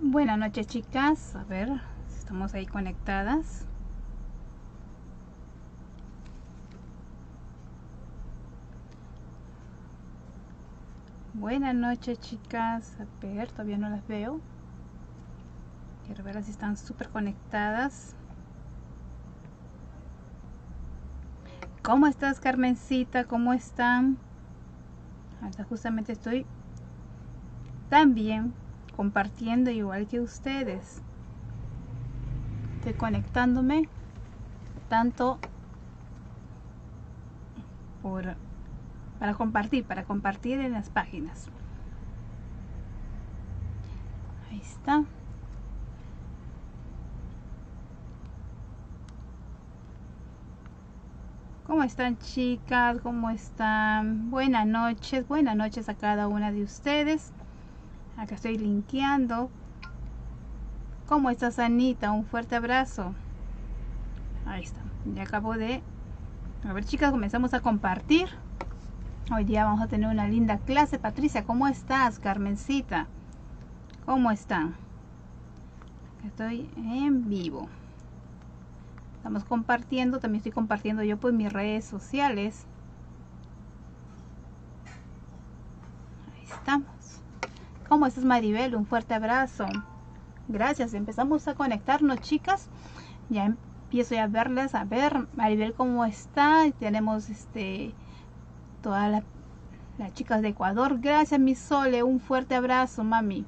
Buenas noches, chicas. A ver, estamos ahí conectadas. Buenas noches, chicas. A ver, todavía no las veo. Quiero ver si están súper conectadas. ¿Cómo estás, Carmencita? ¿Cómo están? Ahorita justamente estoy también compartiendo igual que ustedes. Estoy conectándome tanto para compartir en las páginas. Ahí está. ¿Cómo están, chicas? ¿Cómo están? Buenas noches a cada una de ustedes. Acá estoy linkeando. ¿Cómo estás, Anita? Un fuerte abrazo. Ahí está. Ya acabo de... A ver, chicas, comenzamos a compartir. Hoy día vamos a tener una linda clase. Patricia, ¿cómo estás? Carmencita, ¿cómo están? Estoy en vivo. Estamos compartiendo. También estoy compartiendo yo por mis redes sociales. Ahí estamos. ¿Cómo estás, Maribel? Un fuerte abrazo. Gracias. Empezamos a conectarnos, chicas. Ya empiezo ya a verles. A ver, Maribel, ¿cómo está? Tenemos todas las chicas de Ecuador. Gracias, mi Sole. Un fuerte abrazo, mami.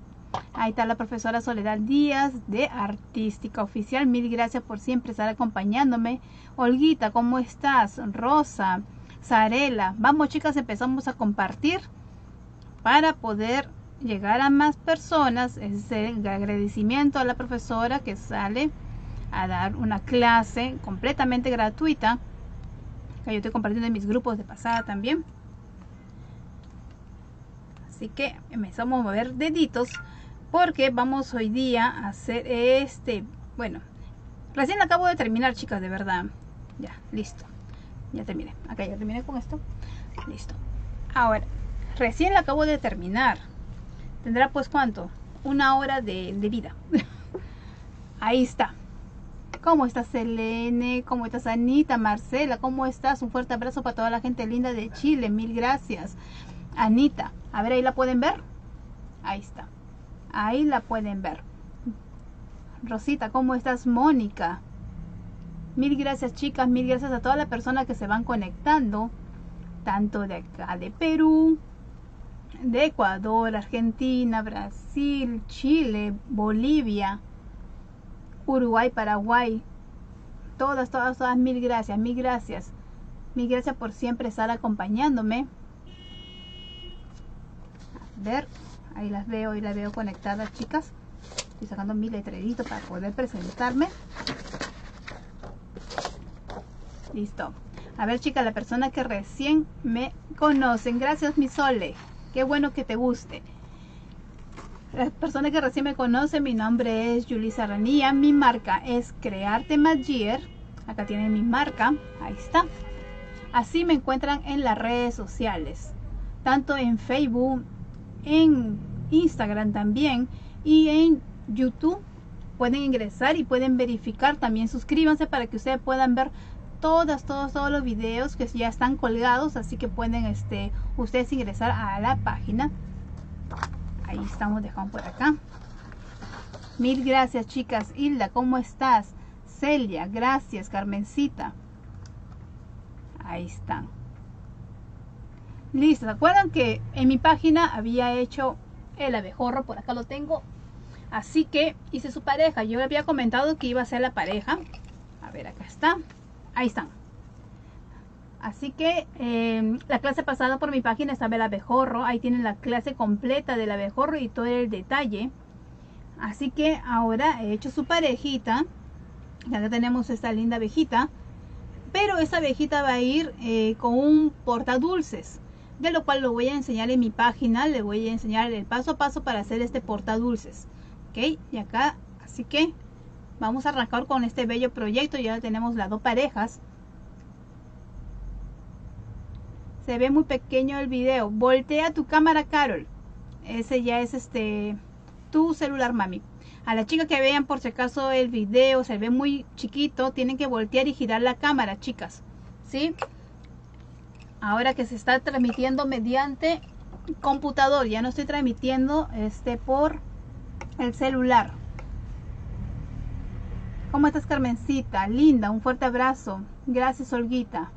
Ahí está la profesora Soledad Díaz de Artística Oficial. Mil gracias por siempre estar acompañándome. Olguita, ¿cómo estás? Rosa, Zarela. Vamos, chicas, empezamos a compartir para poder llegar a más personas. Es el agradecimiento a la profesora que sale a dar una clase completamente gratuita, que yo estoy compartiendo en mis grupos de pasada también. Así que empezamos a mover deditos porque vamos hoy día a hacer bueno, recién acabo de terminar, chicas, de verdad. Ya, listo. Ya terminé. Acá ya terminé con esto. Listo. Ahora, recién la acabo de terminar. Tendrá pues ¿cuánto? Una hora de vida. Ahí está. ¿Cómo estás, Selene? ¿Cómo estás, Anita? Marcela, ¿cómo estás? Un fuerte abrazo para toda la gente linda de Chile. Mil gracias. Anita, a ver, ahí la pueden ver. Ahí está. Ahí la pueden ver. Rosita, ¿cómo estás? Mónica. Mil gracias, chicas. Mil gracias a todas las personas que se van conectando. Tanto de acá de Perú, de Ecuador, Argentina, Brasil, Chile, Bolivia, Uruguay, Paraguay. Todas, mil gracias, mil gracias. Mil gracias por siempre estar acompañándome. A ver, ahí las veo conectadas, chicas. Estoy sacando mi letrerito para poder presentarme. Listo. A ver, chicas, la persona que recién me conocen. Gracias, mi Sole. Qué bueno que te guste. La persona que recién me conoce, mi nombre es Yulisa Ranía. Mi marca es Crearte Magier. Acá tienen mi marca. Ahí está. Así me encuentran en las redes sociales. Tanto en Facebook, en Instagram también y en YouTube. Pueden ingresar y pueden verificar. También suscríbanse para que ustedes puedan ver todos los videos que ya están colgados. Así que pueden ustedes ingresar a la página. Ahí estamos, dejando por acá. Mil gracias, chicas. Hilda, ¿cómo estás? Celia, gracias. Carmencita. Ahí están. Listo. ¿Se acuerdan que en mi página había hecho el abejorro? Por acá lo tengo. Así que hice su pareja. Yo había comentado que iba a ser la pareja. A ver, acá está. Ahí están. Así que la clase pasada por mi página estaba el abejorro. Ahí tienen la clase completa del abejorro y todo el detalle. Así que ahora he hecho su parejita. Ya tenemos esta linda abejita. Pero esta abejita va a ir con un portadulces. De lo cual lo voy a enseñar en mi página. Le voy a enseñar el paso a paso para hacer este portadulces. Ok, y acá, así que vamos a arrancar con este bello proyecto. Ya tenemos las dos parejas. Se ve muy pequeño el video. Voltea tu cámara, Carol. Ese ya es tu celular, mami. A las chicas que vean por si acaso el video se ve muy chiquito, tienen que voltear y girar la cámara, chicas, ¿sí? Ahora que se está transmitiendo mediante computador, ya no estoy transmitiendo por el celular. ¿Cómo estás, Carmencita? Linda, un fuerte abrazo. Gracias, Olguita.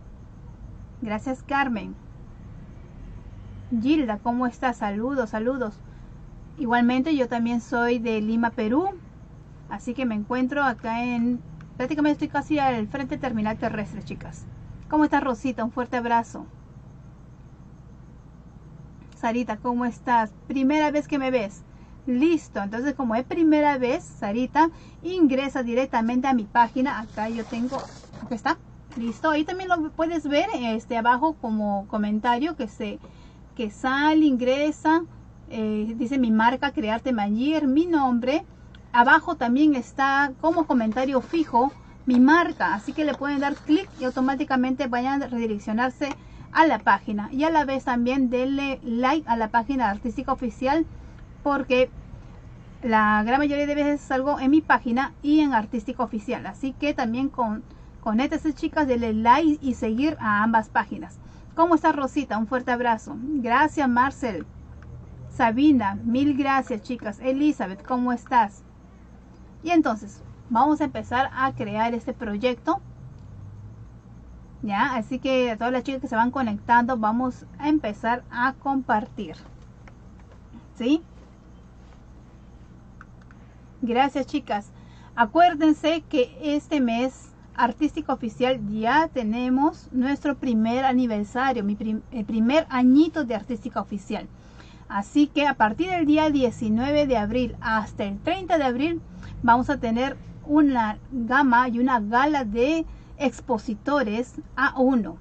Gracias, Carmen. Gilda, ¿cómo estás? Saludos, saludos. Igualmente yo también soy de Lima, Perú, así que me encuentro acá prácticamente estoy casi al frente terminal terrestre, chicas. ¿Cómo estás, Rosita? Un fuerte abrazo. Sarita, ¿cómo estás? Primera vez que me ves. Listo, entonces como es primera vez, Sarita, ingresa directamente a mi página. Acá yo tengo, acá está, listo. Ahí también lo puedes ver abajo como comentario que sale, ingresa. Dice mi marca, Crearte Mayer, mi nombre. Abajo también está como comentario fijo mi marca, así que le pueden dar clic y automáticamente vayan a redireccionarse a la página. Y a la vez también denle like a la página Artística Oficial, porque la gran mayoría de veces salgo en mi página y en Artística Oficial, así que también conéctense, chicas, denle like y seguir a ambas páginas. ¿Cómo está, Rosita? Un fuerte abrazo. Gracias, Marcel. Sabina, mil gracias, chicas. Elizabeth, ¿cómo estás? Y entonces vamos a empezar a crear este proyecto, ya, así que a todas las chicas que se van conectando vamos a empezar a compartir, ¿sí? Gracias, chicas. Acuérdense que este mes Artística Oficial ya tenemos nuestro primer aniversario, el primer añito de Artística Oficial. Así que a partir del día 19 de abril hasta el 30 de abril vamos a tener una gama y una gala de expositores A1.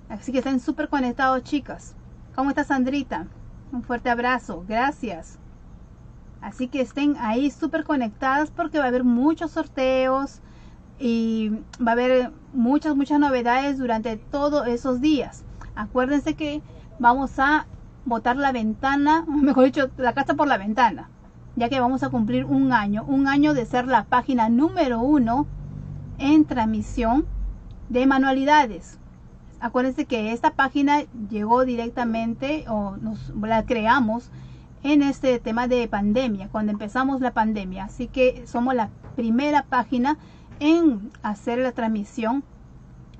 Así que estén súper conectados, chicas. ¿Cómo está, Sandrita? Un fuerte abrazo. Gracias. Así que estén ahí súper conectadas porque va a haber muchos sorteos y va a haber muchas novedades durante todos esos días. Acuérdense que vamos a botar la ventana, mejor dicho, la casa por la ventana, ya que vamos a cumplir un año de ser la página número 1 en transmisión de manualidades. Acuérdense que esta página llegó directamente, o la creamos en este tema de pandemia, cuando empezamos la pandemia, así que somos la primera página en hacer la transmisión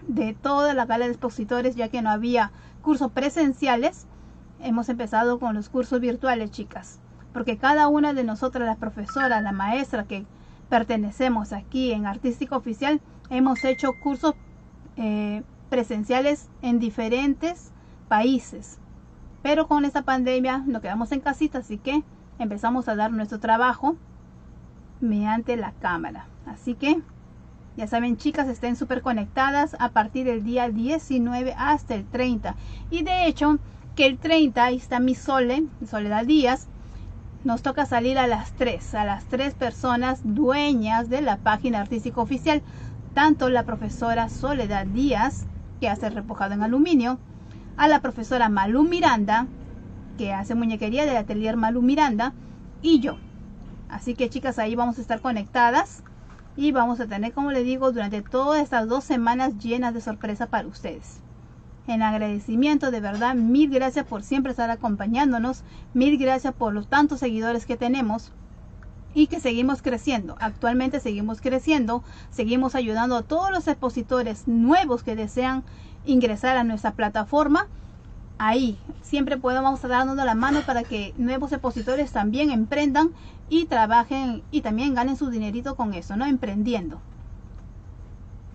de toda la gala de expositores, ya que no había cursos presenciales. Hemos empezado con los cursos virtuales, chicas, porque cada una de nosotras, la profesora, la maestra que pertenecemos aquí en Artística Oficial, hemos hecho cursos presenciales en diferentes países, pero con esta pandemia nos quedamos en casita, así que empezamos a dar nuestro trabajo mediante la cámara. Así que ya saben, chicas, estén súper conectadas a partir del día 19 hasta el 30. Y de hecho que el 30, ahí está mi Soledad Díaz, nos toca salir a las 3 personas dueñas de la página Artística Oficial, tanto la profesora Soledad Díaz, que hace repujado en aluminio, a la profesora Malú Miranda, que hace muñequería del atelier Malú Miranda, y yo. Así que, chicas, ahí vamos a estar conectadas y vamos a tener, como les digo, durante todas estas 2 semanas llenas de sorpresa para ustedes. En agradecimiento, de verdad, mil gracias por siempre estar acompañándonos, mil gracias por los tantos seguidores que tenemos y que seguimos creciendo. Actualmente seguimos creciendo, seguimos ayudando a todos los expositores nuevos que desean ingresar a nuestra plataforma. Ahí siempre podemos darnos la mano para que nuevos expositores también emprendan y trabajen y también ganen su dinerito con eso, ¿no? Emprendiendo.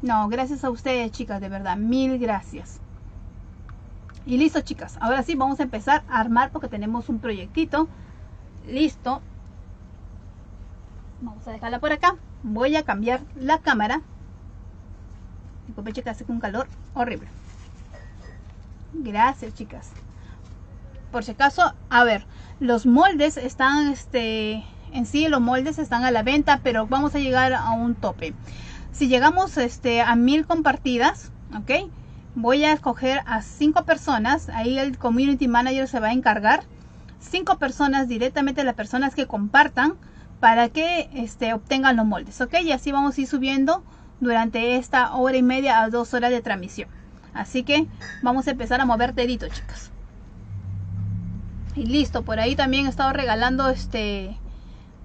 No, gracias a ustedes, chicas, de verdad, mil gracias. Y listo, chicas, ahora sí vamos a empezar a armar porque tenemos un proyectito listo. Vamos a dejarla por acá. Voy a cambiar la cámara. Disculpen, chicas, hace un calor horrible. Gracias, chicas. Por si acaso, a ver, los moldes están, en sí los moldes están a la venta, pero vamos a llegar a un tope. Si llegamos a 1000 compartidas, ok, voy a escoger a 5 personas. Ahí el community manager se va a encargar 5 personas directamente, las personas que compartan, para que obtengan los moldes, ¿ok? Y así vamos a ir subiendo durante esta hora y media a 2 horas de transmisión. Así que vamos a empezar a mover deditos, chicas. Y listo, por ahí también he estado regalando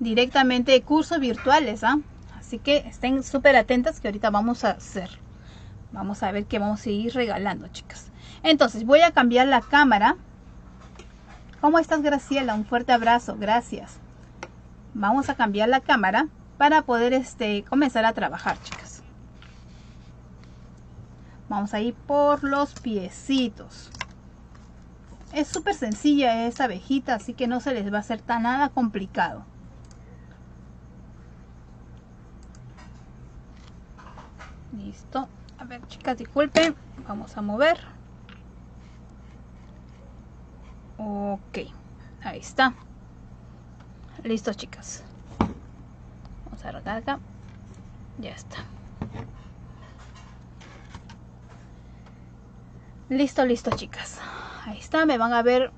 directamente cursos virtuales, ¿ah? Así que estén súper atentas, que ahorita vamos a hacer. Vamos a ver qué vamos a ir regalando, chicas. Entonces voy a cambiar la cámara. ¿Cómo estás, Graciela? Un fuerte abrazo, gracias. Vamos a cambiar la cámara para poder comenzar a trabajar, chicas. Vamos a ir por los piecitos. Es súper sencilla esta abejita, así que no se les va a hacer nada complicado. Listo. A ver, chicas, disculpen. Vamos a mover. Ok. Ahí está. Listo, chicas. Vamos a arrancar acá. Ya está. Listo, listo, chicas. Ahí está, me van a ver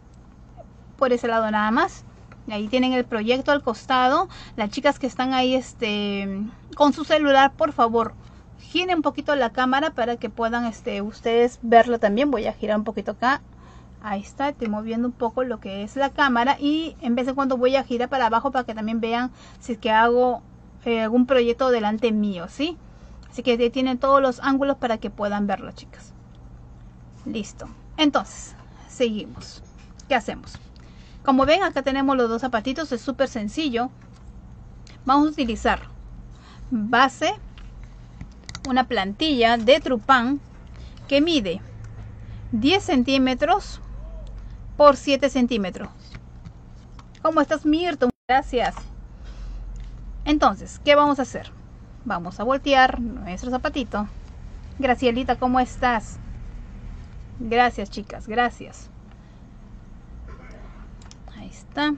por ese lado nada más. Ahí tienen el proyecto al costado. Las chicas que están ahí con su celular, por favor, giren un poquito la cámara para que puedan ustedes verlo también. Voy a girar un poquito acá. Ahí está, estoy moviendo un poco lo que es la cámara, y en vez de cuando voy a girar para abajo para que también vean si es que hago algún proyecto delante mío, ¿sí? Así que tienen todos los ángulos para que puedan verlo, chicas. Listo. Entonces, seguimos. ¿Qué hacemos? Como ven, acá tenemos los dos zapatitos. Es súper sencillo. Vamos a utilizar base, una plantilla de Trupán que mide 10 centímetros por 7 centímetros. ¿Cómo estás, Mirta? Gracias. Entonces, ¿qué vamos a hacer? Vamos a voltear nuestro zapatito. Gracielita, ¿cómo estás? Gracias, chicas, gracias. Ahí está.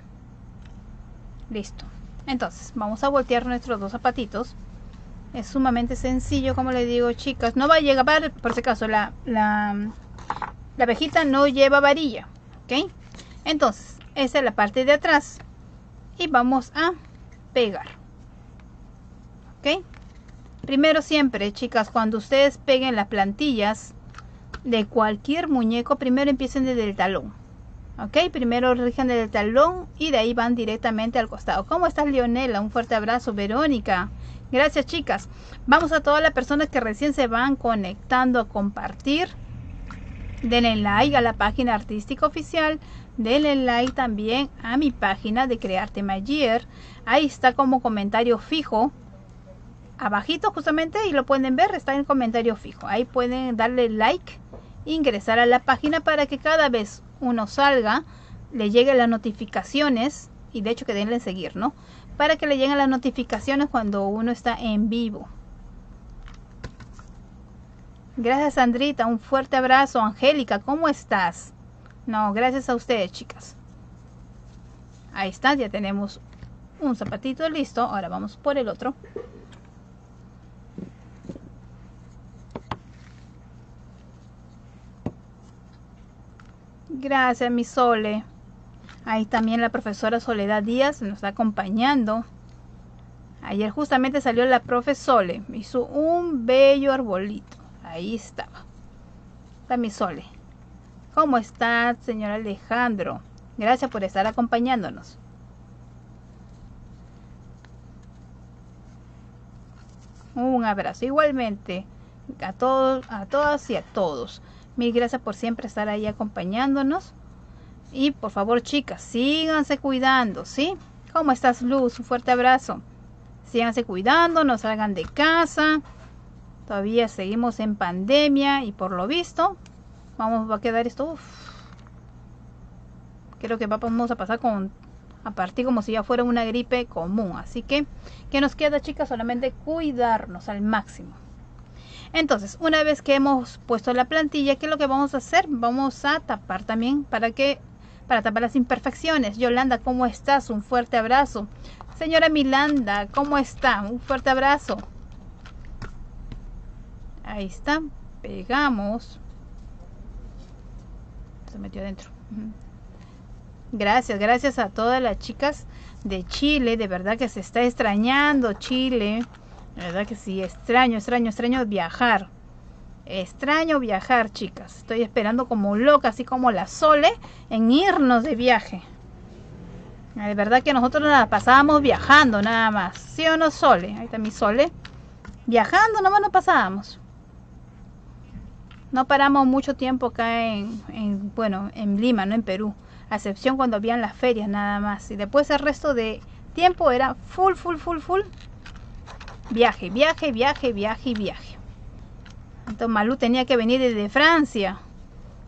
Listo. Entonces, vamos a voltear nuestros dos zapatitos. Es sumamente sencillo, como les digo, chicas. No va a llevar, por si acaso, la abejita no lleva varilla, ¿ok? Entonces, esa es la parte de atrás. Y vamos a pegar, ¿ok? Primero siempre, chicas, cuando ustedes peguen las plantillas de cualquier muñeco, primero empiecen desde el talón, ok. Primero rijan desde el talón y de ahí van directamente al costado. ¿Cómo estás, Leonela? Un fuerte abrazo. Verónica, gracias, chicas. Vamos a todas las personas que recién se van conectando a compartir. Denle like a la página artística oficial. Denle like también a mi página de Crearte Magier. Ahí está como comentario fijo, abajito justamente, y lo pueden ver, está en comentario fijo. Ahí pueden darle like, ingresar a la página para que cada vez uno salga, le lleguen las notificaciones, y de hecho que denle seguir, ¿no? Para que le lleguen las notificaciones cuando uno está en vivo. Gracias, Sandrita, un fuerte abrazo. Angélica, ¿cómo estás? No, gracias a ustedes, chicas. Ahí está, ya tenemos un zapatito listo. Ahora vamos por el otro. Gracias, mi Sole. Ahí también la profesora Soledad Díaz nos está acompañando. Ayer justamente salió la profe Sole. Hizo un bello arbolito. Ahí estaba. Está mi Sole. ¿Cómo está, señor Alejandro? Gracias por estar acompañándonos. Un abrazo. Igualmente a todos, a todas y a todos. Mil gracias por siempre estar ahí acompañándonos. Y por favor, chicas, síganse cuidando, ¿sí? ¿Cómo estás, Luz? Un fuerte abrazo. Síganse cuidando, no salgan de casa. Todavía seguimos en pandemia y por lo visto va a quedar esto. Creo que vamos a pasar a partir como si ya fuera una gripe común. Así que, ¿qué nos queda, chicas? Solamente cuidarnos al máximo. Entonces, una vez que hemos puesto la plantilla, ¿qué es lo que vamos a hacer? Vamos a tapar también para tapar las imperfecciones. Yolanda, ¿cómo estás? Un fuerte abrazo. Señora Milanda, ¿cómo está? Un fuerte abrazo. Ahí está. Pegamos. Se metió adentro. Gracias, gracias a todas las chicas de Chile. De verdad que se está extrañando Chile. De verdad que sí, extraño viajar. Extraño viajar, chicas. Estoy esperando como loca, así como la Sole, en irnos de viaje. De verdad que nosotros la pasábamos viajando nada más. ¿Sí o no, Sole? Ahí está mi Sole. Viajando nomás nos pasábamos. No paramos mucho tiempo acá bueno, en Lima, no en Perú. A excepción cuando habían las ferias nada más. Y después el resto de tiempo era full. Viaje. Entonces Malú tenía que venir desde Francia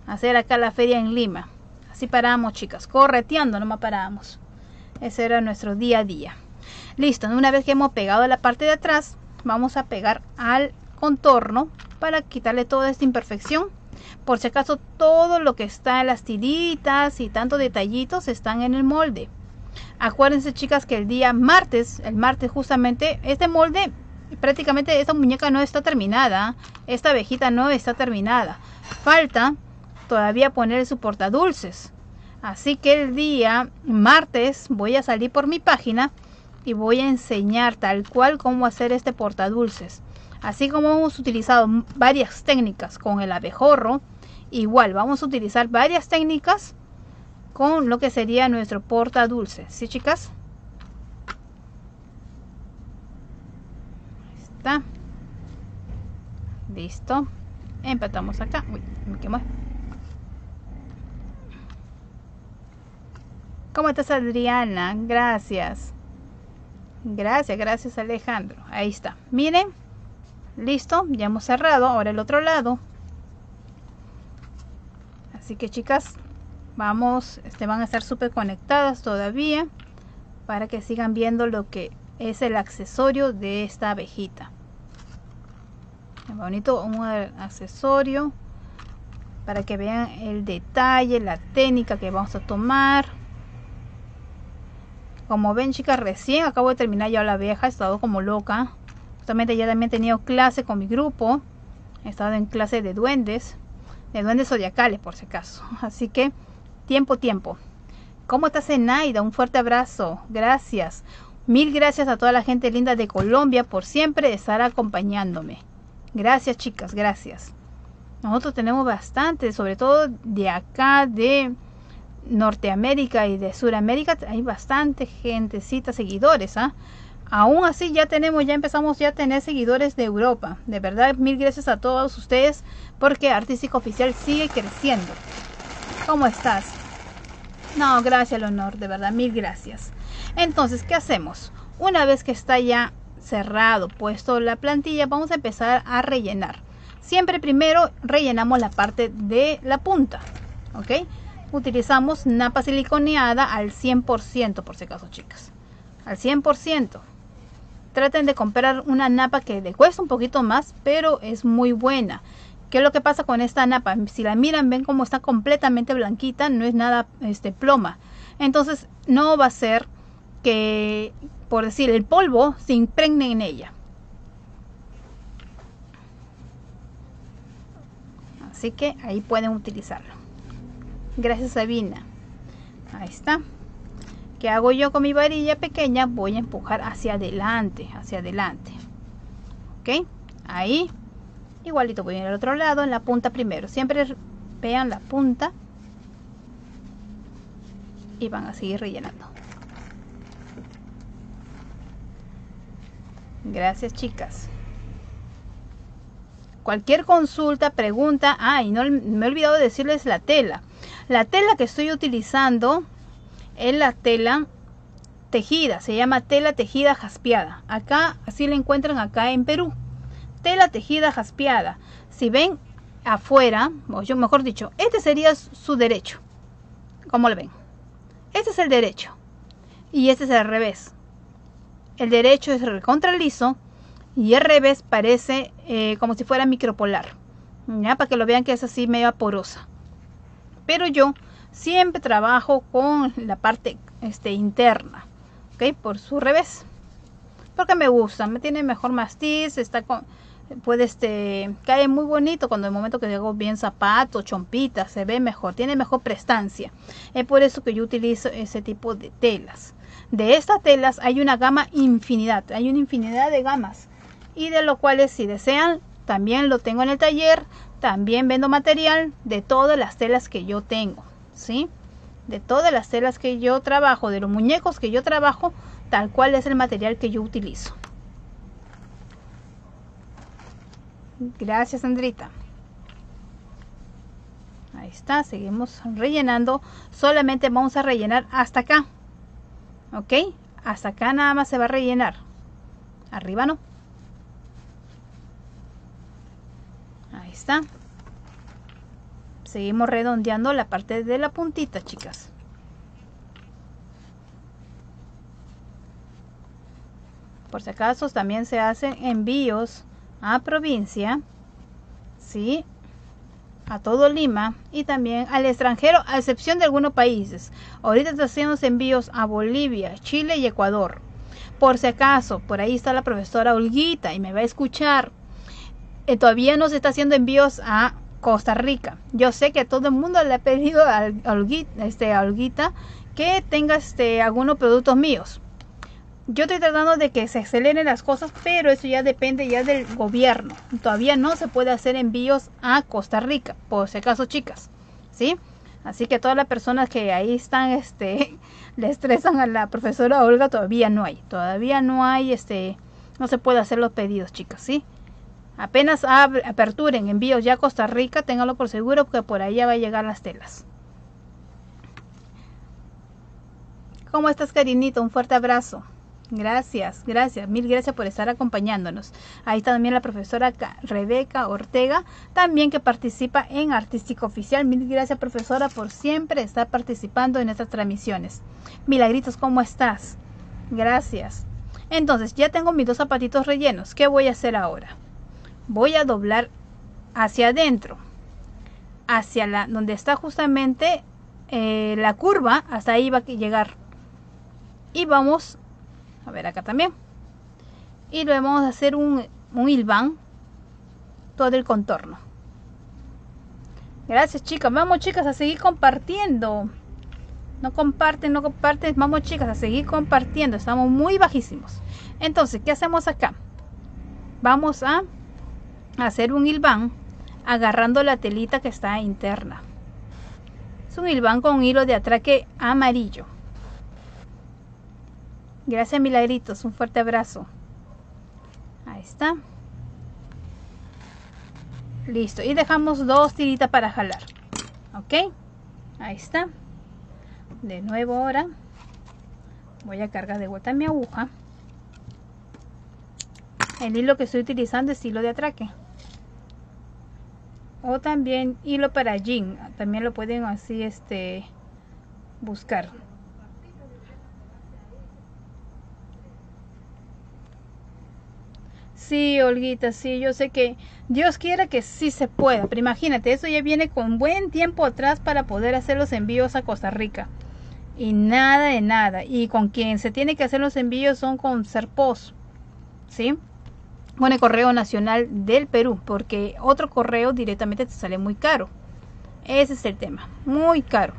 a hacer acá la feria en Lima. Así parábamos, chicas, correteando nomás parábamos. Ese era nuestro día a día. Listo, una vez que hemos pegado la parte de atrás, vamos a pegar al contorno para quitarle toda esta imperfección. Por si acaso todo lo que está en las tiritas y tantos detallitos están en el molde. Acuérdense, chicas, que el martes justamente, este molde, prácticamente esta muñeca no está terminada. Esta abejita no está terminada. Falta todavía poner su portadulces. Así que el día martes voy a salir por mi página y voy a enseñar tal cual cómo hacer este portadulces. Así como hemos utilizado varias técnicas con el abejorro, igual vamos a utilizar varias técnicas con lo que sería nuestro portadulces. ¿Sí, chicas? Ahí está. Listo. Empatamos acá. Uy, me quemó. ¿Cómo estás, Adriana? Gracias. Gracias, Alejandro. Ahí está. Miren. Listo, ya hemos cerrado. Ahora el otro lado. Así que, chicas, vamos, van a estar súper conectadas todavía para que sigan viendo lo que es el accesorio de esta abejita. Bonito, un accesorio para que vean el detalle, la técnica que vamos a tomar. Como ven, chicas, recién acabo de terminar ya la abeja. He estado como loca. Justamente ya también he tenido clase con mi grupo. He estado en clase de duendes zodiacales, por si acaso. Así que tiempo. ¿Cómo estás, Zenaida? Un fuerte abrazo. Gracias. Mil gracias a toda la gente linda de Colombia por siempre estar acompañándome. Gracias, chicas, gracias. Nosotros tenemos bastante, sobre todo de acá de Norteamérica y de Sudamérica. Hay bastante gentecita, seguidores, ¿ah? Aún así ya empezamos a tener seguidores de Europa. De verdad, mil gracias a todos ustedes porque Artística Oficial sigue creciendo. ¿Cómo estás? No, gracias, Leonor, de verdad, mil gracias. Entonces, ¿qué hacemos? Una vez que está ya cerrado, puesto la plantilla, vamos a empezar a rellenar. Siempre primero rellenamos la parte de la punta, ¿ok? Utilizamos napa siliconeada al 100%, por si acaso, chicas. Al 100%. Traten de comprar una napa que le cuesta un poquito más, pero es muy buena. ¿Qué es lo que pasa con esta napa? Si la miran, ven cómo está completamente blanquita, no es nada ploma. Entonces no va a ser que, por decir, el polvo se impregne en ella. Así que ahí pueden utilizarlo. Gracias, Sabina. Ahí está. ¿Qué hago yo con mi varilla pequeña? Voy a empujar hacia adelante, ¿ok? Ahí, igualito voy a ir al otro lado, en la punta primero. Siempre vean la punta y van a seguir rellenando. Gracias, chicas. Cualquier consulta, pregunta. Y no me he olvidado de decirles la tela. La tela que estoy utilizando es la tela tejida, se llama tela tejida jaspeada. Acá, así la encuentran acá en Perú. Tela tejida jaspeada. Si ven afuera, o yo mejor dicho, este sería su derecho. ¿Cómo lo ven? Este es el derecho y este es el revés. El derecho es recontra liso y el revés parece como si fuera micropolar. ¿Ya? Para que lo vean que es así medio porosa. Pero yo siempre trabajo con la parte interna, ¿ok? Por su revés, porque me gusta, me tiene mejor mastiz, puede cae muy bonito cuando el momento que hago bien zapatos, chompitas, se ve mejor, tiene mejor prestancia. Es por eso que yo utilizo ese tipo de telas. De estas telas hay una gama infinidad, hay una infinidad de gamas, y de lo cuales si desean también lo tengo en el taller. También vendo material de todas las telas que yo tengo, ¿sí? De todas las telas que yo trabajo, de los muñecos que yo trabajo, tal cual es el material que yo utilizo. Gracias, Sandrita. Ahí está, seguimos rellenando. Solamente vamos a rellenar hasta acá. ¿Ok? Hasta acá nada más se va a rellenar. Arriba no. Ahí está. Seguimos redondeando la parte de la puntita, chicas. Por si acaso también se hacen envíos a provincia, ¿sí? A todo Lima y también al extranjero, a excepción de algunos países. Ahorita hacemos envíos a Bolivia, Chile y Ecuador. Por si acaso, por ahí está la profesora Olguita y me va a escuchar. Todavía no se está haciendo envíos a Costa Rica. Yo sé que a todo el mundo le ha pedido a Olguita que tenga algunos productos míos. Yo estoy tratando de que se aceleren las cosas, pero eso ya depende ya del gobierno. Todavía no se puede hacer envíos a Costa Rica, por si acaso, chicas, ¿sí? Así que todas las personas que ahí están, le estresan a la profesora Olga, todavía no hay, no se puede hacer los pedidos, chicas, ¿sí? Apenas aperturen envíos ya a Costa Rica, ténganlo por seguro, porque por allá va a llegar las telas. ¿Cómo estás, Karinito? Un fuerte abrazo. Gracias, mil gracias por estar acompañándonos. Ahí está también la profesora Rebeca Ortega, también que participa en Artística Oficial. Mil gracias, profesora, por siempre estar participando en estas transmisiones. Milagritos, ¿cómo estás? Gracias. Entonces, ya tengo mis dos zapatitos rellenos. ¿Qué voy a hacer ahora? Voy a doblar hacia adentro, hacia donde está justamente la curva, hasta ahí va a llegar. Y vamos a ver acá también, y luego vamos a hacer un hilván todo el contorno. Gracias, chicas. Vamos, chicas, a seguir compartiendo. No comparten, vamos, chicas, a seguir compartiendo. Estamos muy bajísimos. Entonces, ¿qué hacemos acá? Vamos a hacer un hilván agarrando la telita que está interna. Es un hilván con un hilo de atraque amarillo. Gracias, Milagritos, un fuerte abrazo. Ahí está. Listo, y dejamos dos tiritas para jalar. Ok, ahí está. De nuevo ahora voy a cargar de vuelta mi aguja. El hilo que estoy utilizando es hilo de atraque, o también hilo para jean, también lo pueden así buscar. Sí, Olguita, sí, yo sé que Dios quiera que sí se pueda, pero imagínate, eso ya viene con buen tiempo atrás para poder hacer los envíos a Costa Rica. Y nada de nada. Y con quien se tiene que hacer los envíos son con Serpos, ¿sí? Con el Correo Nacional del Perú, porque otro correo directamente te sale muy caro. Ese es el tema, muy caro.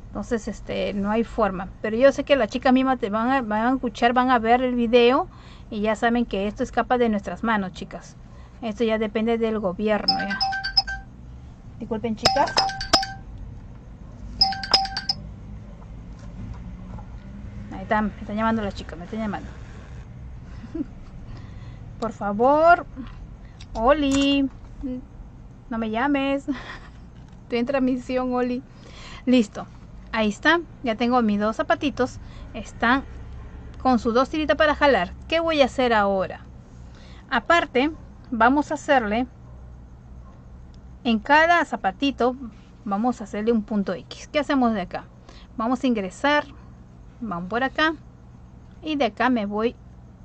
Entonces, no hay forma. Pero yo sé que las chicas mismas te van a escuchar, van a ver el video. Y ya saben que esto escapa de nuestras manos, chicas. Esto ya depende del gobierno, ya. Disculpen, chicas. Ahí está, me están llamando las chicas, me están llamando. Por favor, Oli, no me llames. Estoy en transmisión, Oli. Listo, ahí está. Ya tengo mis dos zapatitos. Están con sus dos tiritas para jalar. ¿Qué voy a hacer ahora? Aparte, vamos a hacerle en cada zapatito, vamos a hacerle un punto X. ¿Qué hacemos de acá? Vamos a ingresar, vamos por acá, y de acá me voy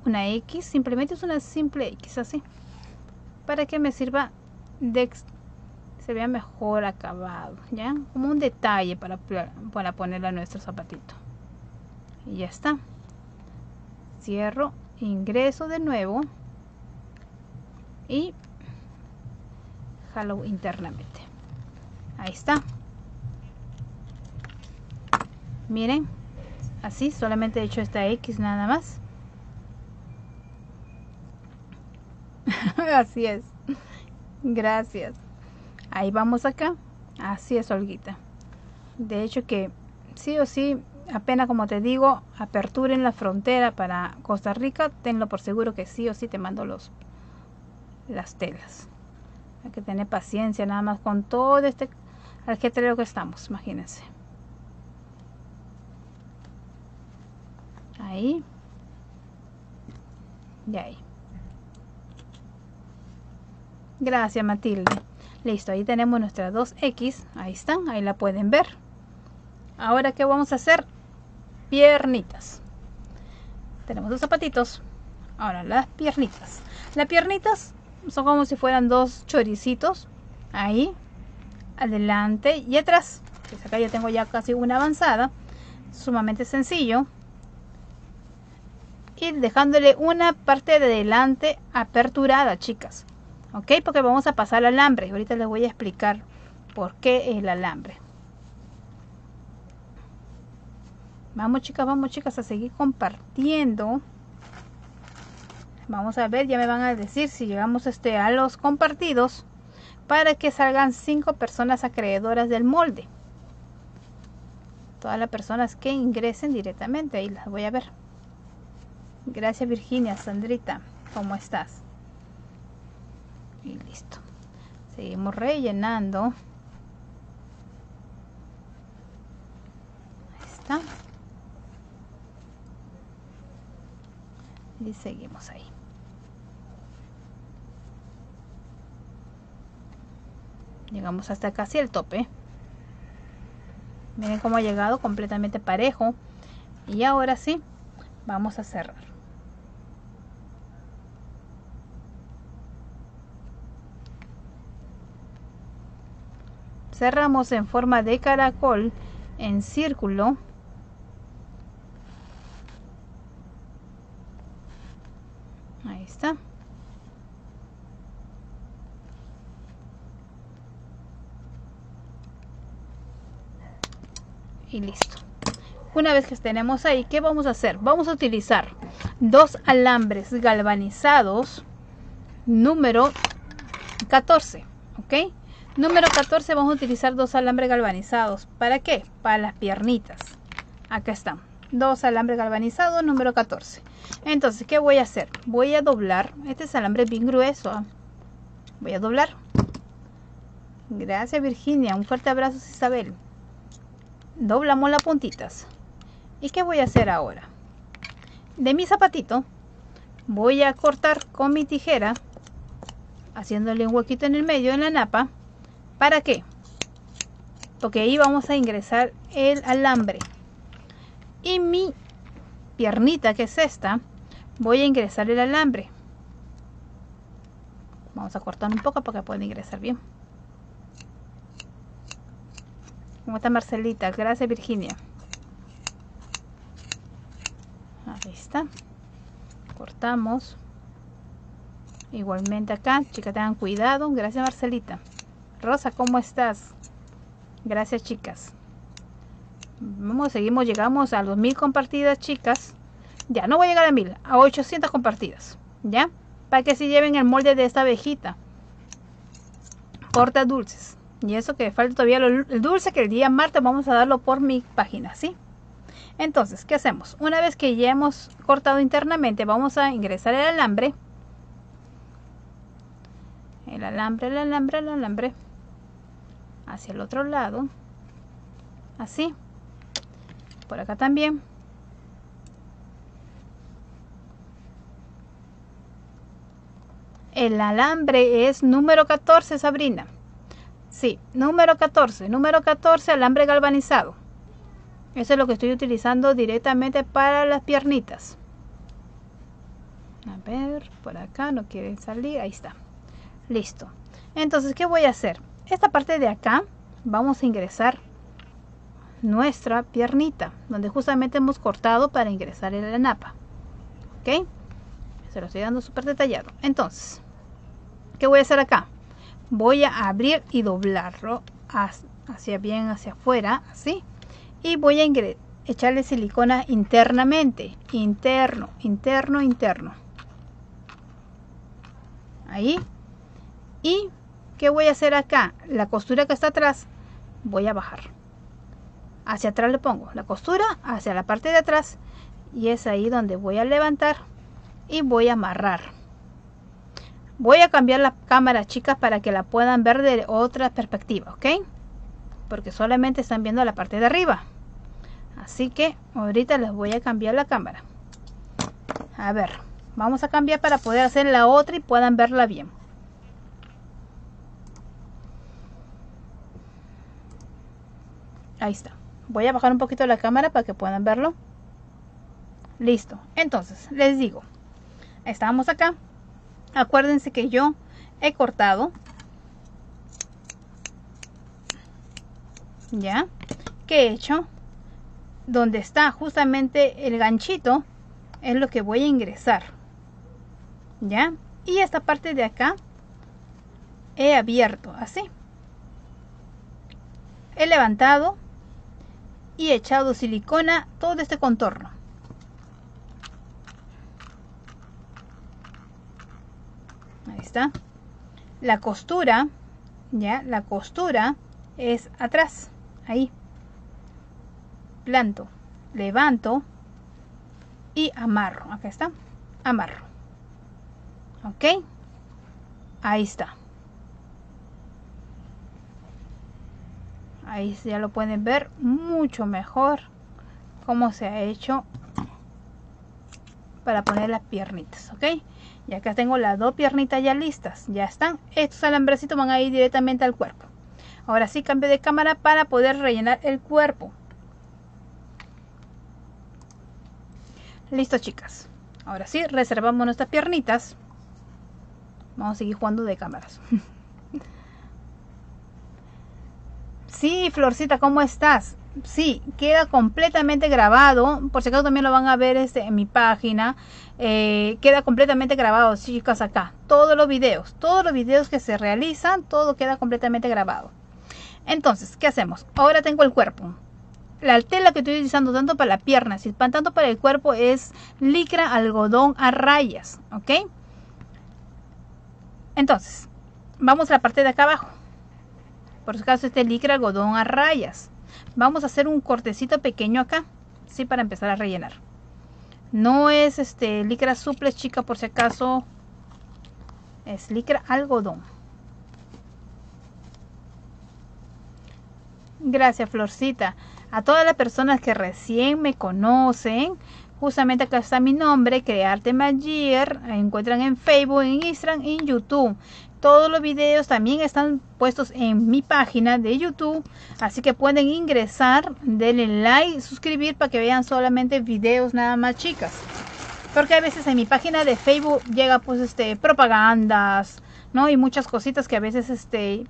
una X, simplemente es una simple X, así, para que me sirva de se vea mejor acabado, ya, como un detalle para ponerle a nuestro zapatito. Y ya está. Cierro, ingreso de nuevo y jalo internamente. Ahí está. Miren, así solamente he hecho esta X nada más. Así es. Gracias. Ahí vamos acá. Así es, Olguita. De hecho que sí o sí, apenas como te digo, aperturen la frontera para Costa Rica, tenlo por seguro que sí o sí te mando las telas. Hay que tener paciencia nada más con todo este ajetreo que estamos, imagínense. Ahí. Y ahí. Gracias, Matilde. Listo, ahí tenemos nuestras 2X. Ahí están, ahí la pueden ver. Ahora, ¿qué vamos a hacer? Piernitas. Tenemos dos zapatitos. Ahora, las piernitas. Las piernitas son como si fueran dos choricitos. Ahí, adelante y atrás. Pues acá yo tengo ya casi una avanzada. Sumamente sencillo. Y dejándole una parte de adelante aperturada, chicas. Ok, porque vamos a pasar al alambre. Ahorita les voy a explicar por qué el alambre. Vamos chicas a seguir compartiendo. Vamos a ver, ya me van a decir si llegamos a los compartidos para que salgan 5 personas acreedoras del molde. Todas las personas que ingresen directamente, ahí las voy a ver. Gracias, Virginia. Sandrita, ¿cómo estás? Y listo. Seguimos rellenando. Ahí está. Y seguimos ahí. Llegamos hasta casi el tope. Miren cómo ha llegado completamente parejo. Y ahora sí, vamos a cerrar. Cerramos en forma de caracol en círculo. Ahí está. Y listo. Una vez que tenemos ahí, ¿qué vamos a hacer? Vamos a utilizar 2 alambres galvanizados número 14, ¿ok? Número 14 vamos a utilizar 2 alambres galvanizados. ¿Para qué? Para las piernitas. Acá están. 2 alambres galvanizados número 14. Entonces, ¿qué voy a hacer? Voy a doblar. Este es alambre bien grueso. ¿Eh? Voy a doblar. Gracias, Virginia. Un fuerte abrazo, Isabel. Doblamos las puntitas. ¿Y qué voy a hacer ahora? De mi zapatito voy a cortar con mi tijera, haciéndole un huequito en el medio en la napa. ¿Para qué? Porque ahí vamos a ingresar el alambre. Y mi piernita, que es esta, voy a ingresar el alambre. Vamos a cortar un poco para que pueda ingresar bien. ¿Cómo está Marcelita? Gracias, Virginia. Ahí está. Cortamos. Igualmente acá, chicas, tengan cuidado. Gracias, Marcelita. Rosa, ¿cómo estás? Gracias, chicas. Seguimos, llegamos a los 1000 compartidas, chicas. Ya, no voy a llegar a 1000, a 800 compartidas. ¿Ya? Para que se lleven el molde de esta abejita. Porta dulces. Y eso que falta todavía el dulce, que el día martes vamos a darlo por mi página, ¿sí? Entonces, ¿qué hacemos? Una vez que ya hemos cortado internamente, vamos a ingresar el alambre. El alambre. Hacia el otro lado. Así. Por acá también. El alambre es número 14, Sabrina. Sí, número 14. Número 14, alambre galvanizado. Eso es lo que estoy utilizando directamente para las piernitas. A ver, por acá no quiere salir. Ahí está. Listo. Entonces, ¿qué voy a hacer? Esta parte de acá vamos a ingresar nuestra piernita, donde justamente hemos cortado para ingresar en la napa. ¿Ok? Se lo estoy dando súper detallado. Entonces, ¿qué voy a hacer acá? Voy a abrir y doblarlo hacia bien hacia afuera, así. Y voy a echarle silicona internamente, interno. Ahí. Y ¿qué voy a hacer acá? La costura que está atrás, voy a bajar. Hacia atrás le pongo la costura, hacia la parte de atrás. Y es ahí donde voy a levantar y voy a amarrar. Voy a cambiar la cámara, chicas, para que la puedan ver de otra perspectiva, ¿ok? Porque solamente están viendo la parte de arriba. Así que ahorita les voy a cambiar la cámara. A ver, vamos a cambiar para poder hacer la otra y puedan verla bien. Ahí está. Voy a bajar un poquito la cámara para que puedan verlo. Listo. Entonces, les digo, estábamos acá. Acuérdense que yo he cortado. ¿Ya? ¿Qué he hecho? Donde está justamente el ganchito es lo que voy a ingresar. ¿Ya? Y esta parte de acá he abierto así. He levantado y he echado silicona todo este contorno. Ahí está. La costura, ya, la costura es atrás, ahí. Planto, levanto y amarro. Acá está, amarro. Ok, ahí está. Ahí ya lo pueden ver mucho mejor cómo se ha hecho para poner las piernitas, ok. Y acá tengo las dos piernitas ya listas, ya están. Estos alambrecitos van a ir directamente al cuerpo. Ahora sí, cambio de cámara para poder rellenar el cuerpo. Listo, chicas. Ahora sí, reservamos nuestras piernitas. Vamos a seguir jugando de cámaras. Sí, Florcita, ¿cómo estás? Sí, queda completamente grabado. Por si acaso también lo van a ver en mi página. Queda completamente grabado, chicas, acá. Todos los videos que se realizan, todo queda completamente grabado. Entonces, ¿qué hacemos? Ahora tengo el cuerpo. La tela que estoy utilizando tanto para la pierna, tanto para el cuerpo, es licra algodón a rayas, ¿ok? Entonces, vamos a la parte de acá abajo. Por si acaso este licra algodón a rayas. Vamos a hacer un cortecito pequeño acá, sí, para empezar a rellenar. No es licra suples, chica, por si acaso. Es licra algodón. Gracias, Florcita. A todas las personas que recién me conocen, justamente acá está mi nombre, Crearte Magier. Encuentran en Facebook, en Instagram y en YouTube. Todos los videos también están puestos en mi página de YouTube, así que pueden ingresar, denle like, suscribir para que vean solamente videos nada más, chicas. Porque a veces en mi página de Facebook llega pues propagandas, ¿no? Y muchas cositas que a veces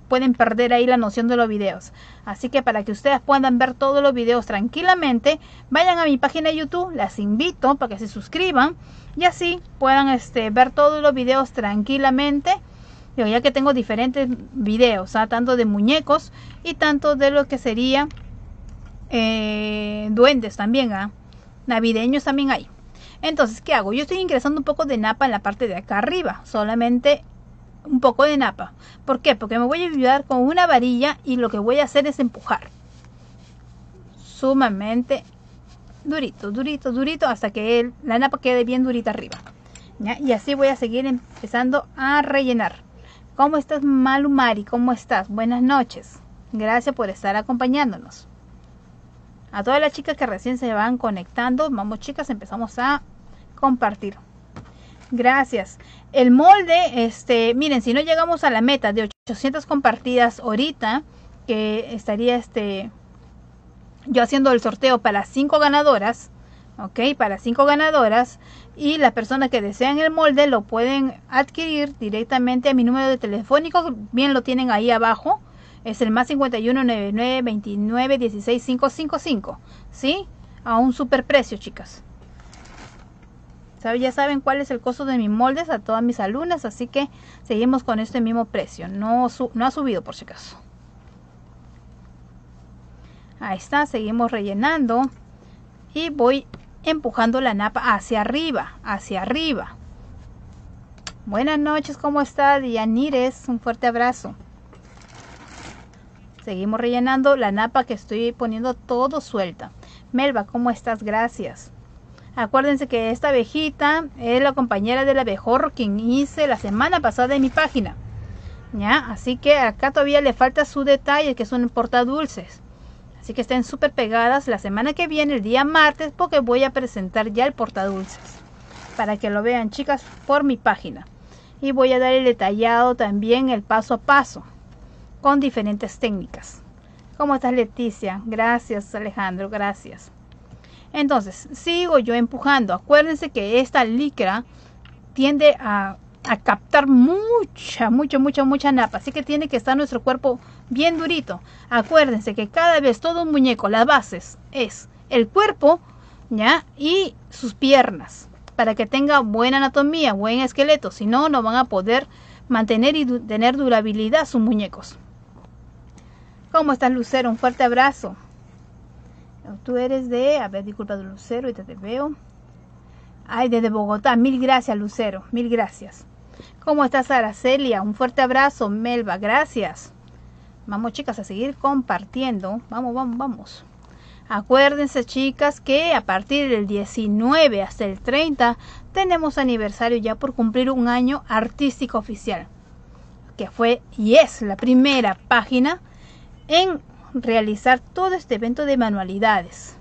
pueden perder ahí la noción de los videos. Así que para que ustedes puedan ver todos los videos tranquilamente, vayan a mi página de YouTube, las invito para que se suscriban y así puedan ver todos los videos tranquilamente. Ya que tengo diferentes videos, tanto de muñecos y tanto de lo que sería duendes también, navideños también hay. Entonces, ¿qué hago? Yo estoy ingresando un poco de napa en la parte de acá arriba, solamente un poco de napa. ¿Por qué? Porque me voy a ayudar con una varilla y lo que voy a hacer es empujar sumamente durito, durito, durito, hasta que la napa quede bien durita arriba, ¿ya? Y así voy a seguir empezando a rellenar. ¿Cómo estás, Malu Mari? ¿Cómo estás? Buenas noches. Gracias por estar acompañándonos. A todas las chicas que recién se van conectando, vamos, chicas, empezamos a compartir. Gracias. El molde, miren, si no llegamos a la meta de 800 compartidas ahorita, que estaría yo haciendo el sorteo para 5 ganadoras, ok, para 5 ganadoras, y las personas que desean el molde lo pueden adquirir directamente a mi número de telefónico, bien lo tienen ahí abajo, es el más 51 99 29 16 555, ¿sí? A un super precio, chicas. Ya saben cuál es el costo de mis moldes a todas mis alumnas, así que seguimos con este mismo precio. No ha subido por si acaso. Ahí está, seguimos rellenando y voy empujando la napa hacia arriba, hacia arriba. Buenas noches, ¿cómo está Dianires? Un fuerte abrazo. Seguimos rellenando la napa que estoy poniendo todo suelta. Melba, ¿cómo estás? Gracias. Acuérdense que esta abejita es la compañera del abejorro que hice la semana pasada en mi página. ¿Ya? Así que acá todavía le falta su detalle, que son portadulces. Así que estén súper pegadas la semana que viene, el día martes, porque voy a presentar ya el portadulces. Para que lo vean, chicas, por mi página. Y voy a dar el detallado también, el paso a paso, con diferentes técnicas. ¿Cómo estás, Leticia? Gracias, Alejandro, gracias. Entonces, sigo yo empujando. Acuérdense que esta licra tiende a captar mucha napa. Así que tiene que estar nuestro cuerpo bien durito. Acuérdense que cada vez todo un muñeco, las bases es el cuerpo, ¿ya? Y sus piernas. Para que tenga buena anatomía, buen esqueleto. Si no, no van a poder mantener y tener durabilidad sus muñecos. ¿Cómo estás, Lucero? Un fuerte abrazo. Tú eres de... A ver, disculpa, Lucero, ahorita te veo. Ay, desde Bogotá. Mil gracias, Lucero. Mil gracias. ¿Cómo estás, Aracelia? Un fuerte abrazo, Melba. Gracias. Vamos, chicas, a seguir compartiendo. Vamos. Acuérdense, chicas, que a partir del 19 hasta el 30 tenemos aniversario ya por cumplir un año artístico oficial. Que fue y es la primera página en realizar todo este evento de manualidades.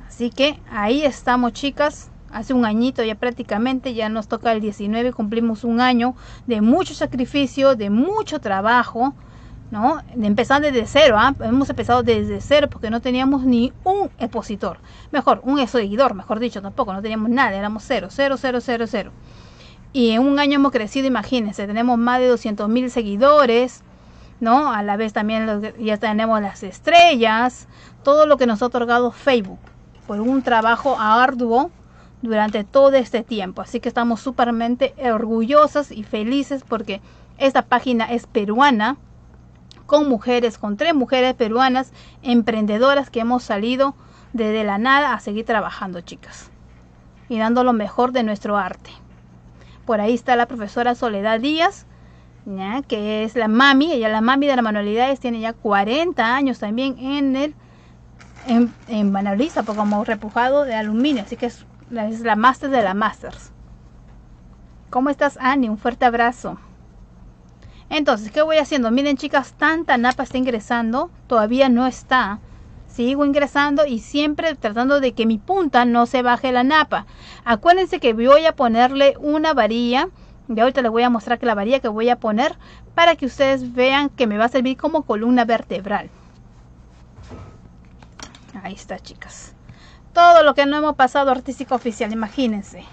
Así que ahí estamos, chicas. Hace un añito ya prácticamente, ya nos toca el 19, cumplimos un año de mucho sacrificio, de mucho trabajo, ¿no? Empezando desde cero, hemos empezado desde cero porque no teníamos ni un expositor, un seguidor, mejor dicho, tampoco, no teníamos nada, éramos cero. Y en un año hemos crecido, imagínense, tenemos más de 200,000 seguidores, ¿no? A la vez también ya tenemos las estrellas, todo lo que nos ha otorgado Facebook por un trabajo arduo durante todo este tiempo. Así que estamos súpermente orgullosas y felices porque esta página es peruana, con 3 mujeres peruanas emprendedoras que hemos salido desde la nada a seguir trabajando, chicas, y dando lo mejor de nuestro arte. Por ahí está la profesora Soledad Díaz, ¿ya? Que es la mami, ella la mami de las manualidades, tiene ya 40 años también en manualista, como repujado de aluminio, así que es la máster de la masters. ¿Cómo estás, Ani? Un fuerte abrazo. Entonces, ¿qué voy haciendo? Miren, chicas, tanta napa está ingresando, todavía no está. Sigo ingresando y siempre tratando de que mi punta no se baje la napa. Acuérdense que voy a ponerle una varilla. De ahorita les voy a mostrar que la varilla que voy a poner para que ustedes vean que me va a servir como columna vertebral. Ahí está, chicas. Todo lo que no hemos pasado artístico oficial, imagínense.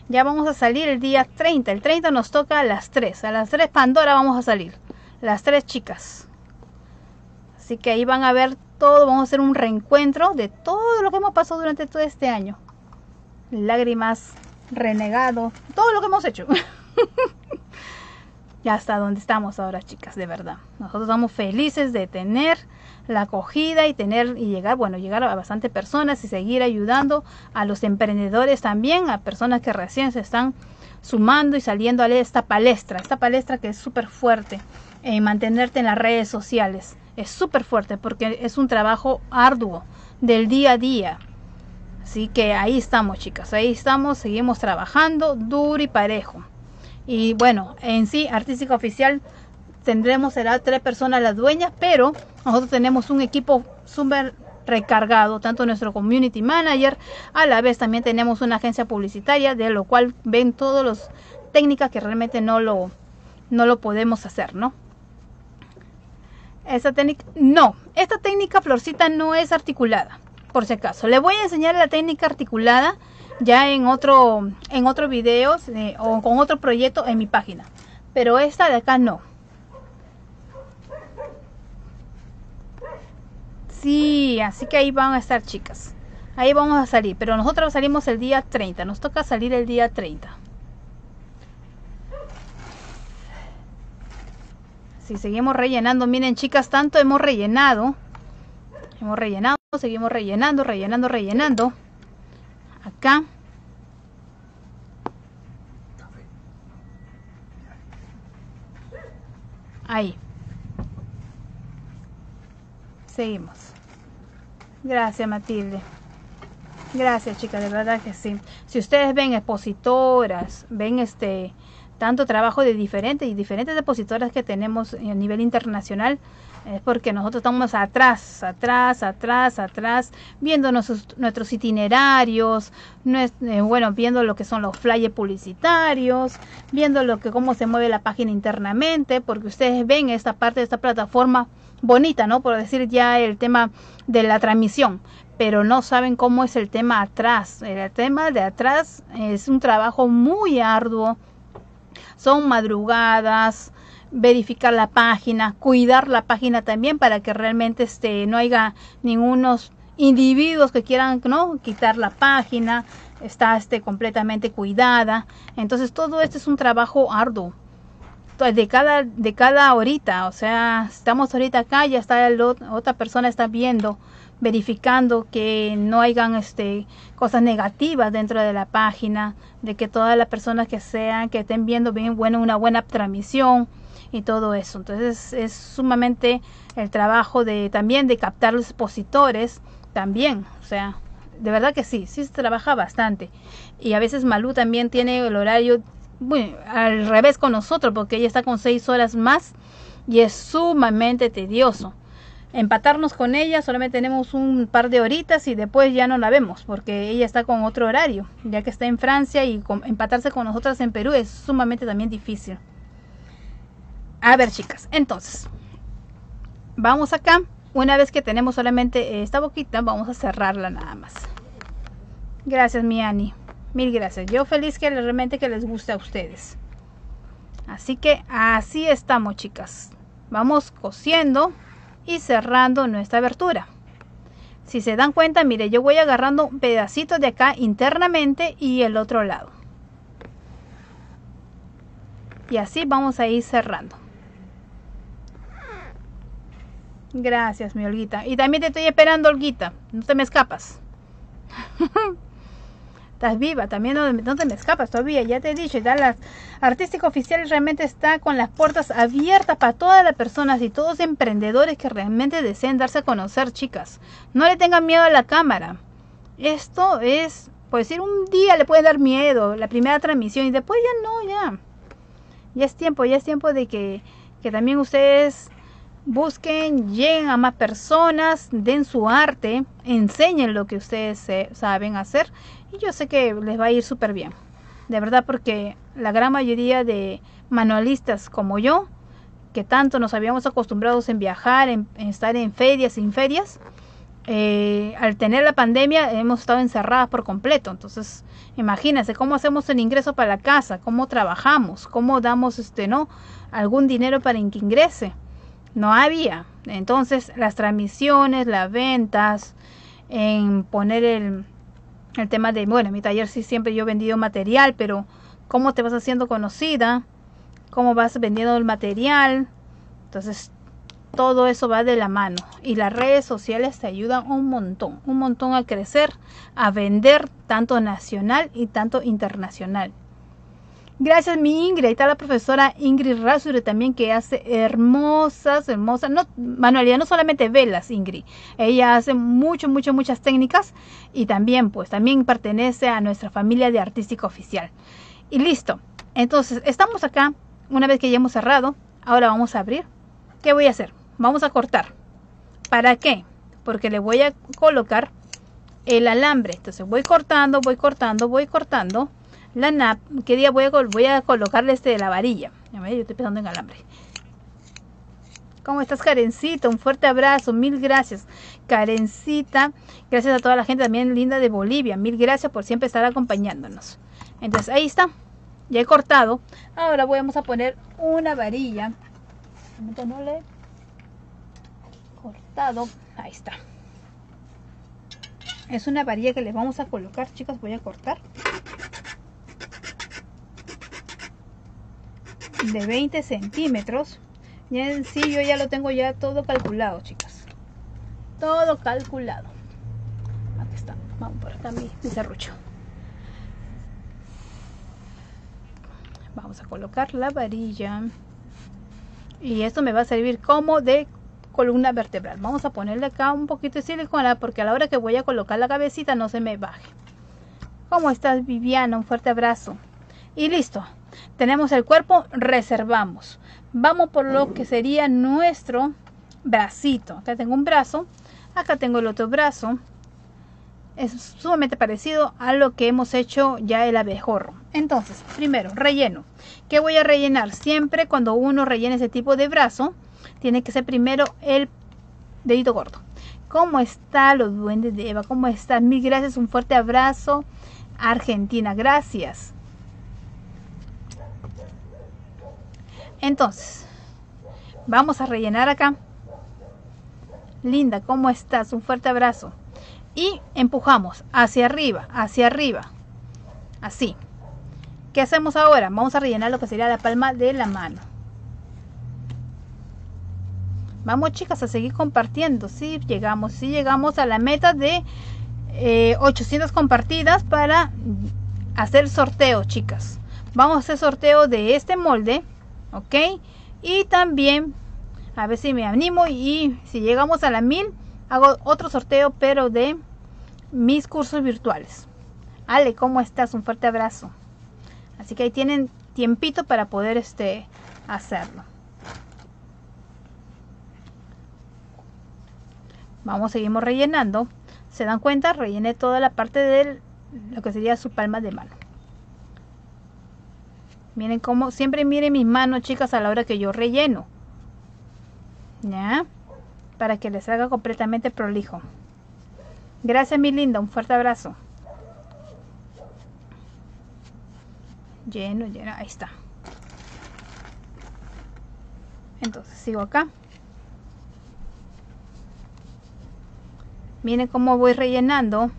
Ya vamos a salir el día 30. El 30 nos toca a las 3. A las 3 Pandora vamos a salir. Las 3 chicas. Así que ahí van a ver todo. Vamos a hacer un reencuentro de todo lo que hemos pasado durante todo este año. Lágrimas, renegado, todo lo que hemos hecho. Ya hasta donde estamos ahora, chicas, de verdad. Nosotros estamos felices de tener la acogida y llegar a bastante personas y seguir ayudando a los emprendedores también, a personas que recién se están sumando y saliendo a esta palestra que es súper fuerte en mantenerte en las redes sociales. Es súper fuerte porque es un trabajo arduo del día a día. Así que ahí estamos, chicas, ahí estamos, seguimos trabajando duro y parejo. Y bueno, en sí, artística oficial será 3 personas las dueñas, pero nosotros tenemos un equipo súper recargado, tanto nuestro community manager, a la vez también tenemos una agencia publicitaria, de lo cual ven todas las técnicas que realmente no lo podemos hacer, ¿no? Esta técnica florcita no es articulada, por si acaso. Le voy a enseñar la técnica articulada ya en otro video o con otro proyecto en mi página, pero esta de acá no. Sí, así que ahí van a estar, chicas. ahí vamos a salir, pero nosotros salimos el día 30, nos toca salir el día 30. Si seguimos rellenando, miren chicas, tanto hemos rellenado, seguimos rellenando, acá, ahí, seguimos. Gracias, Matilde. Gracias, chicas, de verdad que sí. Si ustedes ven expositoras, ven tanto trabajo de diferentes expositoras que tenemos a nivel internacional, es porque nosotros estamos atrás, viendo nuestros itinerarios, bueno, viendo lo que son los flyers publicitarios, viendo cómo se mueve la página internamente, porque ustedes ven esta parte de esta plataforma bonita, ¿no? Por decir ya el tema de la transmisión, pero no saben cómo es el tema atrás. El tema de atrás es un trabajo muy arduo, son madrugadas, verificar la página, cuidar la página también para que realmente no haya ningunos individuos que quieran, ¿no?, quitar la página, está completamente cuidada. Entonces todo esto es un trabajo arduo de cada horita, o sea, estamos ahorita acá, ya está otra persona está viendo, verificando que no hayan cosas negativas dentro de la página, de que todas las personas que estén viendo bien una buena transmisión y todo eso. Entonces es sumamente el trabajo también de captar los expositores también, o sea, de verdad que sí se trabaja bastante. Y a veces Malú también tiene el horario, bueno, al revés con nosotros, porque ella está con 6 horas más y es sumamente tedioso. Empatarnos con ella, solamente tenemos un par de horitas y después ya no la vemos porque ella está con otro horario, ya que está en Francia, y empatarse con nosotras en Perú es sumamente también difícil. A ver, chicas, entonces vamos acá. Una vez que tenemos solamente esta boquita, vamos a cerrarla nada más. Gracias, mi Ani, mil gracias. Yo feliz que realmente que les guste a ustedes. Así que así estamos, chicas. Vamos cosiendo y cerrando nuestra abertura. Si se dan cuenta, mire, yo voy agarrando pedacitos de acá internamente y el otro lado. Y así vamos a ir cerrando. Gracias, mi Olguita. Y también te estoy esperando, Olguita. No te me escapas. Estás viva, también no te me escapas todavía. Ya te he dicho, ya la Artística Oficial realmente está con las puertas abiertas para todas las personas y todos los emprendedores que realmente deseen darse a conocer, chicas. No le tengan miedo a la cámara. Esto es, por decir, un día le puede dar miedo, la primera transmisión, y después ya no, ya es tiempo de que también ustedes busquen, lleguen a más personas, den su arte, enseñen lo que ustedes saben hacer, y yo sé que les va a ir súper bien, de verdad, porque la gran mayoría de manualistas como yo, que tanto nos habíamos acostumbrado en viajar, en estar en ferias, sin ferias, al tener la pandemia hemos estado encerradas por completo. Entonces imagínense cómo hacemos el ingreso para la casa, cómo trabajamos, cómo damos algún dinero para que ingrese. No había. Entonces las transmisiones, las ventas, en poner el tema de, bueno, en mi taller sí siempre yo he vendido material, pero cómo te vas haciendo conocida, cómo vas vendiendo el material. Entonces todo eso va de la mano, y las redes sociales te ayudan un montón a crecer, a vender tanto nacional y tanto internacional. Gracias, mi Ingrid. Ahí está la profesora Ingrid Rasure también, que hace hermosas, manualidad, no solamente velas, Ingrid. Ella hace muchas técnicas, y también pertenece a nuestra familia de Artística Oficial. Y listo. Entonces, estamos acá. Una vez que ya hemos cerrado, ahora vamos a abrir. ¿Qué voy a hacer? Vamos a cortar. ¿Para qué? Porque le voy a colocar el alambre. Entonces voy cortando la nap. ¿Qué día voy a colocarle la varilla? Yo estoy pensando en alambre. ¿Cómo estás, Karencita? Un fuerte abrazo, mil gracias, Karencita. Gracias a toda la gente también linda de Bolivia. Mil gracias por siempre estar acompañándonos. Entonces ahí está. Ya he cortado. Ahora vamos a poner una varilla. No le he cortado. Ahí está. Es una varilla que le vamos a colocar, chicas. Voy a cortar. De 20 centímetros. Y en sí yo ya lo tengo ya todo calculado, chicas. Todo calculado. Aquí está. Vamos por acá mi serrucho. Vamos a colocar la varilla. Y esto me va a servir como de columna vertebral. Vamos a ponerle acá un poquito de silicona porque a la hora que voy a colocar la cabecita no se me baje. ¿Cómo estás, Viviana? Un fuerte abrazo. Y listo. Tenemos el cuerpo, reservamos. Vamos por lo que sería nuestro bracito. Acá tengo un brazo. Acá tengo el otro brazo. Es sumamente parecido a lo que hemos hecho ya el abejorro. Entonces, primero, relleno. ¿Qué voy a rellenar? Siempre cuando uno rellene ese tipo de brazo, tiene que ser primero el dedito gordo. ¿Cómo están los duendes de Eva? ¿Cómo están? Mil gracias, un fuerte abrazo. Argentina, gracias. Entonces, vamos a rellenar acá. Linda, ¿cómo estás? Un fuerte abrazo. Y empujamos hacia arriba, así. ¿Qué hacemos ahora? Vamos a rellenar lo que sería la palma de la mano. Vamos, chicas, a seguir compartiendo. Si llegamos a la meta de 800 compartidas para hacer sorteo, chicas. Vamos a hacer sorteo de este molde, ¿ok? Y también, a ver si me animo, y si llegamos a la 1000, hago otro sorteo, pero de mis cursos virtuales. Ale, ¿cómo estás? Un fuerte abrazo. Así que ahí tienen tiempito para poder hacerlo. Vamos, seguimos rellenando. ¿Se dan cuenta? Rellené toda la parte de lo que sería su palma de mano. Miren cómo, siempre miren mis manos, chicas, a la hora que yo relleno. ¿Ya? Para que les salga completamente prolijo. Gracias, mi linda. Un fuerte abrazo. Lleno. Ahí está. Entonces, sigo acá. Miren cómo voy rellenando.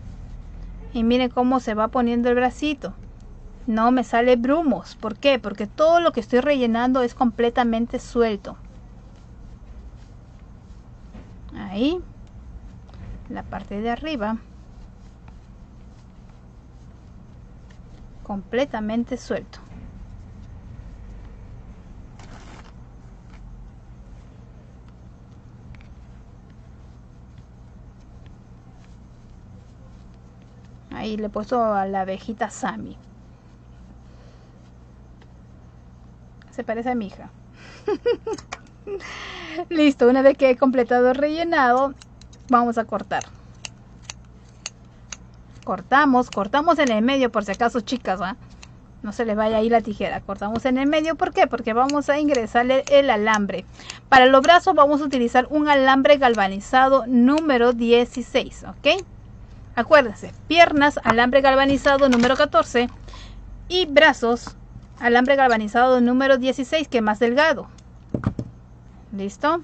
Y miren cómo se va poniendo el bracito. No me sale brumos. ¿Por qué? Porque todo lo que estoy rellenando es completamente suelto. Ahí. La parte de arriba. Completamente suelto. Ahí le he puesto a la abejita Sammy. Se parece a mi hija. Listo, una vez que he completado el rellenado, vamos a cortar. Cortamos en el medio por si acaso, chicas, ¿eh? No se les vaya ahí la tijera. Cortamos en el medio, ¿por qué? Porque vamos a ingresarle el alambre. Para los brazos vamos a utilizar un alambre galvanizado número 16, ¿ok? Acuérdense, piernas, alambre galvanizado número 14 y brazos, alambre galvanizado número 16, que es más delgado. ¿Listo?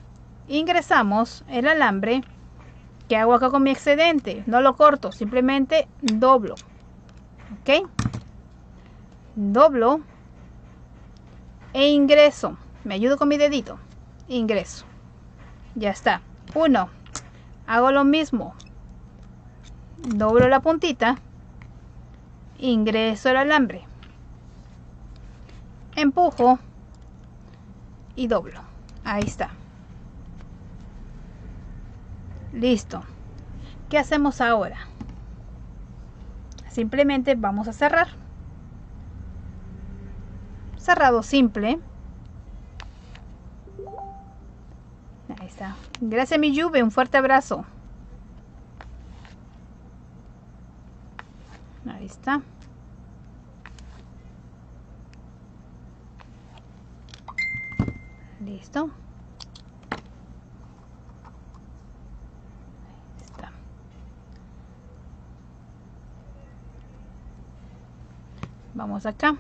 Ingresamos el alambre. ¿Qué hago acá con mi excedente? No lo corto, simplemente doblo. ¿Ok? Doblo e ingreso. Me ayudo con mi dedito. Ingreso. Ya está. 1. Hago lo mismo. Doblo la puntita. Ingreso el alambre. Empujo. Y doblo. Ahí está. Listo. ¿Qué hacemos ahora? Simplemente vamos a cerrar. Cerrado simple. Ahí está. Gracias, mi Juve. Un fuerte abrazo. Ahí está. Listo. Ahí está. Vamos acá.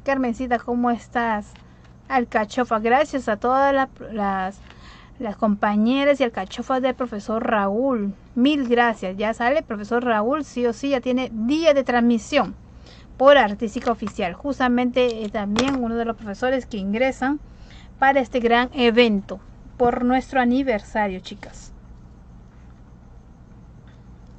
Carmencita, ¿cómo estás? Alcachofa, gracias a todas Las compañeras y alcachofas del profesor Raúl. Mil gracias. Ya sale el profesor Raúl, sí o sí, ya tiene día de transmisión por Artística Oficial. Justamente también uno de los profesores que ingresan para este gran evento por nuestro aniversario, chicas.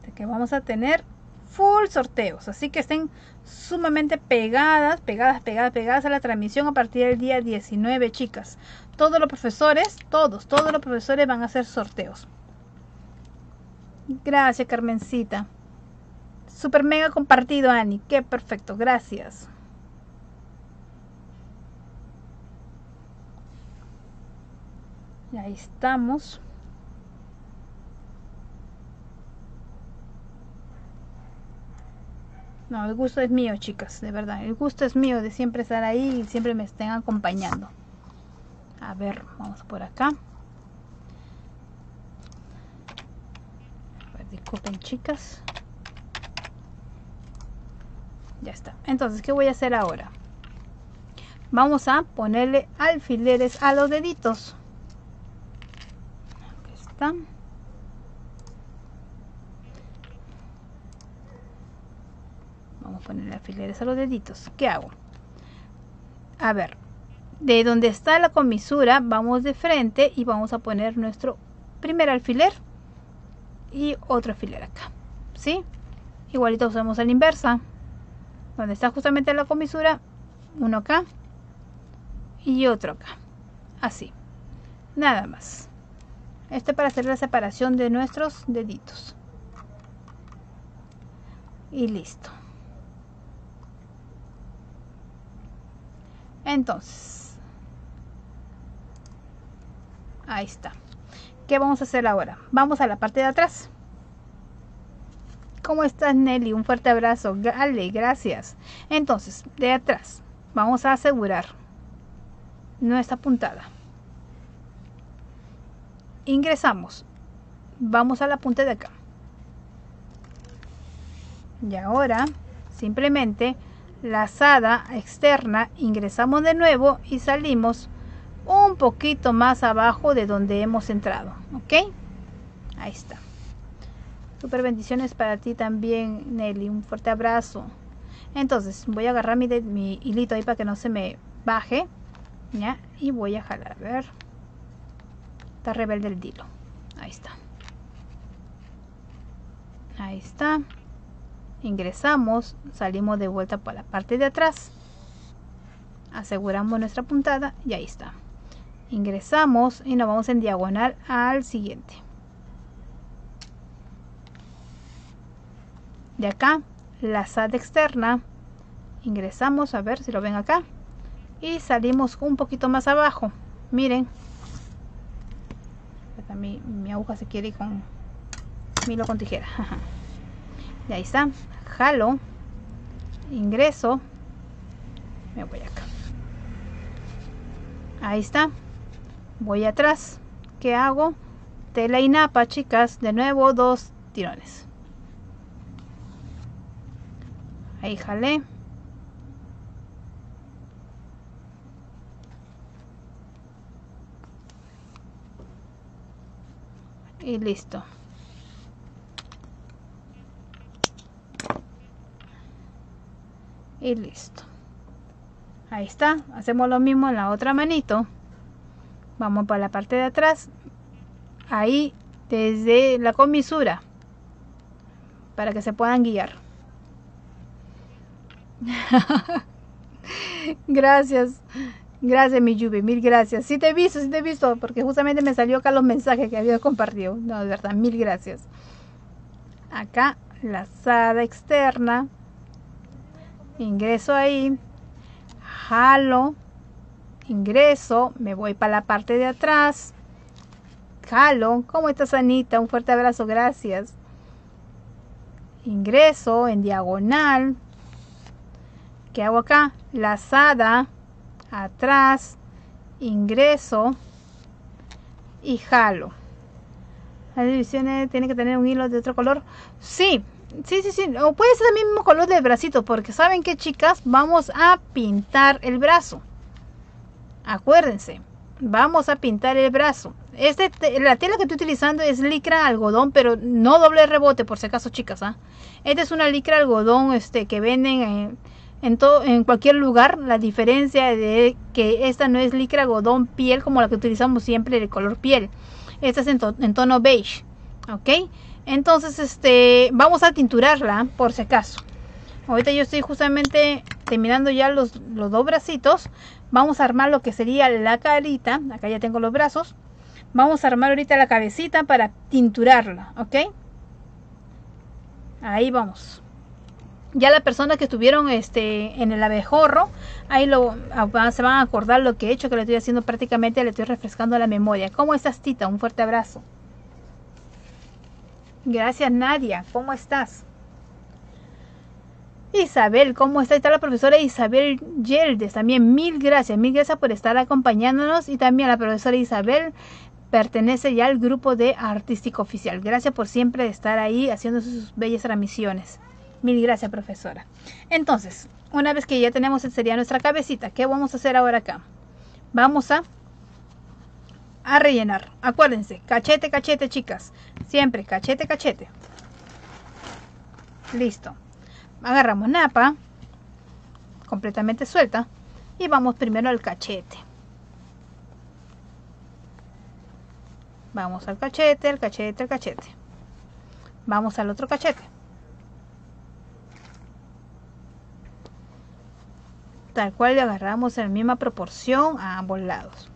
De que vamos a tener full sorteos. Así que estén sumamente pegadas a la transmisión a partir del día 19, chicas. Todos los profesores, todos los profesores van a hacer sorteos. Gracias, Carmencita. Super mega compartido, Ani. Qué perfecto, gracias. Y ahí estamos. No, el gusto es mío, chicas, de verdad. El gusto es mío de siempre estar ahí y siempre me estén acompañando. A ver, vamos por acá. A ver, disculpen, chicas. Ya está. Entonces, ¿qué voy a hacer ahora? Vamos a ponerle alfileres a los deditos. Aquí están. Vamos a ponerle alfileres a los deditos. ¿Qué hago? A ver, de donde está la comisura, vamos de frente y vamos a poner nuestro primer alfiler y otro alfiler acá. ¿Sí? Igualito usamos a la inversa. Donde está justamente la comisura, uno acá y otro acá. Así. Nada más. Esto es para hacer la separación de nuestros deditos. Y listo. Entonces, ahí está. ¿Qué vamos a hacer ahora? Vamos a la parte de atrás. ¿Cómo estás, Nelly? Un fuerte abrazo. Dale, gracias. Entonces, de atrás, vamos a asegurar nuestra puntada. Ingresamos. Vamos a la punta de acá. Y ahora, simplemente, lazada externa, ingresamos de nuevo y salimos un poquito más abajo de donde hemos entrado. ¿Ok? Ahí está. Super bendiciones para ti también, Nelly. Un fuerte abrazo. Entonces, voy a agarrar mi hilito ahí para que no se me baje. ¿Ya? Y voy a jalar. A ver. Está rebelde el hilo. Ahí está. Ahí está. Ingresamos. Salimos de vuelta por la parte de atrás. Aseguramos nuestra puntada. Y ahí está. Ingresamos y nos vamos en diagonal al siguiente. De acá, lazada externa, ingresamos, a ver si lo ven acá, y salimos un poquito más abajo. Miren, mi aguja se quiere ir con hilo con tijera. Y ahí está, jalo, ingreso, me voy acá. Ahí está, voy atrás. ¿Qué hago? Tela y napa, chicas, de nuevo 2 tirones. Ahí jalé. Y listo. Y listo. Ahí está. Hacemos lo mismo en la otra manito. Vamos para la parte de atrás. Ahí desde la comisura. Para que se puedan guiar. Gracias mi Yubi, mil gracias. Sí te he visto, porque justamente me salió acá los mensajes que había compartido. No, de verdad, mil gracias. Acá, lazada externa, ingreso ahí, jalo, ingreso, me voy para la parte de atrás, jalo. ¿Cómo estás, Anita? Un fuerte abrazo, gracias. Ingreso en diagonal. ¿Qué hago acá? Lazada, atrás, ingreso y jalo. Las divisiones tienen que tener un hilo de otro color. Sí. O puede ser el mismo color del bracito, porque ¿saben qué, chicas? Vamos a pintar el brazo. Acuérdense, vamos a pintar el brazo. La tela que estoy utilizando es licra algodón, pero no doble rebote, por si acaso, chicas. Esta es una licra algodón que venden en cualquier lugar. La diferencia de que esta no es licra algodón piel como la que utilizamos siempre de color piel. Esta es en tono beige, ok. Entonces vamos a tinturarla por si acaso. Ahorita yo estoy justamente terminando ya los dos bracitos. Vamos a armar lo que sería la carita. Acá ya tengo los brazos. Vamos a armar ahorita la cabecita para tinturarla, ok. Ahí vamos. Ya las personas que estuvieron en el abejorro, ahí se van a acordar lo que he hecho, que le estoy haciendo prácticamente, le estoy refrescando la memoria. ¿Cómo estás, Tita? Un fuerte abrazo. Gracias, Nadia. ¿Cómo estás? Isabel, ¿cómo está? Está la profesora Isabel Yeldes. También mil gracias por estar acompañándonos. Y también la profesora Isabel pertenece ya al grupo de Artístico Oficial. Gracias por siempre estar ahí haciendo sus bellas transmisiones. Mil gracias, profesora. Entonces, una vez que ya tenemos sería nuestra cabecita, ¿qué vamos a hacer ahora acá? Vamos a rellenar. Acuérdense, cachete, cachete, chicas. Siempre cachete, cachete. Listo. Agarramos napa completamente suelta y vamos primero al cachete. Vamos al cachete, al cachete, al cachete. Vamos al otro cachete. Tal cual le agarramos en la misma proporción a ambos lados.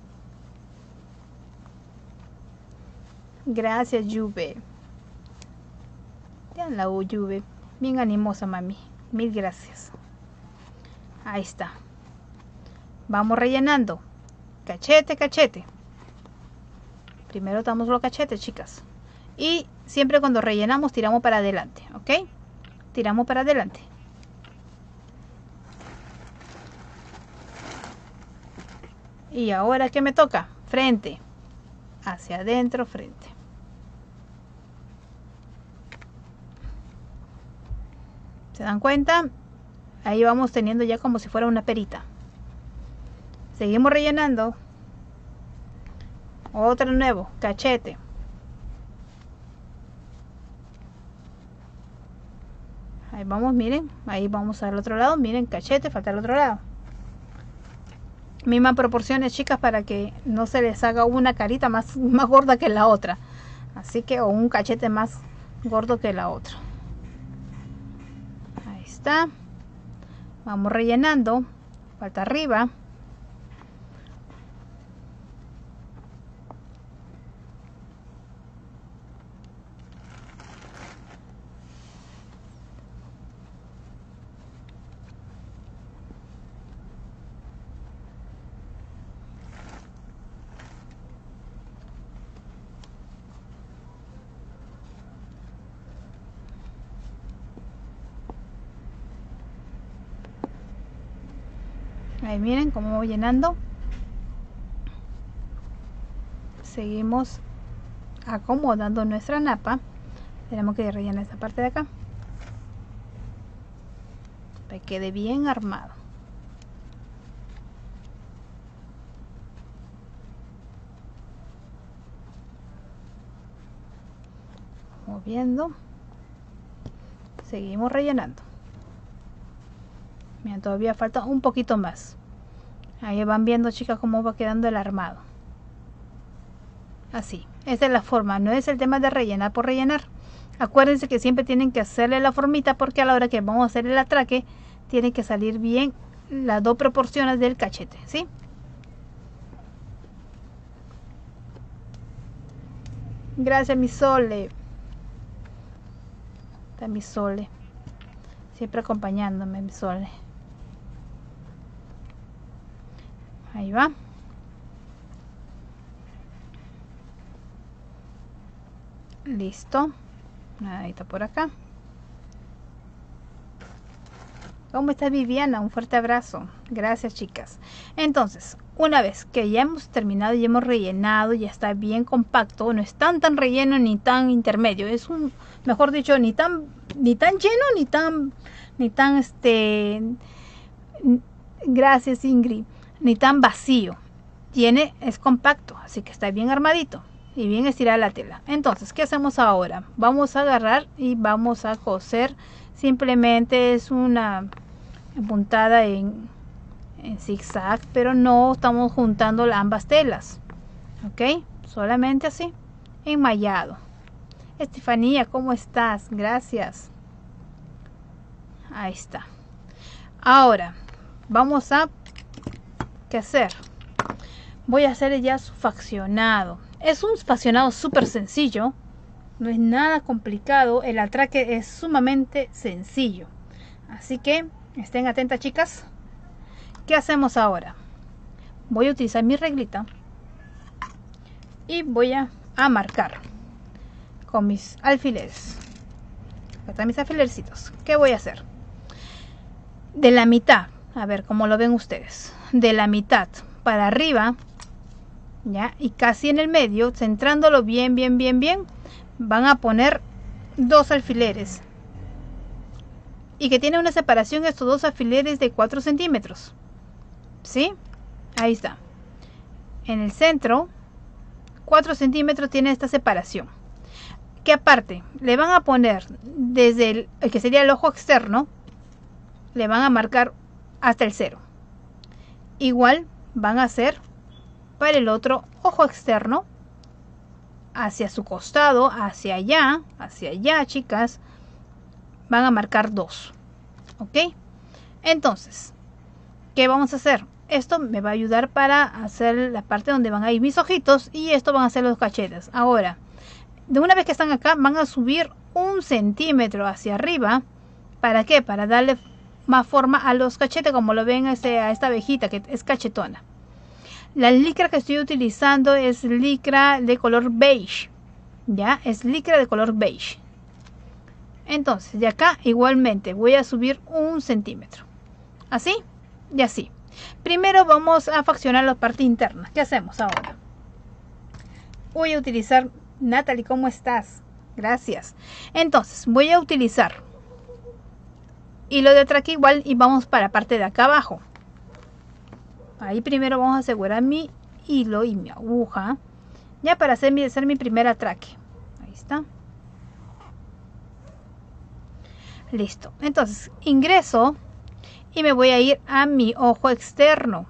Gracias, Juve. Ya la Juve. Bien animosa, mami. Mil gracias. Ahí está. Vamos rellenando. Cachete, cachete. Primero damos los cachetes, chicas. Y siempre cuando rellenamos tiramos para adelante, ¿ok? Tiramos para adelante. Y ahora, ¿qué me toca? Frente. Hacia adentro, frente. ¿Se dan cuenta? Ahí vamos teniendo ya como si fuera una perita. Seguimos rellenando. Otro nuevo, cachete. Ahí vamos, miren. Ahí vamos al otro lado. Miren, cachete, falta el otro lado. Mismas proporciones, chicas, para que no se les haga una carita más gorda que la otra. Así que, o un cachete más gordo que la otra. Ahí está. Vamos rellenando. Falta arriba. Ahí miren cómo voy llenando. Seguimos acomodando nuestra napa. Tenemos que rellenar esta parte de acá para que quede bien armado. Moviendo. Seguimos rellenando. Miren, todavía falta un poquito más. Ahí van viendo, chicas, cómo va quedando el armado. Así, esa es la forma. No es el tema de rellenar por rellenar. Acuérdense que siempre tienen que hacerle la formita, porque a la hora que vamos a hacer el atraque tiene que salir bien las dos proporciones del cachete, ¿sí? Gracias, mi Sole. Está mi Sole. Siempre acompañándome, mi Sole. Ahí va. Listo. Ahí está por acá. ¿Cómo estás, Viviana? Un fuerte abrazo. Gracias, chicas. Entonces, una vez que ya hemos terminado y hemos rellenado, ya está bien compacto. No es tan relleno ni tan intermedio. Es un, mejor dicho, ni tan lleno ni tan gracias, Ingrid, ni tan vacío. es compacto, así que está bien armadito y bien estirada la tela. Entonces, ¿qué hacemos ahora? Vamos a agarrar y vamos a coser. Simplemente es una puntada en zigzag, pero no estamos juntando ambas telas, ok, solamente así, enmayado. Estefanía, ¿cómo estás? Gracias. Ahí está. Ahora vamos a ¿qué hacer? Voy a hacer ya su faccionado. Es un faccionado súper sencillo, no es nada complicado. El atraque es sumamente sencillo, así que estén atentas, chicas. ¿Qué hacemos ahora? Voy a utilizar mi reglita y voy a marcar con mis alfileres. Acá están mis alfilercitos. ¿Qué voy a hacer? De la mitad, a ver cómo lo ven ustedes, de la mitad para arriba, ya, y casi en el medio, centrándolo bien, van a poner 2 alfileres. Y que tiene una separación estos 2 alfileres de 4 centímetros. ¿Sí? Ahí está. En el centro, 4 centímetros tiene esta separación. Que aparte, le van a poner desde el que sería el ojo externo, le van a marcar hasta el 0. Igual van a hacer para el otro ojo externo, hacia su costado, hacia allá, chicas, van a marcar 2. ¿Ok? Entonces, ¿qué vamos a hacer? Esto me va a ayudar para hacer la parte donde van a ir mis ojitos, y esto van a ser los cachetes. Ahora, de una vez que están acá, van a subir 1 centímetro hacia arriba. ¿Para qué? Para darle más forma a los cachetes, como lo ven a esta abejita que es cachetona. La licra que estoy utilizando es licra de color beige. Ya, es licra de color beige. Entonces, de acá igualmente voy a subir 1 centímetro. Así y así. Primero vamos a faccionar la parte interna. ¿Qué hacemos ahora? Voy a utilizar, Natalie, ¿cómo estás? Gracias. Entonces, voy a utilizar hilo de atraque igual y vamos para la parte de acá abajo. Ahí primero vamos a asegurar mi hilo y mi aguja, ya para hacer mi primer atraque. Ahí está. Listo. Entonces ingreso y me voy a ir a mi ojo externo,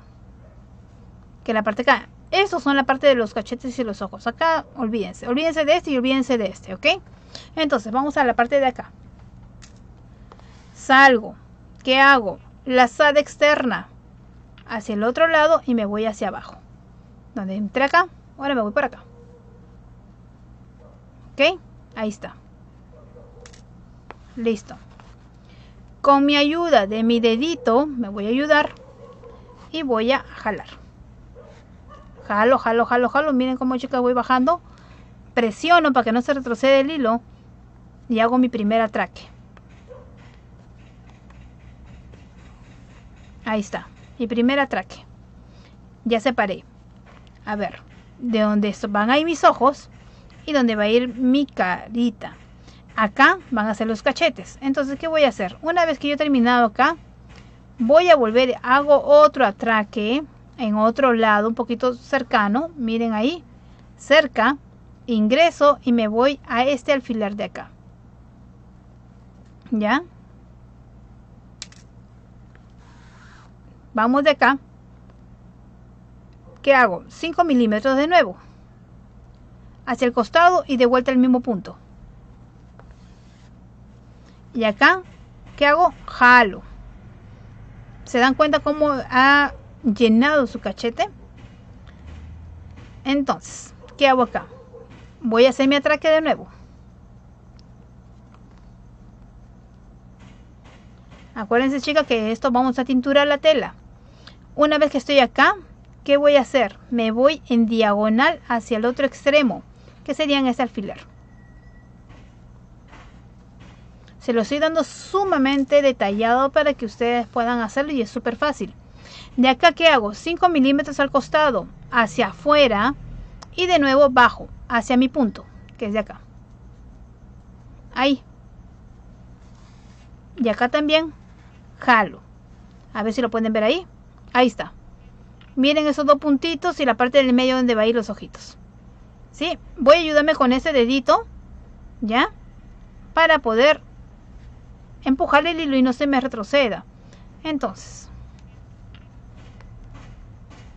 que la parte acá. Estos son la parte de los cachetes y los ojos. Acá olvídense de este y olvídense de este, ¿ok? Entonces vamos a la parte de acá. Salgo. ¿Qué hago? Lazada externa hacia el otro lado y me voy hacia abajo. Donde entré acá, ahora me voy para acá. ¿Ok? Ahí está. Listo. Con mi ayuda de mi dedito me voy a ayudar y voy a jalar. Jalo. Miren cómo, chicas, voy bajando. Presiono para que no se retroceda el hilo y hago mi primer atraque. Ahí está, mi primer atraque. Ya separé. A ver, de donde van a ir mis ojos y donde va a ir mi carita. Acá van a ser los cachetes. Entonces, ¿qué voy a hacer? Una vez que yo he terminado acá, voy a volver, hago otro atraque en otro lado, un poquito cercano. Miren ahí, cerca. Ingreso y me voy a este alfiler de acá. ¿Ya? Vamos de acá. ¿Qué hago? 5 milímetros de nuevo. Hacia el costado y de vuelta al mismo punto. Y acá, ¿qué hago? Jalo. ¿Se dan cuenta cómo ha llenado su cachete? Entonces, ¿qué hago acá? Voy a hacer mi atraque de nuevo. Acuérdense, chicas, que esto vamos a tinturar la tela. Una vez que estoy acá, ¿qué voy a hacer? Me voy en diagonal hacia el otro extremo, que sería en este alfiler. Se lo estoy dando sumamente detallado para que ustedes puedan hacerlo y es súper fácil. De acá, ¿qué hago? 5 milímetros al costado, hacia afuera y de nuevo bajo, hacia mi punto, que es de acá. Ahí. Y acá también jalo. A ver si lo pueden ver ahí. Ahí está. Miren esos dos puntitos y la parte del medio donde va a ir los ojitos. ¿Sí? Voy a ayudarme con ese dedito, ¿ya? Para poder empujar el hilo y no se me retroceda. Entonces,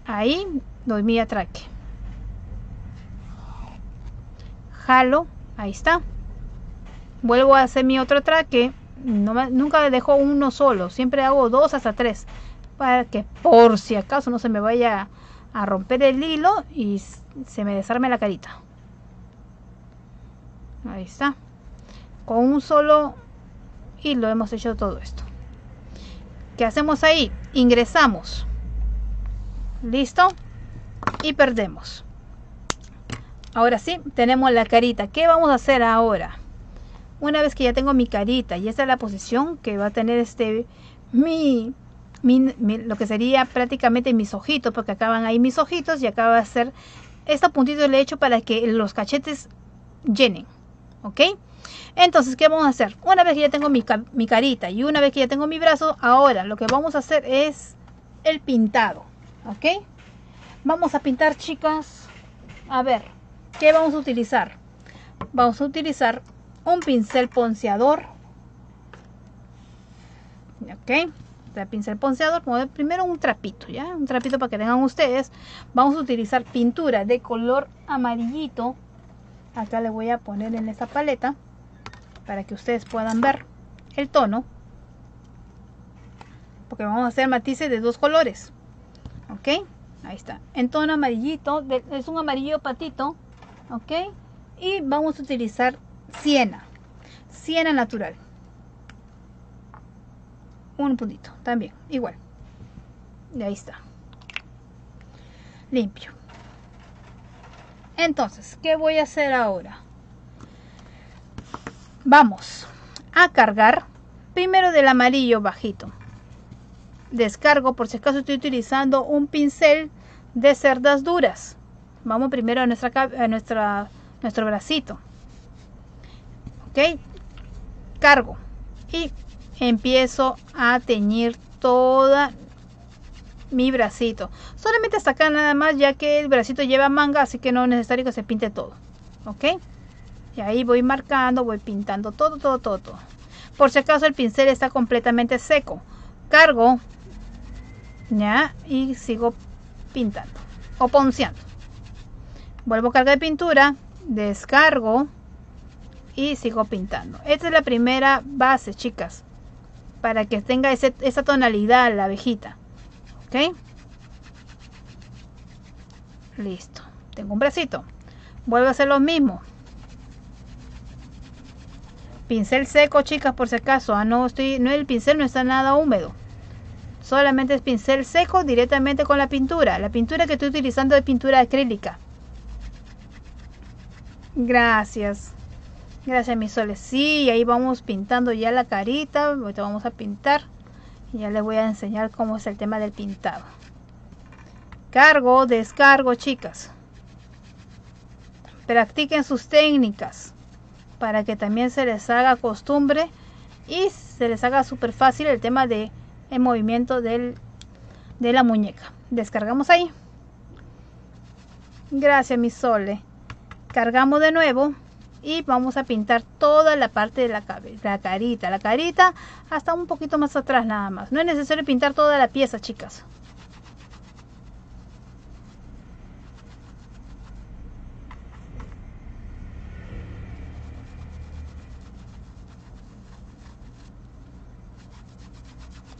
ahí doy mi atraque. Jalo, ahí está. Vuelvo a hacer mi otro atraque. Nunca dejo uno solo, siempre hago 2 hasta 3. Para que por si acaso no se me vaya a romper el hilo y se me desarme la carita. Ahí está. Con un solo hilo hemos hecho todo esto. ¿Qué hacemos ahí? Ingresamos. ¿Listo? Y perdemos. Ahora sí, tenemos la carita. ¿Qué vamos a hacer ahora? Una vez que ya tengo mi carita y esta es la posición que va a tener lo que sería prácticamente mis ojitos, porque acaban ahí mis ojitos y acaba de ser este puntito le he hecho para que los cachetes llenen, ¿ok? Entonces, ¿qué vamos a hacer? Una vez que ya tengo mi carita y una vez que ya tengo mi brazo, ahora lo que vamos a hacer es el pintado, ¿ok? Vamos a pintar, chicas. A ver, ¿qué vamos a utilizar? Vamos a utilizar un pincel ponceador, ¿ok? El pincel ponceador, primero un trapito, ¿ya? Un trapito para que tengan ustedes. Vamos a utilizar pintura de color amarillito. Acá le voy a poner en esta paleta para que ustedes puedan ver el tono, porque vamos a hacer matices de 2 colores, ¿ok? Ahí está, en tono amarillito, es un amarillo patito, ¿ok? Y vamos a utilizar siena natural. Un puntito, también, igual. Y ahí está. Limpio. Entonces, ¿qué voy a hacer ahora? Vamos a cargar primero del amarillo bajito. Descargo, por si acaso estoy utilizando un pincel de cerdas duras. Vamos primero a nuestro bracito. ¿Ok? Cargo y empiezo a teñir toda mi bracito. Solamente hasta acá nada más, ya que el bracito lleva manga, así que no es necesario que se pinte todo. ¿Ok? Y ahí voy marcando, voy pintando todo. Por si acaso el pincel está completamente seco. Cargo, ya, y sigo pintando o ponceando. Vuelvo a cargar de pintura, descargo y sigo pintando. Esta es la primera base, chicas, para que tenga esa tonalidad la abejita. ¿Ok? Listo. Tengo un bracito. Vuelvo a hacer lo mismo. Pincel seco, chicas, por si acaso. El pincel no está nada húmedo. Solamente es pincel seco directamente con la pintura. La pintura que estoy utilizando es pintura acrílica. Gracias. Gracias, mis soles. Sí, ahí vamos pintando ya la carita. Ahorita vamos a pintar. Y ya les voy a enseñar cómo es el tema del pintado. Cargo, descargo, chicas. Practiquen sus técnicas para que también se les haga costumbre y se les haga súper fácil el tema de el movimiento de la muñeca. Descargamos ahí. Gracias, mi sole. Cargamos de nuevo y vamos a pintar toda la parte de la carita. La carita hasta un poquito más atrás nada más. No es necesario pintar toda la pieza, chicas.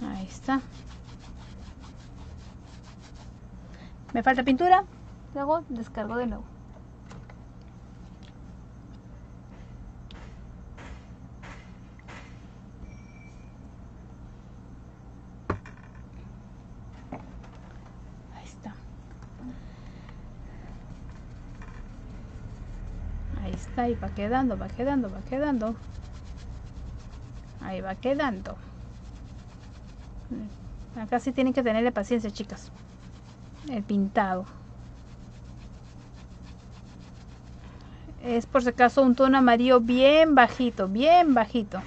Ahí está. Me falta pintura. Luego descargo de nuevo. Ahí está. Ahí está. Y va quedando, va quedando, va quedando. Ahí va quedando. Acá sí tienen que tenerle paciencia, chicas. El pintado es, por si acaso, un tono amarillo bien bajito, bien bajito.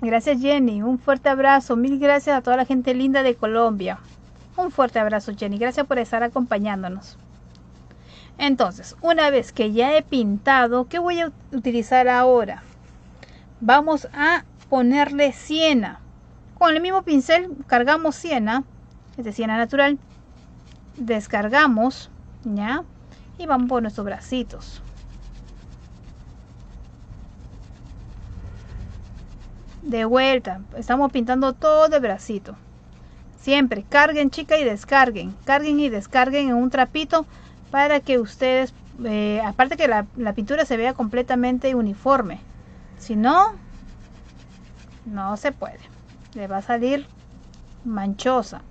Gracias, Jenny, un fuerte abrazo. Mil gracias a toda la gente linda de Colombia. Un fuerte abrazo, Jenny. Gracias por estar acompañándonos. Entonces, una vez que ya he pintado, ¿qué voy a utilizar ahora? Vamos a ponerle siena. Con el mismo pincel cargamos siena, es de siena natural. Descargamos, ¿ya? Y vamos por nuestros bracitos. De vuelta, estamos pintando todo el bracito. Siempre carguen, chicas, y descarguen. Carguen y descarguen en un trapito para que ustedes, aparte que la pintura se vea completamente uniforme. Si no, no se puede. Le va a salir manchosa.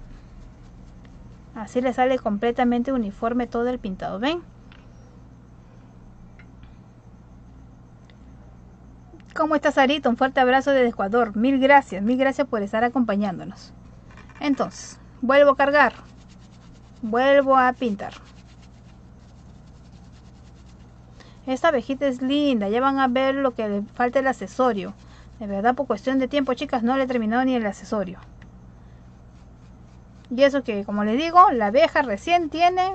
Así le sale completamente uniforme todo el pintado. ¿Ven? ¿Cómo está Sarita? Un fuerte abrazo desde Ecuador. Mil gracias por estar acompañándonos. Entonces, vuelvo a cargar. Vuelvo a pintar. Esta abejita es linda. Ya van a ver lo que le falta el accesorio. De verdad, por cuestión de tiempo, chicas, no le he terminado ni el accesorio. Y eso que, como les digo, la abeja recién tiene...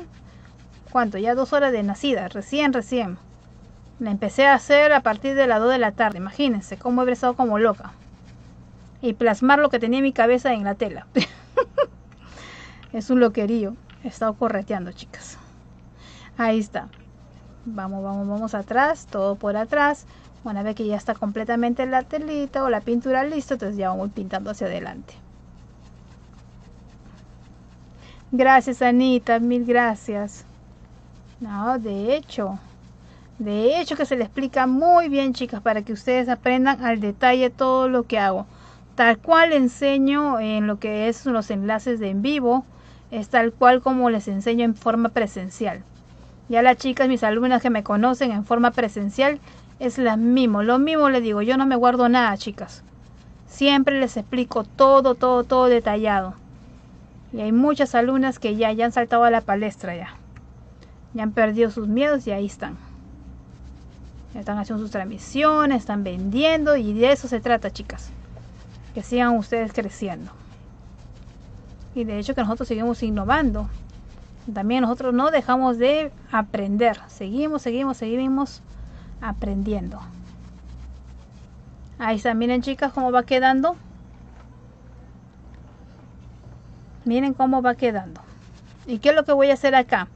¿Cuánto? Ya 2 horas de nacida. Recién. La empecé a hacer a partir de las 2 de la tarde. Imagínense cómo he estado como loca. Y plasmar lo que tenía en mi cabeza en la tela. Es un loquerío. He estado correteando, chicas. Ahí está. Vamos atrás. Todo por atrás. Una vez que ya está completamente la telita o la pintura lista, entonces ya vamos pintando hacia adelante. Gracias, Anita. Mil gracias. No, de hecho que se le explica muy bien, chicas, para que ustedes aprendan al detalle todo lo que hago. Tal cual enseño en lo que es los enlaces de en vivo, es tal cual como les enseño en forma presencial. Ya las chicas, mis alumnas que me conocen en forma presencial, es lo mismo les digo, yo no me guardo nada, chicas. Siempre les explico todo detallado. Y hay muchas alumnas que ya han saltado a la palestra ya. Ya han perdido sus miedos y ahí están. Ya están haciendo sus transmisiones, están vendiendo y de eso se trata, chicas. Que sigan ustedes creciendo. Y de hecho que nosotros seguimos innovando. También nosotros no dejamos de aprender. Seguimos aprendiendo. Ahí está, miren, chicas, cómo va quedando. Miren cómo va quedando. ¿Y qué es lo que voy a hacer acá?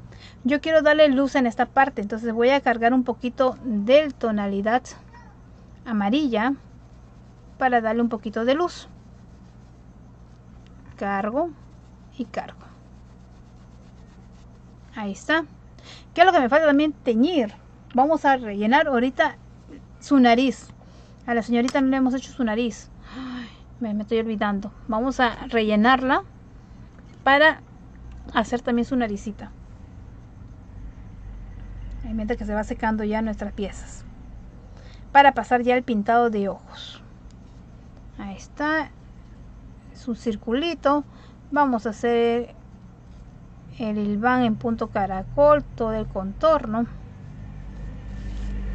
Yo quiero darle luz en esta parte, entonces voy a cargar un poquito de tonalidad amarilla para darle un poquito de luz. Cargo y cargo. Ahí está. ¿Qué es lo que me falta también? Teñir. Vamos a rellenar ahorita su nariz. A la señorita no le hemos hecho su nariz. Ay, me estoy olvidando. Vamos a rellenarla para hacer también su naricita. Ahí mientras que se va secando ya nuestras piezas. Para pasar ya el pintado de ojos. Ahí está. Es un circulito. Vamos a hacer el hilván en punto caracol, todo el contorno.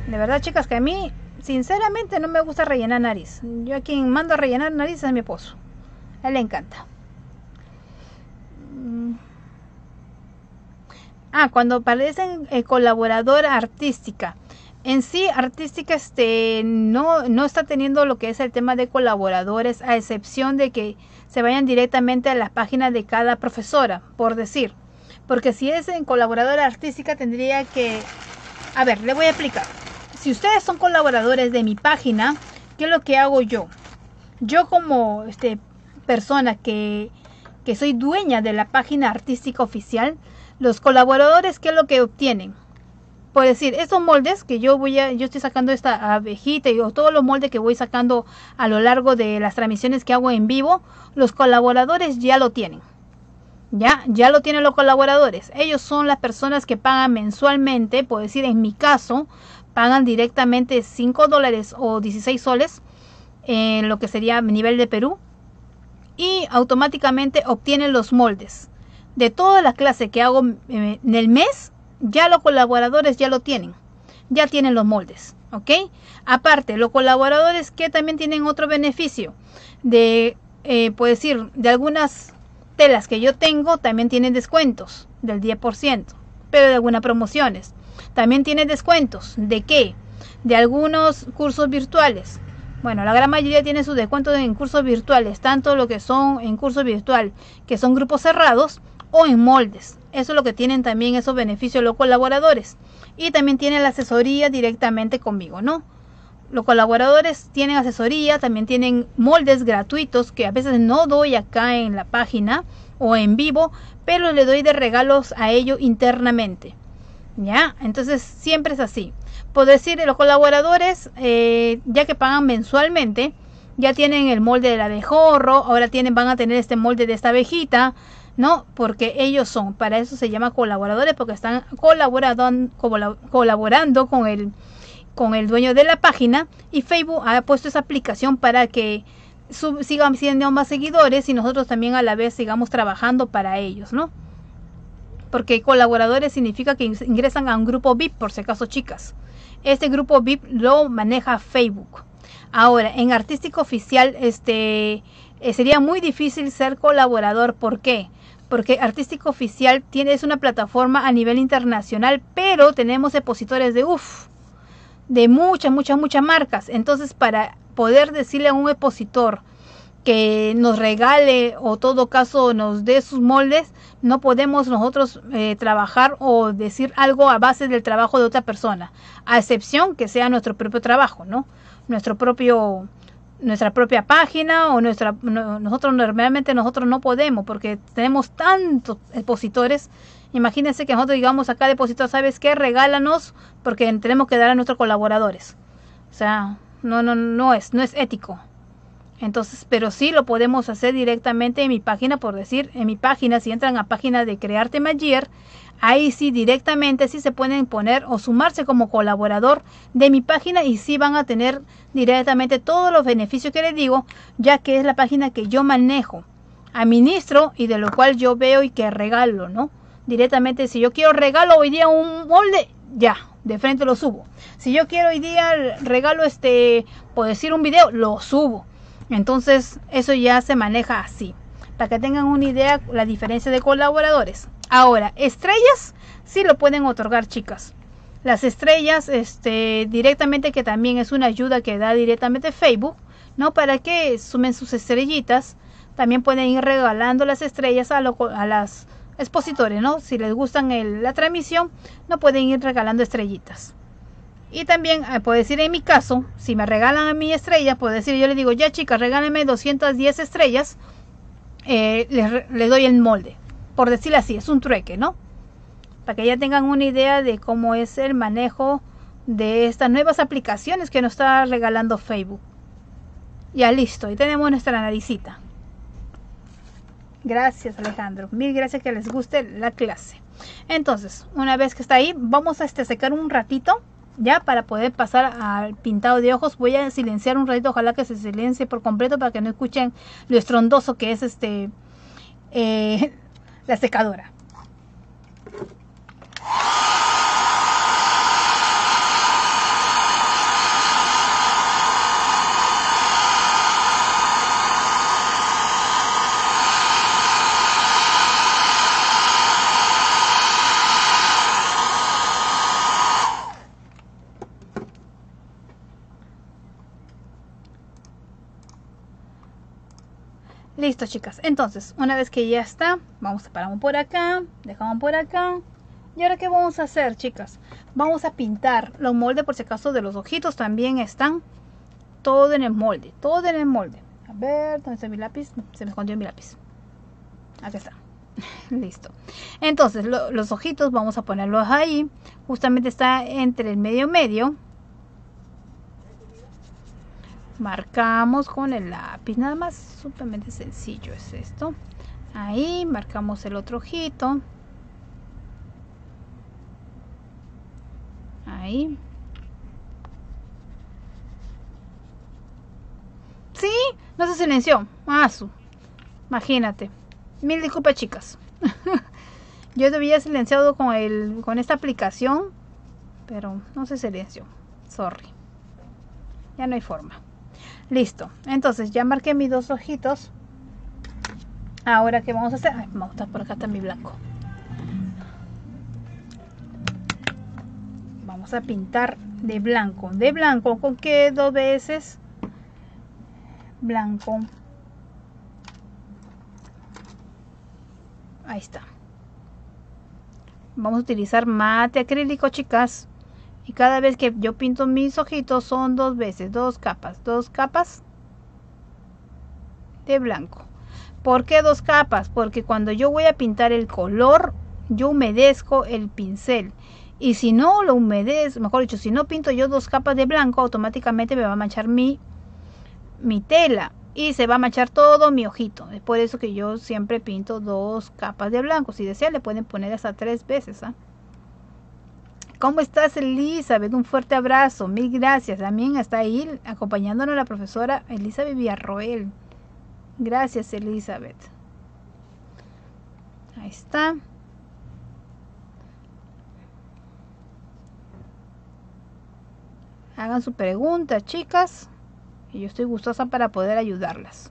De verdad, chicas, que a mí sinceramente no me gusta rellenar nariz. Yo a quien mando a rellenar nariz es mi esposo. A él le encanta. Cuando aparecen colaboradora artística. En sí, artística no está teniendo lo que es el tema de colaboradores, a excepción de que se vayan directamente a la página de cada profesora, por decir. Porque si es en colaboradora artística tendría que... A ver, le voy a explicar. Si ustedes son colaboradores de mi página, ¿qué es lo que hago yo? Yo como persona que soy dueña de la página artística oficial, los colaboradores, ¿qué es lo que obtienen? Por decir, estos moldes que yo estoy sacando esta abejita y todos los moldes que voy sacando a lo largo de las transmisiones que hago en vivo, los colaboradores ya lo tienen. Ya lo tienen los colaboradores. Ellos son las personas que pagan mensualmente, por decir, en mi caso, pagan directamente $5 o 16 soles en lo que sería nivel de Perú y automáticamente obtienen los moldes de toda la clase que hago en el mes. Ya los colaboradores ya lo tienen, ya tienen los moldes, ¿ok? Aparte, los colaboradores que también tienen otro beneficio de, por decir, de algunas telas que yo tengo también tienen descuentos del 10%, pero de algunas promociones. También tiene descuentos. ¿De qué? De algunos cursos virtuales. Bueno, la gran mayoría tiene sus descuentos en cursos virtuales, tanto lo que son en curso virtual, que son grupos cerrados, o en moldes. Eso es lo que tienen también esos beneficios los colaboradores. Y también tienen la asesoría directamente conmigo, ¿no? Los colaboradores tienen asesoría, también tienen moldes gratuitos que a veces no doy acá en la página o en vivo, pero le doy de regalos a ellos internamente. ¿Ya? Entonces siempre es así. Por decir, los colaboradores, ya que pagan mensualmente, ya tienen el molde del abejorro, ahora van a tener este molde de esta abejita, ¿no? Porque ellos son, para eso se llama colaboradores, porque están colaborando con el dueño de la página, y Facebook ha puesto esa aplicación para que sigan siendo más seguidores y nosotros también a la vez sigamos trabajando para ellos, ¿no? Porque colaboradores significa que ingresan a un grupo VIP, por si acaso, chicas. Este grupo VIP lo maneja Facebook. Ahora, en Artístico Oficial sería muy difícil ser colaborador. ¿Por qué? Porque Artístico Oficial es una plataforma a nivel internacional, pero tenemos expositores de muchas marcas. Entonces, para poder decirle a un expositor que nos regale o todo caso nos dé sus moldes, no podemos nosotros trabajar o decir algo a base del trabajo de otra persona, a excepción que sea nuestro propio trabajo, ¿no? Nuestra propia página o nosotros normalmente no podemos porque tenemos tantos expositores. Imagínense que nosotros digamos acá de expositor, ¿sabes qué? Regálanos porque tenemos que dar a nuestros colaboradores. O sea, no es ético. Entonces, pero sí lo podemos hacer directamente en mi página, por decir, en mi página, si entran a página de Crearte Magier, ahí sí directamente sí se pueden poner o sumarse como colaborador de mi página y sí van a tener directamente todos los beneficios que les digo, ya que es la página que yo manejo, administro y de lo cual yo veo y que regalo, ¿no? Directamente, si yo quiero regalo hoy día un molde, ya, de frente lo subo. Si yo quiero hoy día regalo por decir un video, lo subo. Entonces eso ya se maneja así, para que tengan una idea la diferencia de colaboradores. Ahora, estrellas sí lo pueden otorgar, chicas. Las estrellas directamente, que también es una ayuda que da directamente Facebook, ¿no? Para que sumen sus estrellitas. También pueden ir regalando las estrellas a las expositores, ¿no? Si les gustan la transmisión, no pueden ir regalando estrellitas. Y también, puedo decir en mi caso, si me regalan a mi estrella, puedo decir, yo les digo, ya chicas, regálenme 210 estrellas, les doy el molde. Por decirlo así, es un trueque, ¿no? Para que ya tengan una idea de cómo es el manejo de estas nuevas aplicaciones que nos está regalando Facebook. Ya listo, ahí tenemos nuestra naricita. Gracias, Alejandro. Mil gracias, que les guste la clase. Entonces, una vez que está ahí, vamos a secar un ratito. Ya para poder pasar al pintado de ojos, voy a silenciar un ratito, ojalá que se silencie por completo para que no escuchen lo estrondoso que es la secadora. Listo, chicas. Entonces, una vez que ya está, vamos a parar por acá, dejamos por acá. Y ahora, ¿qué vamos a hacer, chicas? Vamos a pintar los moldes, por si acaso, de los ojitos también están todo en el molde, todo en el molde. A ver, ¿dónde está mi lápiz? Se me escondió mi lápiz. Aquí está. Listo. Entonces, los ojitos vamos a ponerlos ahí. Justamente está entre el medio. Marcamos con el lápiz, nada más, sumamente sencillo es esto. Ahí marcamos el otro ojito. Ahí. Sí, no se silenció. Imagínate. Mil disculpas, chicas. Yo debía silenciado con esta aplicación, pero no se silenció. Sorry. Ya no hay forma. Listo, entonces ya marqué mis dos ojitos Ahora, ¿qué vamos a hacer? Ay, vamos a estar por acá, está mi blanco. Vamos a pintar de blanco. ¿De blanco con qué? 2 veces. Blanco. Ahí está. Vamos a utilizar mate acrílico, chicas. Y cada vez que yo pinto mis ojitos son 2 veces, 2 capas, 2 capas de blanco. ¿Por qué 2 capas? Porque cuando yo voy a pintar el color, yo humedezco el pincel. Y si no lo humedezco, mejor dicho, si no pinto yo 2 capas de blanco, automáticamente me va a manchar mi tela. Y se va a manchar todo mi ojito. Es por eso que yo siempre pinto 2 capas de blanco. Si desean le pueden poner hasta 3 veces. ¿Cómo estás, Elizabeth? Un fuerte abrazo. Mil gracias. También está ahí acompañándonos la profesora Elizabeth Villarroel. Gracias, Elizabeth. Ahí está. Hagan su pregunta, chicas. Y yo estoy gustosa para poder ayudarlas.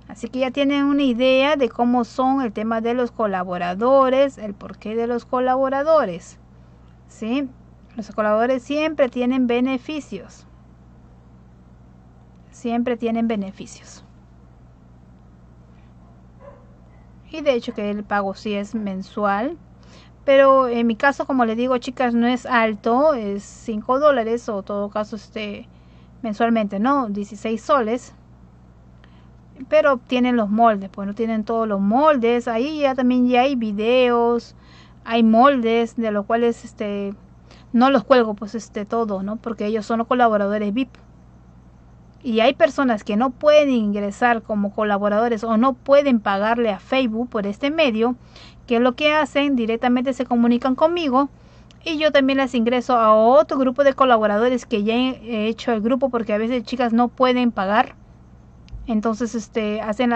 Así que ya tienen una idea de cómo son el tema de los colaboradores, el porqué de los colaboradores. ¿Sí? Los colaboradores siempre tienen beneficios. Siempre tienen beneficios. Y de hecho que el pago sí es mensual. Pero en mi caso, como les digo, chicas, no es alto. Es $5 o en todo caso mensualmente, ¿no? 16 soles. Pero tienen los moldes. Pues no tienen todos los moldes. Ahí ya también ya hay videos. Hay moldes de los cuales no los cuelgo pues todo, ¿no? Porque ellos son los colaboradores VIP. Y hay personas que no pueden ingresar como colaboradores o no pueden pagarle a Facebook por este medio, que es lo que hacen, directamente se comunican conmigo y yo también les ingreso a otro grupo de colaboradores que ya he hecho el grupo, porque a veces chicas no pueden pagar. Entonces hacen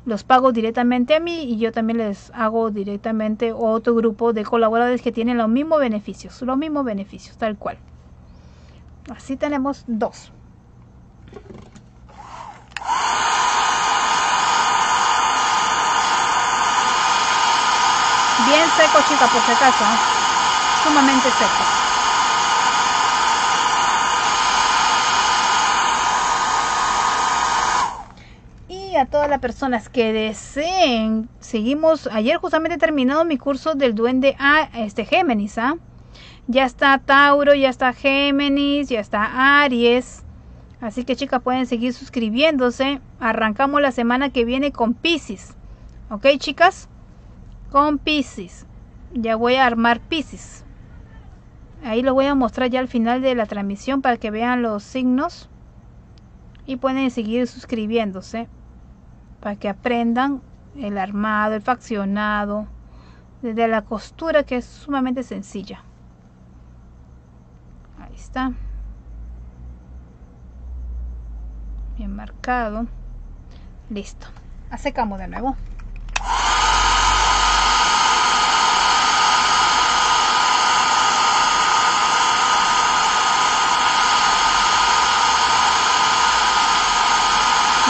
los pagos directamente a mí y yo también les hago directamente otro grupo de colaboradores que tienen los mismos beneficios, tal cual. Así tenemos 2. Bien seco, chicas, por si acaso, sumamente seco. Y a todas las personas que deseen, seguimos, ayer justamente he terminado mi curso del duende Géminis, ya está Tauro, ya está Géminis, ya está Aries. Así que chicas, pueden seguir suscribiéndose. Arrancamos la semana que viene con Piscis. ¿Ok, chicas? Con Piscis. Ya voy a armar Piscis. Ahí lo voy a mostrar ya al final de la transmisión para que vean los signos. Y pueden seguir suscribiéndose para que aprendan el armado, el faccionado, desde la costura, que es sumamente sencilla. Ahí está. Bien marcado. Listo. Secamos de nuevo.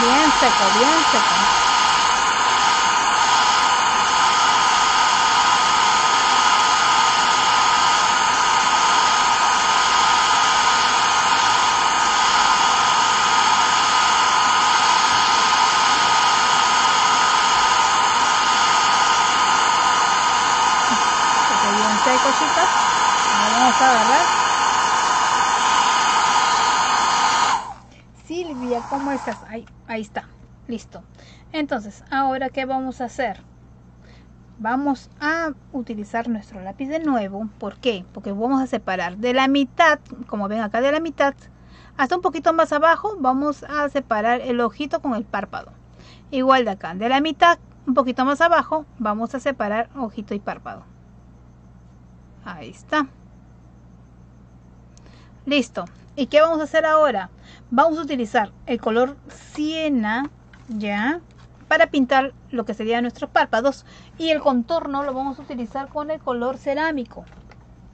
Bien seco, bien seco. Chicas, vamos a agarrar. Silvia, ¿cómo estás? Ahí está, listo. Entonces, ahora ¿qué vamos a hacer? Vamos a utilizar nuestro lápiz de nuevo. ¿Por qué? Porque vamos a separar de la mitad, como ven acá, de la mitad hasta un poquito más abajo. Vamos a separar el ojito con el párpado. Igual de acá, de la mitad un poquito más abajo, vamos a separar ojito y párpado. Ahí está. Listo. ¿Y qué vamos a hacer ahora? Vamos a utilizar el color siena, ya, para pintar lo que serían nuestros párpados. Y el contorno lo vamos a utilizar con el color cerámico.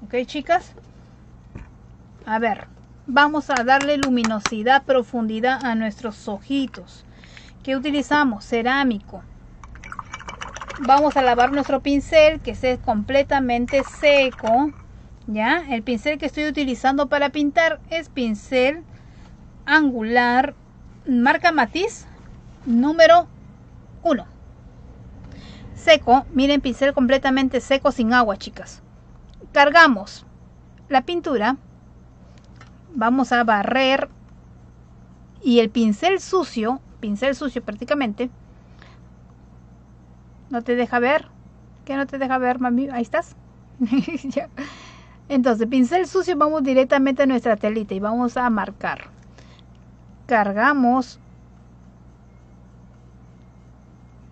¿Ok, chicas? A ver, vamos a darle luminosidad, profundidad a nuestros ojitos. ¿Qué utilizamos? Cerámico. vamos a lavar nuestro pincel que esté completamente seco. Ya, el pincel que estoy utilizando para pintar es pincel angular marca Matiz número 1. Seco, miren, pincel completamente seco, sin agua, chicas. Cargamos la pintura, vamos a barrer y el pincel sucio prácticamente, no te deja ver, ¿qué no te deja ver, mami? Ahí estás. Ya. Entonces, pincel sucio, vamos directamente a nuestra telita y vamos a marcar. Cargamos,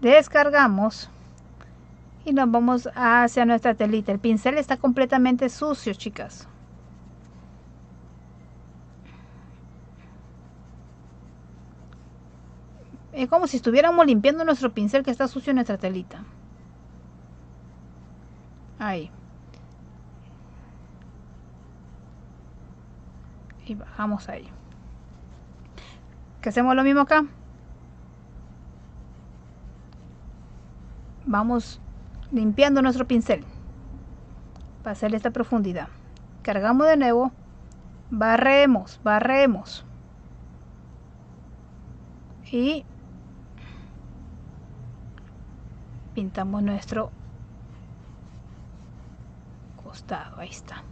descargamos y nos vamos hacia nuestra telita. El pincel está completamente sucio, chicas. Es como si estuviéramos limpiando nuestro pincel que está sucio en nuestra telita. Ahí. Y bajamos ahí. ¿Qué hacemos lo mismo acá? Vamos limpiando nuestro pincel para hacer esta profundidad. Cargamos de nuevo, barremos y pintamos nuestro costado. Ahí está.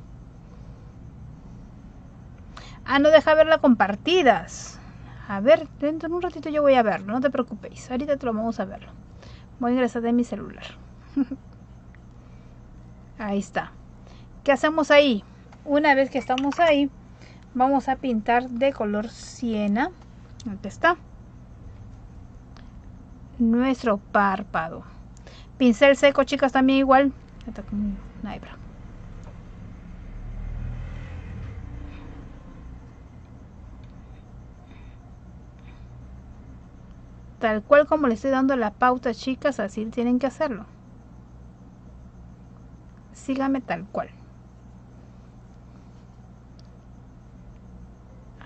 No deja ver las compartidas. A ver, dentro de un ratito yo voy a verlo, no te preocupéis, ahorita te lo vamos a verlo. Voy a ingresar en mi celular. Ahí está. ¿Qué hacemos ahí? Una vez que estamos ahí, vamos a pintar de color siena. Aquí está. Nuestro párpado. Pincel seco, chicas, también igual. Está con una hebra. Tal cual como le estoy dando la pauta, chicas, así tienen que hacerlo. Síganme tal cual.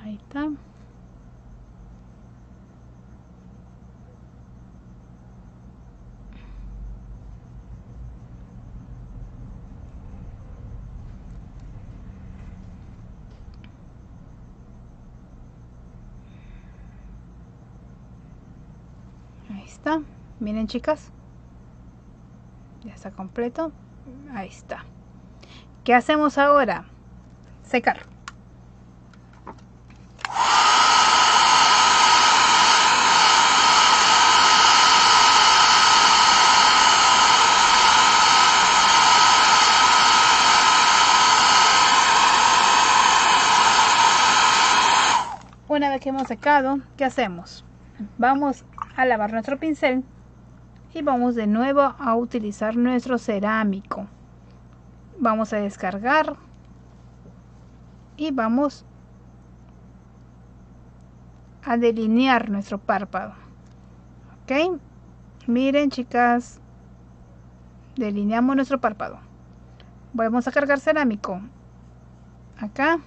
Ahí está. Ahí está. Miren, chicas. Ya está completo. Ahí está. ¿Qué hacemos ahora? Secar. Una vez que hemos secado, ¿qué hacemos? Vamos a lavar nuestro pincel y vamos de nuevo a utilizar nuestro cerámico. Vamos a descargar y vamos a delinear nuestro párpado. Ok, miren, chicas, delineamos nuestro párpado. Vamos a cargar cerámico acá,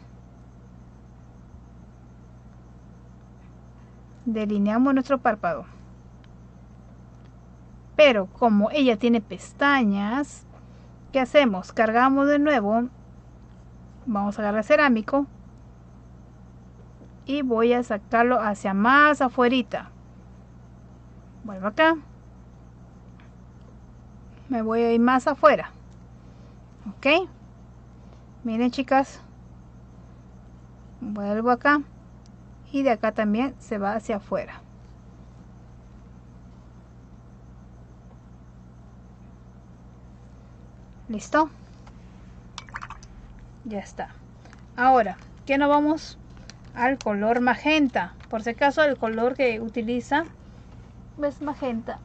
delineamos nuestro párpado, pero como ella tiene pestañas, ¿qué hacemos? Cargamos de nuevo, vamos a agarrar cerámico y voy a sacarlo hacia más afuerita. Vuelvo acá, me voy a ir más afuera. Ok, miren, chicas, vuelvo acá y de acá también se va hacia afuera. ¿Listo? Ya está. Ahora, ¿qué nos vamos? Al color magenta. Por si acaso, el color que utiliza es magenta.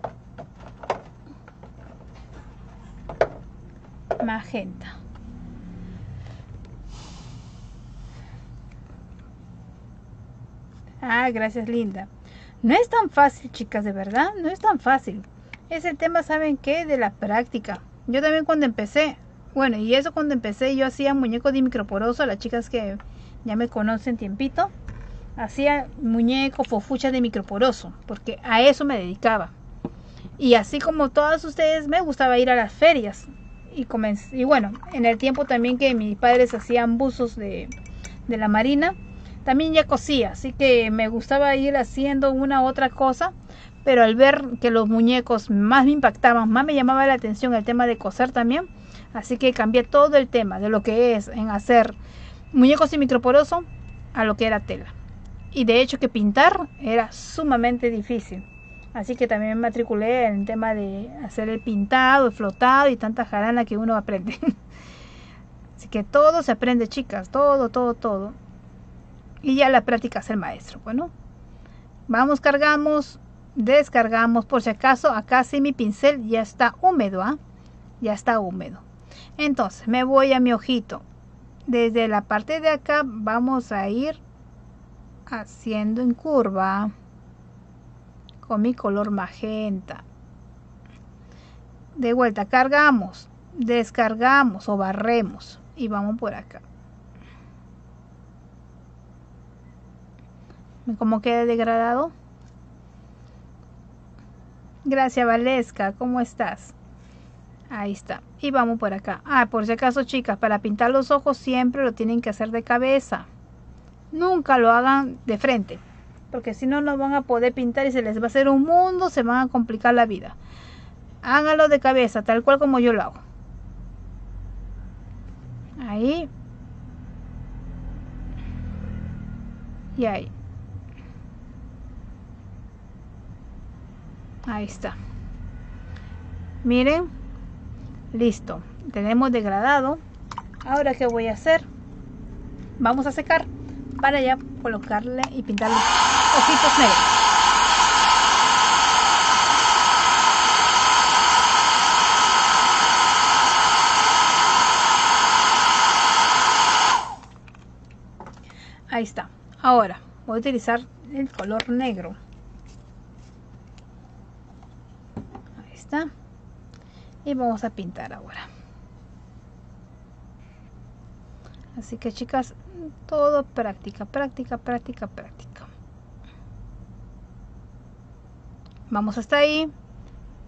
Magenta. Gracias, linda. No es tan fácil, chicas, de verdad, no es tan fácil. Es el tema, ¿saben qué? De la práctica. Yo también cuando empecé, bueno, y eso cuando empecé yo hacía muñecos de microporoso. Las chicas que ya me conocen tiempito, hacía muñecos, fofuchas de microporoso, porque a eso me dedicaba. Y así como todas ustedes, me gustaba ir a las ferias. Y bueno, en el tiempo también que mis padres hacían buzos de la marina, también ya cosía. Así que me gustaba ir haciendo una u otra cosa. Pero al ver que los muñecos más me impactaban, más me llamaba la atención el tema de coser también. Así que cambié todo el tema de lo que es en hacer muñecos y microporoso a lo que era tela. Y de hecho que pintar era sumamente difícil. Así que también me matriculé en el tema de hacer el pintado, el flotado y tanta jarana que uno aprende. Así que todo se aprende, chicas, todo, todo, todo. Y ya la práctica es el maestro. Bueno, vamos, cargamos, descargamos. Por si acaso, acá sí mi pincel ya está húmedo, ¿ah? Ya está húmedo. Entonces me voy a mi ojito. Desde la parte de acá vamos a ir haciendo en curva con mi color magenta. De vuelta, cargamos, descargamos o barremos y vamos por acá. ¿Cómo queda degradado? Gracias, Valesca, ¿cómo estás? Ahí está. Y vamos por acá. Ah, por si acaso, chicas, para pintar los ojos siempre lo tienen que hacer de cabeza. Nunca lo hagan de frente, porque si no, no van a poder pintar y se les va a hacer un mundo, se van a complicar la vida. Háganlo de cabeza, tal cual como yo lo hago. Ahí. Y ahí. Ahí está. Miren. Listo. Tenemos degradado. Ahora, ¿qué voy a hacer? Vamos a secar para ya colocarle y pintarle ojitos negros. Ahí está. Ahora voy a utilizar el color negro. Ahí está. Y vamos a pintar ahora. Así que, chicas, todo práctica, práctica, práctica, práctica. Vamos hasta ahí.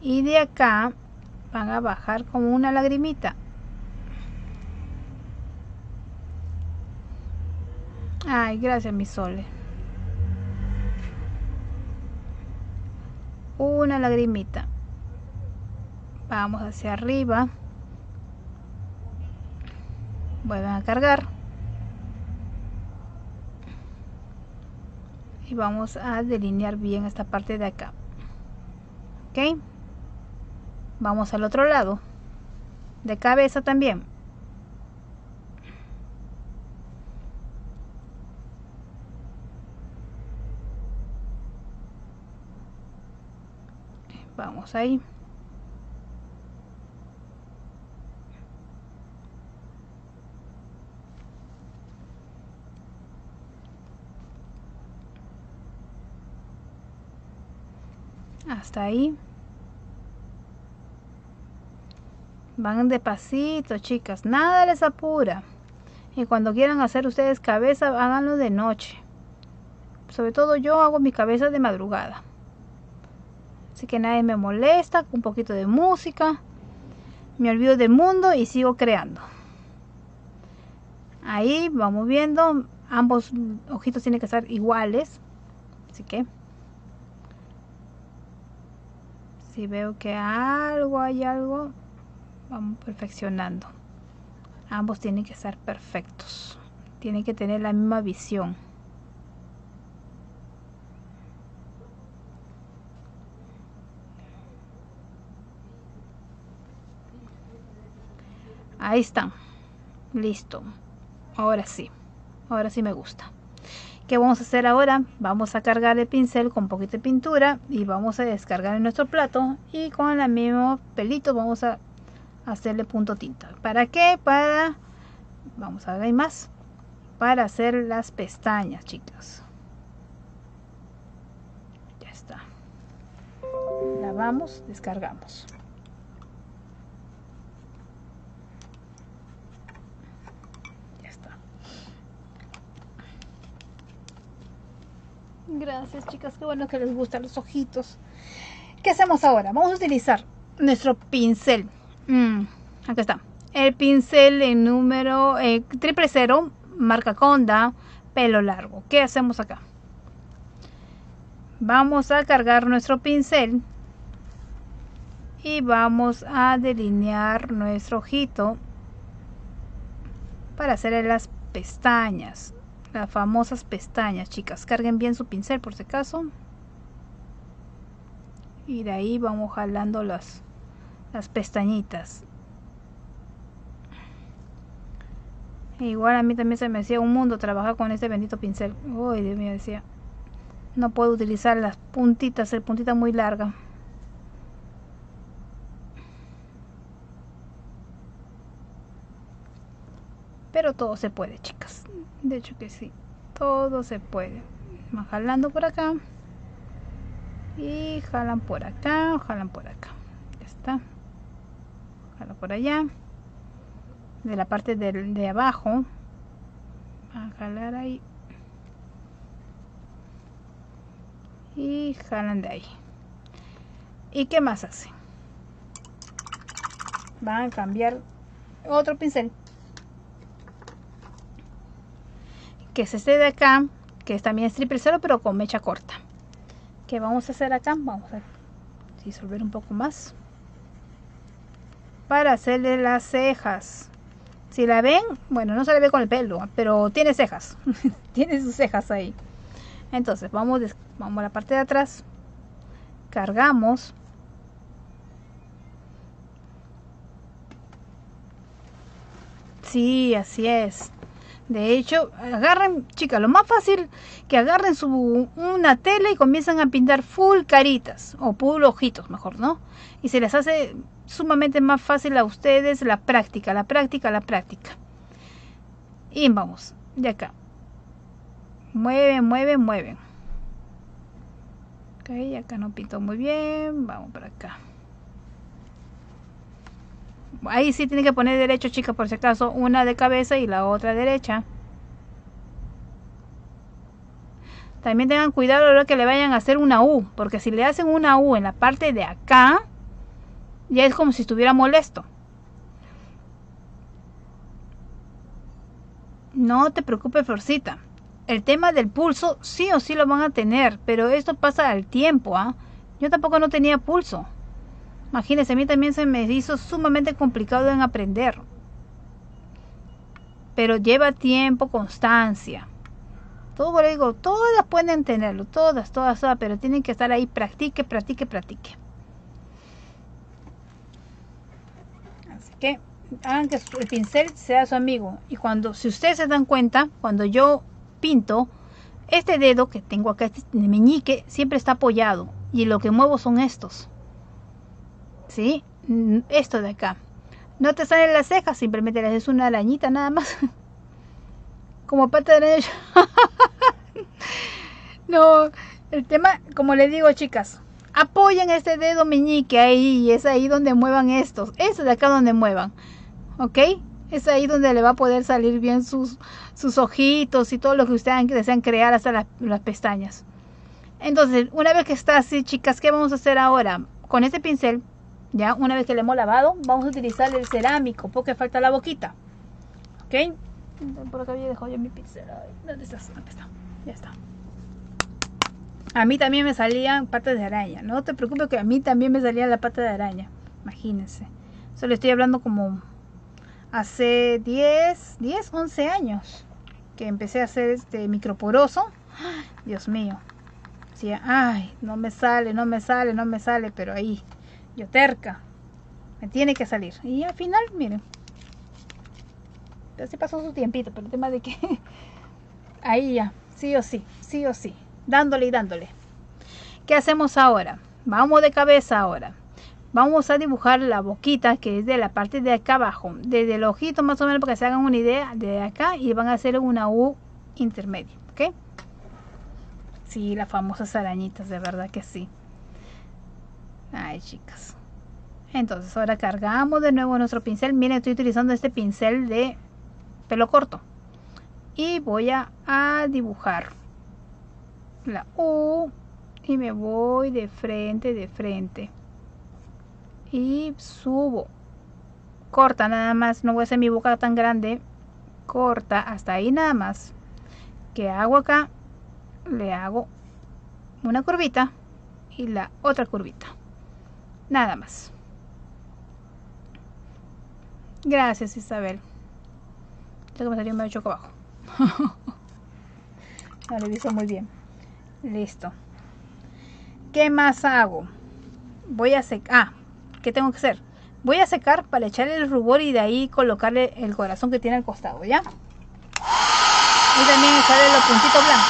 Y de acá van a bajar como una lagrimita. Ay, gracias, mi Sole. Una lagrimita. Vamos hacia arriba. Vuelven a cargar. Y vamos a delinear bien esta parte de acá. Ok. Vamos al otro lado. De cabeza también. Vamos ahí. Hasta ahí. Van despacito, chicas. Nada les apura. Y cuando quieran hacer ustedes cabeza, háganlo de noche. Sobre todo yo hago mi cabeza de madrugada. Así que nadie me molesta. Un poquito de música. Me olvido del mundo y sigo creando. Ahí vamos viendo. Ambos ojitos tienen que estar iguales. Así que si veo que hay algo, vamos perfeccionando. Ambos tienen que estar perfectos. Tienen que tener la misma visión. Ahí están. Listo. Ahora sí me gusta. ¿Qué vamos a hacer ahora? Vamos a cargar el pincel con un poquito de pintura y vamos a descargar en nuestro plato y con el mismo pelito vamos a hacerle punto tinta. ¿Para qué? Vamos a ver, hay más, para hacer las pestañas, chicas. Ya está. Lavamos, descargamos. Gracias, chicas, qué bueno que les gustan los ojitos. ¿Qué hacemos ahora? Vamos a utilizar nuestro pincel. Acá está. El pincel en número 000, marca Conda, pelo largo. ¿Qué hacemos acá? Vamos a cargar nuestro pincel y vamos a delinear nuestro ojito para hacer las pestañas, las famosas pestañas, chicas. Carguen bien su pincel por si acaso. Y de ahí vamos jalando las pestañitas. Igual a mí también se me hacía un mundo trabajar con este bendito pincel. Uy, Dios mío, decía. No puedo utilizar las puntitas, el puntita muy larga. Pero todo se puede, chicas. De hecho que sí. Todo se puede. Van jalando por acá. Y jalan por acá, jalan por acá. Ya está. Jalan por allá. De la parte de abajo. Van a jalar ahí. Y jalan de ahí. ¿Y qué más hacen? Van a cambiar otro pincel. Que es este de acá. Que es también 000, pero con mecha corta. ¿Qué vamos a hacer acá? Vamos a disolver un poco más. Para hacerle las cejas. Si la ven, bueno, no se le ve con el pelo, pero tiene cejas. Tiene sus cejas ahí. Entonces, vamos a la parte de atrás. Cargamos. Sí, así es. De hecho, agarren, chicas, lo más fácil que agarren una tela y comienzan a pintar full caritas o full ojitos, mejor, ¿no? Y se les hace sumamente más fácil a ustedes la práctica, la práctica, la práctica. Y vamos, de acá. Mueven, mueven, mueven. Ok, acá no pinto muy bien. Vamos para acá. Ahí sí tienen que poner derecho, chicas, por si acaso. Una de cabeza y la otra derecha. También tengan cuidado a la hora que le vayan a hacer una U. Porque si le hacen una U en la parte de acá, ya es como si estuviera molesto. No te preocupes, Florcita. El tema del pulso sí o sí lo van a tener. Pero esto pasa al tiempo, ¿ah? Yo tampoco no tenía pulso. Imagínense, a mí también se me hizo sumamente complicado en aprender. Pero lleva tiempo, constancia. Todo lo digo, todas pueden tenerlo, todas, pero tienen que estar ahí, practique, practique, practique. Así que hagan que el pincel sea su amigo. Y si ustedes se dan cuenta, cuando yo pinto, este dedo que tengo acá, este meñique, siempre está apoyado. Y lo que muevo son estos. ¿Sí? Esto de acá. No te salen las cejas, simplemente le haces una arañita nada más. Como pata de araña. No, el tema, como les digo, chicas, apoyen este dedo meñique ahí, y es ahí donde muevan estos. Eso de acá donde muevan. ¿Ok? Es ahí donde le va a poder salir bien sus ojitos y todo lo que ustedes desean crear, hasta las pestañas. Entonces, una vez que está así, chicas, ¿qué vamos a hacer ahora? Con este pincel, ya una vez que le hemos lavado, vamos a utilizar el cerámico, porque falta la boquita. ¿Ok? Por acá había dejado yo mi pincel. ¿Dónde estás? Aquí está. Ya está. A mí también me salían patas de araña. No te preocupes que a mí también me salía la pata de araña. Imagínense. Solo estoy hablando como hace 11 años que empecé a hacer este microporoso. Dios mío. Decía, ay, no me sale, no me sale, no me sale, pero ahí, yo terca, me tiene que salir. Y al final, miren, así pasó su tiempito, pero el tema de que ahí ya, sí o sí, dándole y dándole. ¿Qué hacemos ahora? Vamos de cabeza ahora. Vamos a dibujar la boquita, que es de la parte de acá abajo, desde el ojito más o menos, para que se hagan una idea, de acá, y van a hacer una U intermedia, ¿ok? Sí, las famosas arañitas, de verdad que sí. Ay, chicas. Entonces, ahora cargamos de nuevo nuestro pincel. Miren, estoy utilizando este pincel de pelo corto. Y voy a dibujar la U y me voy de frente y subo. Corta nada más, no voy a hacer mi boca tan grande, corta hasta ahí nada más. ¿Qué hago acá? Le hago una curvita y la otra curvita, nada más. Gracias, Isabel. Tengo que me salió medio choco abajo. No lo hizo muy bien. Listo. ¿Qué más hago? Voy a secar. ¿Qué tengo que hacer? Voy a secar para echarle el rubor y de ahí colocarle el corazón que tiene al costado, ¿ya? Y también echarle los puntitos blancos.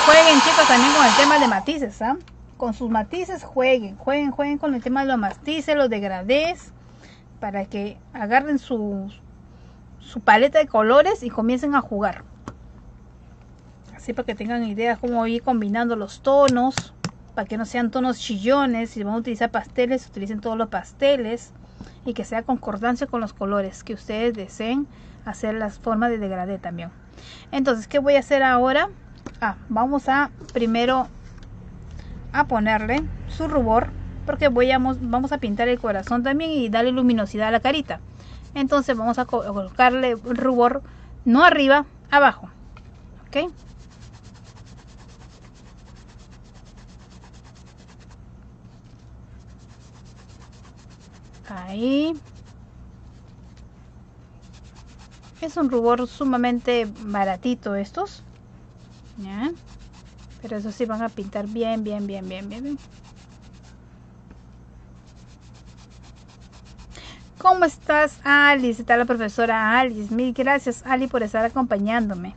Jueguen, chicos, también con el tema de matices, ¿ah? Con sus matices jueguen con el tema de los matices, los degradés, para que agarren su paleta de colores y comiencen a jugar. Así para que tengan ideas cómo ir combinando los tonos, para que no sean tonos chillones. Si van a utilizar pasteles, utilicen todos los pasteles y que sea concordancia con los colores que ustedes deseen hacer las formas de degradé también. Entonces, ¿qué voy a hacer ahora? Vamos a primero a ponerle su rubor, porque vamos a pintar el corazón también y darle luminosidad a la carita. Entonces vamos a colocarle rubor, no arriba, abajo, ¿ok? Ahí. Es un rubor sumamente baratito estos, ¿ya? Pero eso sí van a pintar bien. ¿Cómo estás, Alice? Está la profesora Alice. Mil gracias, Ali, por estar acompañándome.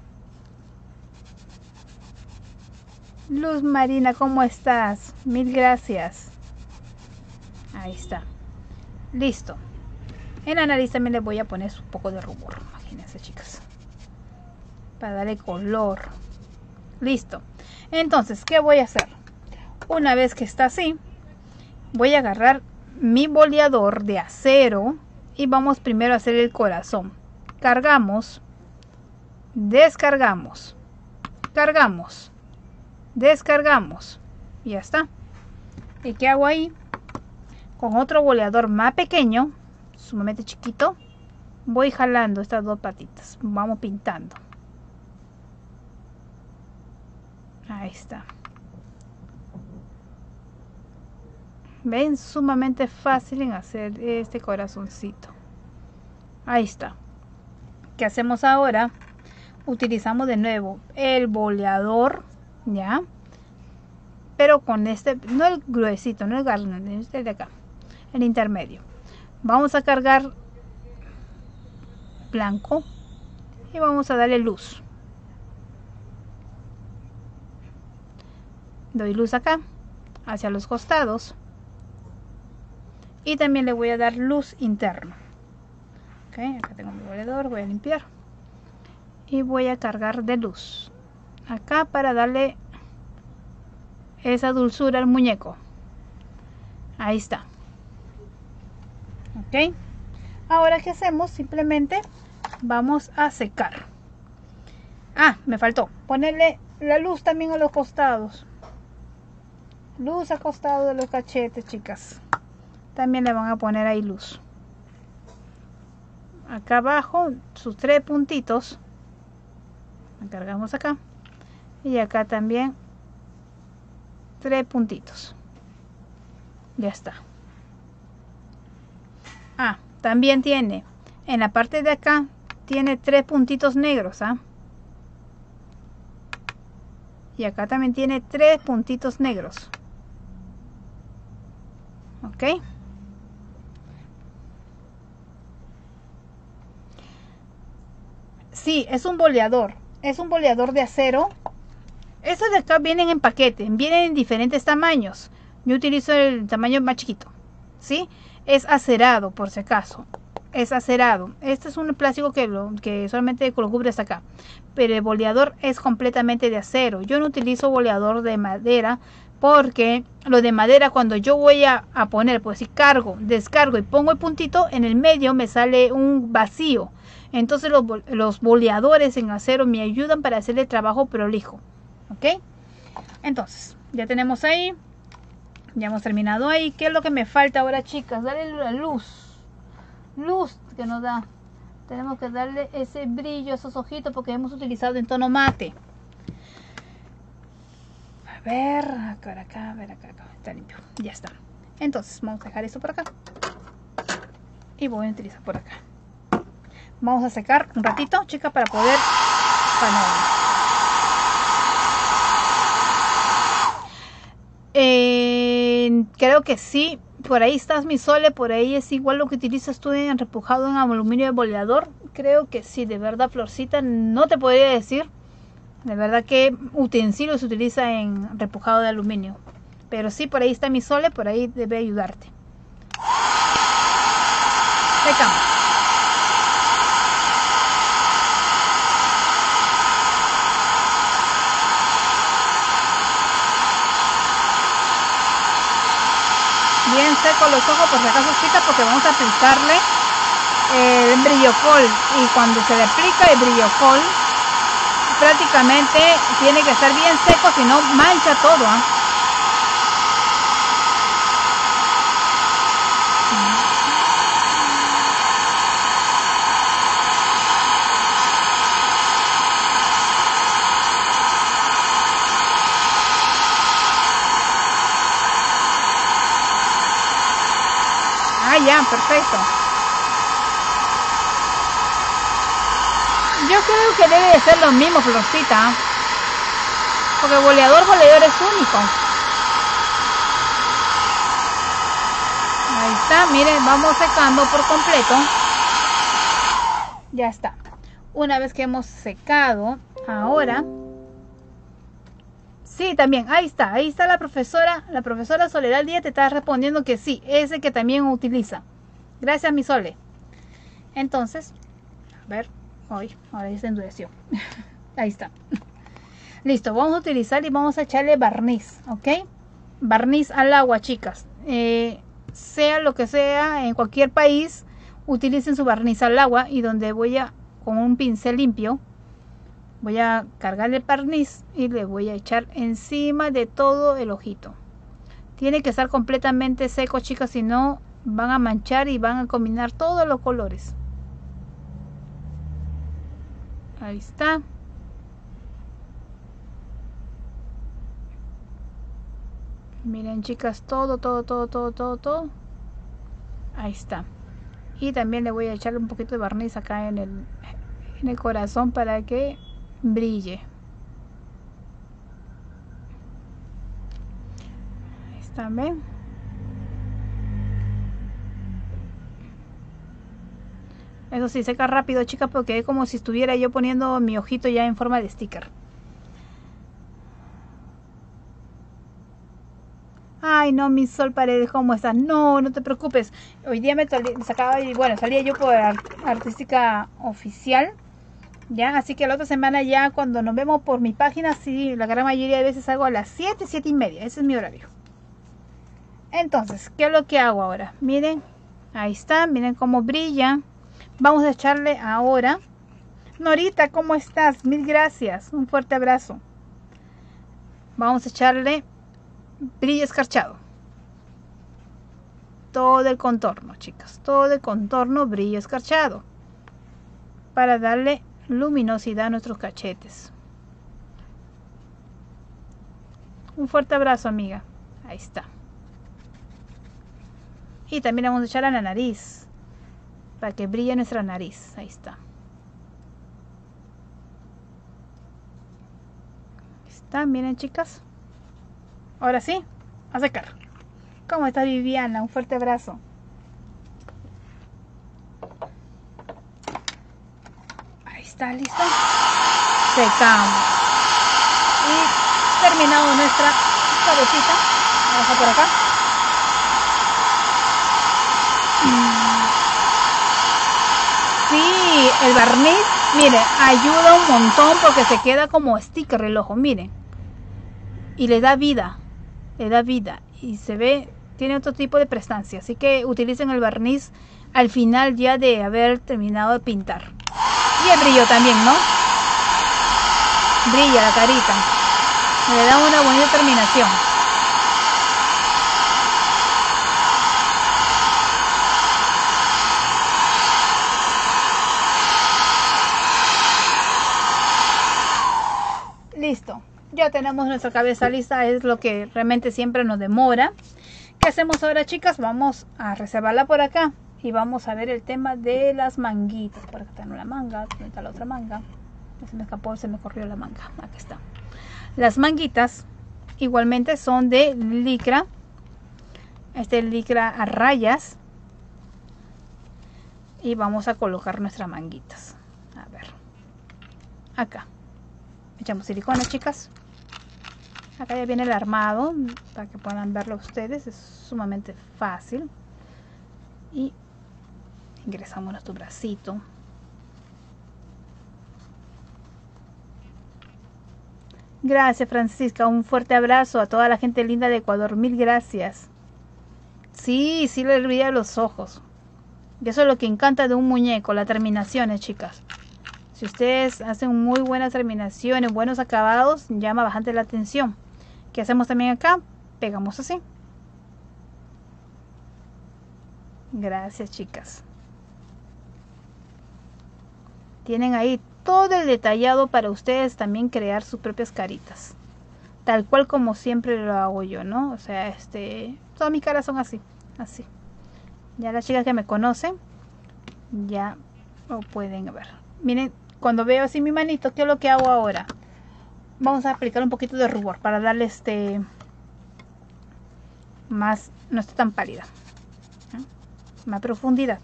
Luz Marina, ¿cómo estás? Mil gracias. Ahí está. Listo. En la nariz también le voy a poner un poco de rubor. Imagínense, chicas. Para darle color. Listo. Entonces, ¿qué voy a hacer? Una vez que está así, voy a agarrar mi boleador de acero y vamos primero a hacer el corazón. Cargamos, descargamos, cargamos, descargamos y ya está. ¿Y qué hago ahí? Con otro boleador más pequeño, sumamente chiquito, voy jalando estas dos patitas. Vamos pintando. Ahí está. Ven, sumamente fácil en hacer este corazoncito. Ahí está. ¿Qué hacemos ahora? Utilizamos de nuevo el boleador, ¿ya? Pero con este, no el gruesito, no el grande, este de acá, el intermedio. Vamos a cargar blanco y vamos a darle luz. Doy luz acá, hacia los costados. Y también le voy a dar luz interna. Ok, acá tengo mi boleador, voy a limpiar. Y voy a cargar de luz. Acá para darle esa dulzura al muñeco. Ahí está. Ok. Ahora, ¿qué hacemos? Simplemente vamos a secar. Me faltó ponerle la luz también a los costados. Luz al costado de los cachetes, chicas. También le van a poner ahí luz. Acá abajo, sus 3 puntitos. Cargamos acá. Y acá también 3 puntitos. Ya está. También tiene, en la parte de acá, tiene 3 puntitos negros, y acá también tiene 3 puntitos negros. Ok. Sí, es un boleador. Es un boleador de acero. Estos de acá vienen en paquete, vienen en diferentes tamaños. Yo utilizo el tamaño más chiquito, ¿sí? Es acerado, por si acaso. es acerado. Este es un plástico que solamente lo cubre hasta acá. Pero el boleador es completamente de acero. Yo no utilizo boleador de madera porque lo de madera cuando yo voy a poner, pues si cargo, descargo y pongo el puntito, en el medio me sale un vacío. Entonces los boleadores en acero me ayudan para hacer el trabajo prolijo. ¿Ok? Entonces, ya tenemos ahí. Ya hemos terminado ahí. ¿Qué es lo que me falta ahora, chicas? Darle la luz. Luz que nos da. Tenemos que darle ese brillo a esos ojitos porque hemos utilizado en tono mate. A ver, acá, a ver, acá. Está limpio. Ya está. Entonces, vamos a dejar esto por acá. Y voy a utilizar por acá. Vamos a secar un ratito, chicas, para poder... creo que sí. Por ahí estás, mi Sole. Por ahí es igual lo que utilizas tú en repujado en aluminio de boleador. Creo que sí, de verdad, Florcita. No te podría decir. De verdad que utensilio se utiliza en repujado de aluminio. Pero sí, por ahí está mi Sole. Por ahí debe ayudarte. Secamos. Bien seco los ojos, por si acaso, chicas, porque vamos a aplicarle el brillocol. Y cuando se le aplica el brillocol, prácticamente tiene que estar bien seco, si no mancha todo, ¿eh? Ya, perfecto. Yo creo que debe de ser lo mismo, Florcita, porque boleador es único. Ahí está, miren, vamos secando por completo. Ya está. Una vez que hemos secado, ahora... Sí, también, ahí está la profesora Soledad Díaz te está respondiendo que sí, ese que también utiliza. Gracias, mi Sole. Entonces, a ver, ahora ya se endureció. Ahí está. Listo, vamos a utilizar y vamos a echarle barniz, ¿ok? Barniz al agua, chicas. Sea lo que sea, en cualquier país, utilicen su barniz al agua y donde voy a, con un pincel limpio, voy a cargar el barniz y le voy a echar encima de todo el ojito. Tiene que estar completamente seco, chicas, si no van a manchar y van a combinar todos los colores. Ahí está. Miren, chicas, todo. Ahí está. Y también le voy a echar un poquito de barniz acá en el corazón para que brille. Ahí está, ¿ven? Eso sí, seca rápido, chicas, porque es como si estuviera yo poniendo mi ojito ya en forma de sticker. Ay, no, mi Sol Paredes, ¿cómo estás? No, no te preocupes. Hoy día me sacaba y bueno, salía yo por artística oficial. Ya, así que la otra semana ya cuando nos vemos por mi página, sí, la gran mayoría de veces salgo a las 7, 7 y media. Ese es mi horario. Entonces, ¿qué es lo que hago ahora? Miren, ahí está, miren cómo brilla. Vamos a echarle ahora. Norita, ¿cómo estás? Mil gracias. Un fuerte abrazo. Vamos a echarle brillo escarchado. Todo el contorno, chicas. Todo el contorno, brillo escarchado. Para darle luminosidad a nuestros cachetes. Un fuerte abrazo, amiga. Ahí está. Y también vamos a echar a la nariz para que brille nuestra nariz. Ahí está. Ahí está, miren, chicas. Ahora sí, a secar. ¿Cómo está Viviana? Un fuerte abrazo. Ahí está, listo. Secamos. Y terminado nuestra cabecita. Vamos a por acá. Sí, el barniz, mire, ayuda un montón porque se queda como sticker el ojo, miren. Y le da vida y se ve, tiene otro tipo de prestancia. Así que utilicen el barniz al final ya de haber terminado de pintar. Y el brillo también, ¿no? Brilla la carita, le da una buena terminación. Listo, ya tenemos nuestra cabeza lista, es lo que realmente siempre nos demora. ¿Qué hacemos ahora, chicas? Vamos a reservarla por acá y vamos a ver el tema de las manguitas. Por acá está una manga, ¿dónde está la otra manga? Se me escapó, se me corrió la manga. Aquí está. Las manguitas igualmente son de licra. Este licra a rayas. Y vamos a colocar nuestras manguitas. A ver. Acá. Echamos silicona, chicas. Acá ya viene el armado para que puedan verlo ustedes. Es sumamente fácil. Y ingresamos nuestro bracito. Gracias, Francisca, un fuerte abrazo a toda la gente linda de Ecuador, mil gracias. Sí, sí le brilla los ojos. Y eso es lo que encanta de un muñeco, las terminaciones, chicas. Si ustedes hacen muy buenas terminaciones, buenos acabados, llama bastante la atención. ¿Qué hacemos también acá? Pegamos así. Gracias, chicas. Tienen ahí todo el detallado para ustedes también crear sus propias caritas, tal cual como siempre lo hago yo, ¿no? O sea, todas mis caras son así, así. Ya las chicas que me conocen ya lo pueden ver. Miren, cuando veo así mi manito, ¿qué es lo que hago ahora? Vamos a aplicar un poquito de rubor para darle más, no está tan pálida, ¿eh? Más profundidad.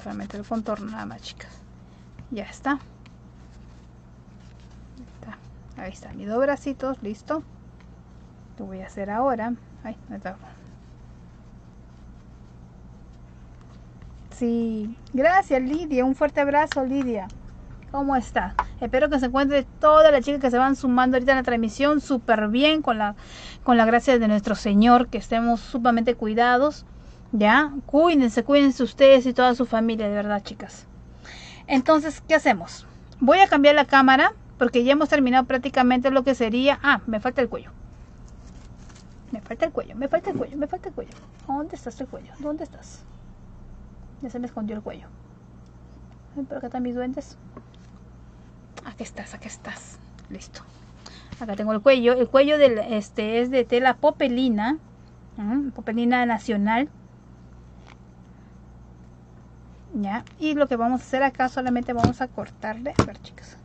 Solamente el contorno nada más, chicas. Ya está. Ahí está, mis dos bracitos, listo. Lo voy a hacer ahora. Ay, me tapo. Sí, gracias, Lidia, un fuerte abrazo, Lidia. ¿Cómo está? Espero que se encuentre todas las chicas que se van sumando ahorita en la transmisión súper bien, con la gracia de nuestro Señor, que estemos sumamente cuidados. Ya, cuídense ustedes y toda su familia, de verdad, chicas. Entonces, ¿qué hacemos? Voy a cambiar la cámara porque ya hemos terminado prácticamente lo que sería. Ah, me falta el cuello. Me falta el cuello. ¿Dónde estás el cuello? ¿Dónde estás? Ya se me escondió el cuello. Pero acá están mis duendes. Aquí estás. Listo. Acá tengo el cuello. El cuello es de tela popelina. Popelina nacional. Ya, y lo que vamos a hacer acá, solamente vamos a cortarle, a ver, chicas,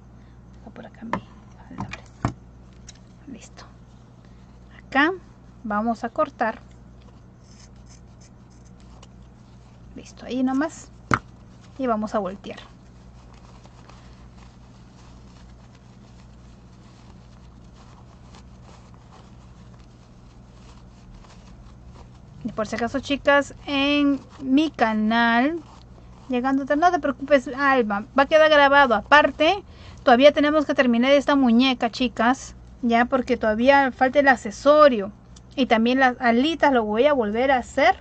por acá mi alambre. Listo. Acá vamos a cortar. Listo, ahí nomás. Y vamos a voltear. Y por si acaso, chicas, en mi canal, llegando, no te preocupes, Alba, va a quedar grabado. Aparte, todavía tenemos que terminar esta muñeca, chicas, ya, porque todavía falta el accesorio. Y también las alitas lo voy a volver a hacer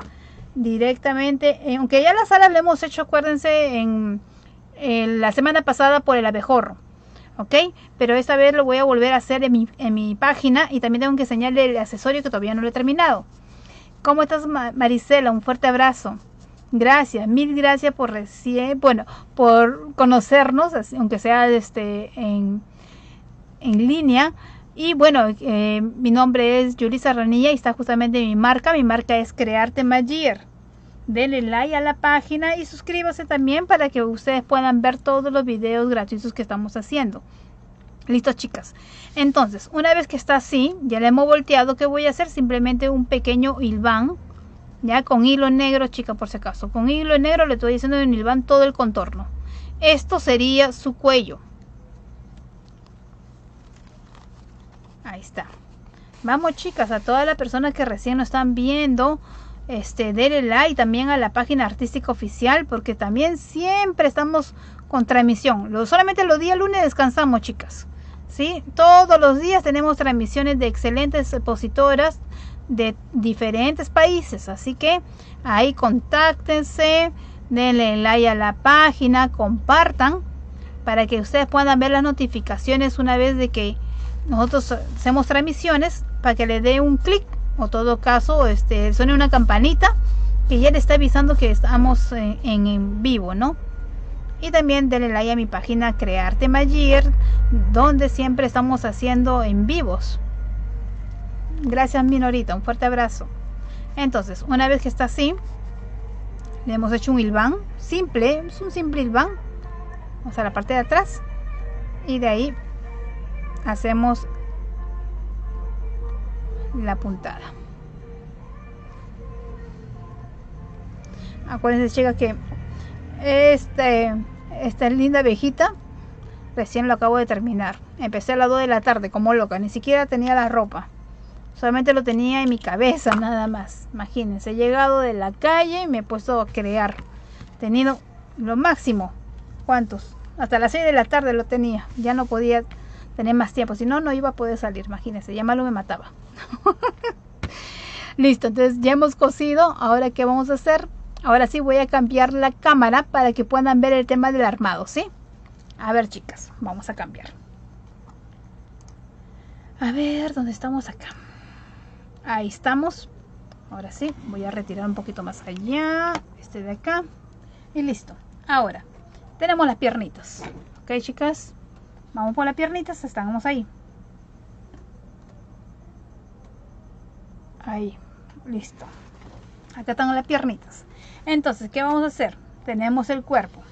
directamente, aunque ya las alas lo hemos hecho, acuérdense, en la semana pasada por el abejorro, ok, pero esta vez lo voy a volver a hacer en mi página. Y también tengo que enseñarle el accesorio que todavía no lo he terminado. ¿Cómo estás, Marisela? Un fuerte abrazo. Gracias, mil gracias por por conocernos, aunque sea en línea. Y bueno, mi nombre es Yulisa Ranilla y está justamente mi marca. Mi marca es Crearte Magier. Denle like a la página y suscríbase también para que ustedes puedan ver todos los videos gratuitos que estamos haciendo. Listo, chicas. Entonces, una vez que está así, ya le hemos volteado, ¿qué voy a hacer? Simplemente un pequeño hilván. Ya con hilo negro, chicas, por si acaso. Con hilo negro le estoy diciendo en hilvan todo el contorno. Esto sería su cuello. Ahí está. Vamos, chicas, a todas las personas que recién nos están viendo, denle like también a la página artística oficial, porque también siempre estamos con transmisión. Solamente los días lunes descansamos, chicas. ¿Sí? Todos los días tenemos transmisiones de excelentes expositoras de diferentes países, así que ahí contáctense, denle like a la página, compartan para que ustedes puedan ver las notificaciones una vez de que nosotros hacemos transmisiones, para que le dé un clic o todo caso suene una campanita que ya le está avisando que estamos en vivo, ¿no? Y también denle like a mi página Crearte Magier, donde siempre estamos haciendo en vivos. Gracias, Minorita, un fuerte abrazo. Entonces, una vez que está así, le hemos hecho un hilván simple, es un simple hilván, o sea, la parte de atrás, y de ahí hacemos la puntada. Acuérdense, chicas, que esta linda abejita recién lo acabo de terminar. Empecé a las 2 de la tarde como loca, ni siquiera tenía la ropa. Solamente lo tenía en mi cabeza nada más. Imagínense, he llegado de la calle y me he puesto a crear. Tenido lo máximo. ¿Cuántos? Hasta las 6 de la tarde lo tenía. Ya no podía tener más tiempo. Si no, no iba a poder salir. Imagínense, ya malo me mataba. Listo, entonces ya hemos cosido. Ahora, ¿qué vamos a hacer? Ahora sí voy a cambiar la cámara para que puedan ver el tema del armado, ¿sí? A ver, chicas, vamos a cambiar. A ver, ¿dónde estamos acá? Ahí estamos. Ahora sí, voy a retirar un poquito más allá, de acá, y listo. Ahora, tenemos las piernitas. Ok, chicas, vamos por las piernitas, estamos ahí. Ahí, listo. Acá están las piernitas. Entonces, ¿qué vamos a hacer? Tenemos el cuerpo.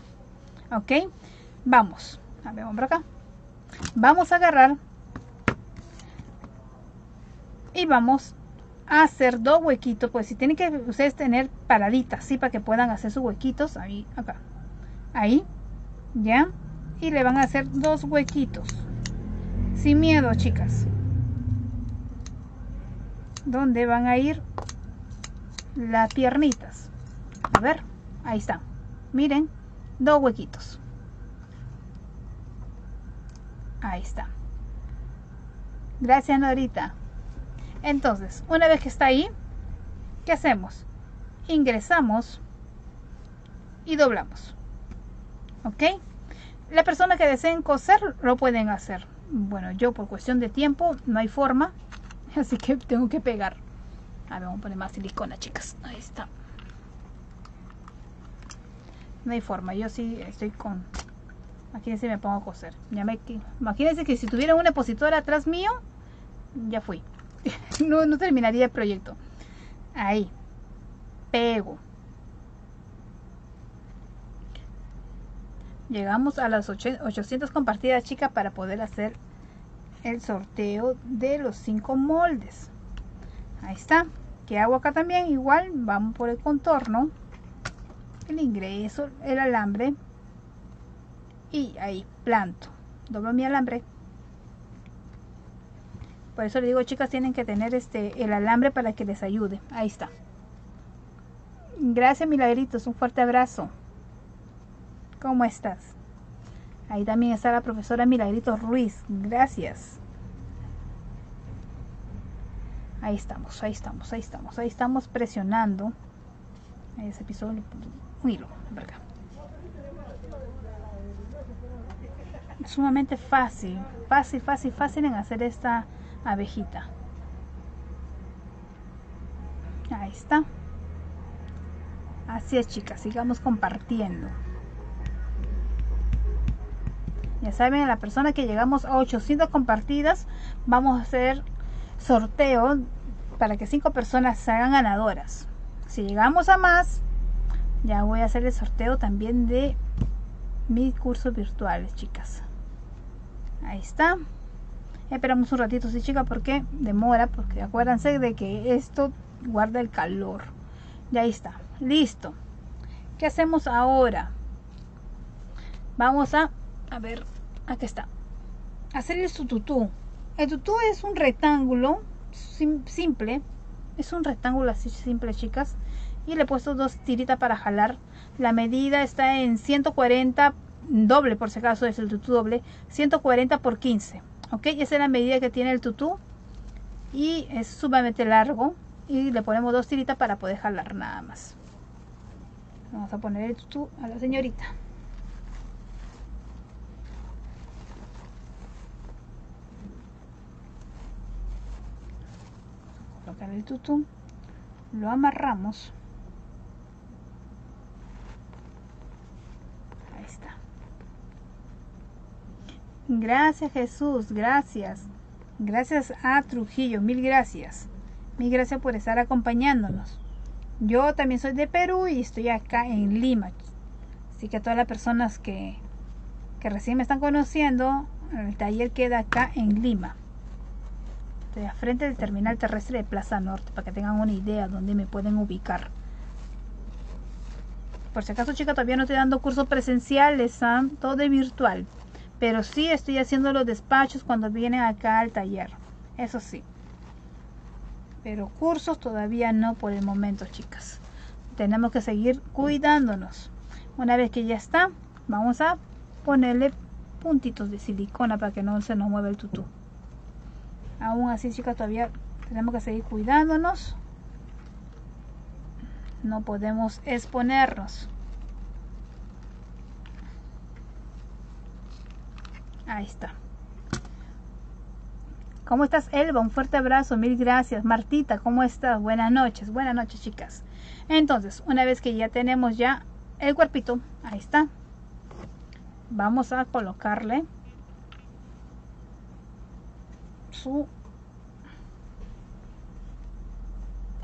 Ok, vamos. A ver, vamos por acá. Vamos a agarrar y vamos a hacer 2 huequitos. Pues si tienen que ustedes tener paraditas, ¿sí? Para que puedan hacer sus huequitos. Ahí, acá. Ahí, ya. Y le van a hacer 2 huequitos. Sin miedo, chicas. ¿Dónde van a ir las piernitas? A ver, ahí está. Miren, 2 huequitos. Ahí está. Gracias, Norita. Entonces, una vez que está ahí, ¿qué hacemos? Ingresamos y doblamos. ¿Ok? La persona que deseen coser lo pueden hacer. Bueno, yo por cuestión de tiempo no hay forma, así que tengo que pegar. A ver, vamos a poner más silicona, chicas. Ahí está. No hay forma, yo sí estoy con... Imagínense, me pongo a coser. Imagínense que si tuviera una expositora atrás mío, ya fui. No terminaría el proyecto. Ahí. Pego. Llegamos a las 800 compartidas, chicas, para poder hacer el sorteo de los 5 moldes. Ahí está. ¿Qué hago acá también? Igual, vamos por el contorno, el ingreso, el alambre, y ahí planto. Doblo mi alambre. Por eso les digo, chicas, tienen que tener el alambre para que les ayude. Ahí está. Gracias, Milagritos. Un fuerte abrazo. ¿Cómo estás? Ahí también está la profesora Milagritos Ruiz. Gracias. Ahí estamos, ahí estamos, ahí estamos. Ahí estamos presionando. Ese episodio, un hilo, por acá. Sumamente fácil. Fácil, fácil, fácil en hacer esta abejita. Ahí está. Así es, chicas, sigamos compartiendo. Ya saben, a la persona que llegamos a 800 compartidas, vamos a hacer sorteo para que 5 personas se hagan ganadoras. Si llegamos a más, ya voy a hacer el sorteo también de mis cursos virtuales, chicas. Ahí está. Esperamos un ratito, sí, chicas, porque demora, porque acuérdense de que esto guarda el calor. Ya ahí está, listo. ¿Qué hacemos ahora? Vamos a ver, aquí está. Hacer su tutú. El tutú es un rectángulo simple. Es un rectángulo así simple, chicas. Y le he puesto 2 tiritas para jalar. La medida está en 140, doble por si acaso es el tutú doble, 140 por 15. Ok, esa es la medida que tiene el tutú. Y es sumamente largo. Y le ponemos 2 tiritas para poder jalar nada más. Vamos a poner el tutú a la señorita. Colocar el tutú, lo amarramos. Ahí está. Gracias, Jesús, gracias. Gracias a Trujillo, mil gracias. Mil gracias por estar acompañándonos. Yo también soy de Perú y estoy acá en Lima. Así que a todas las personas que recién me están conociendo, el taller queda acá en Lima. Estoy a frente del terminal terrestre de Plaza Norte, para que tengan una idea dónde me pueden ubicar. Por si acaso, chicas, todavía no estoy dando cursos presenciales, todo de virtual. Pero sí estoy haciendo los despachos cuando vienen acá al taller. Eso sí. Pero cursos todavía no por el momento, chicas. Tenemos que seguir cuidándonos. Una vez que ya está, vamos a ponerle puntitos de silicona para que no se nos mueva el tutú. Aún así, chicas, todavía tenemos que seguir cuidándonos. No podemos exponernos. Ahí está. ¿Cómo estás, Elba? Un fuerte abrazo, mil gracias. Martita, ¿cómo estás? Buenas noches, chicas. Entonces, una vez que ya tenemos ya el cuerpito, ahí está. Vamos a colocarle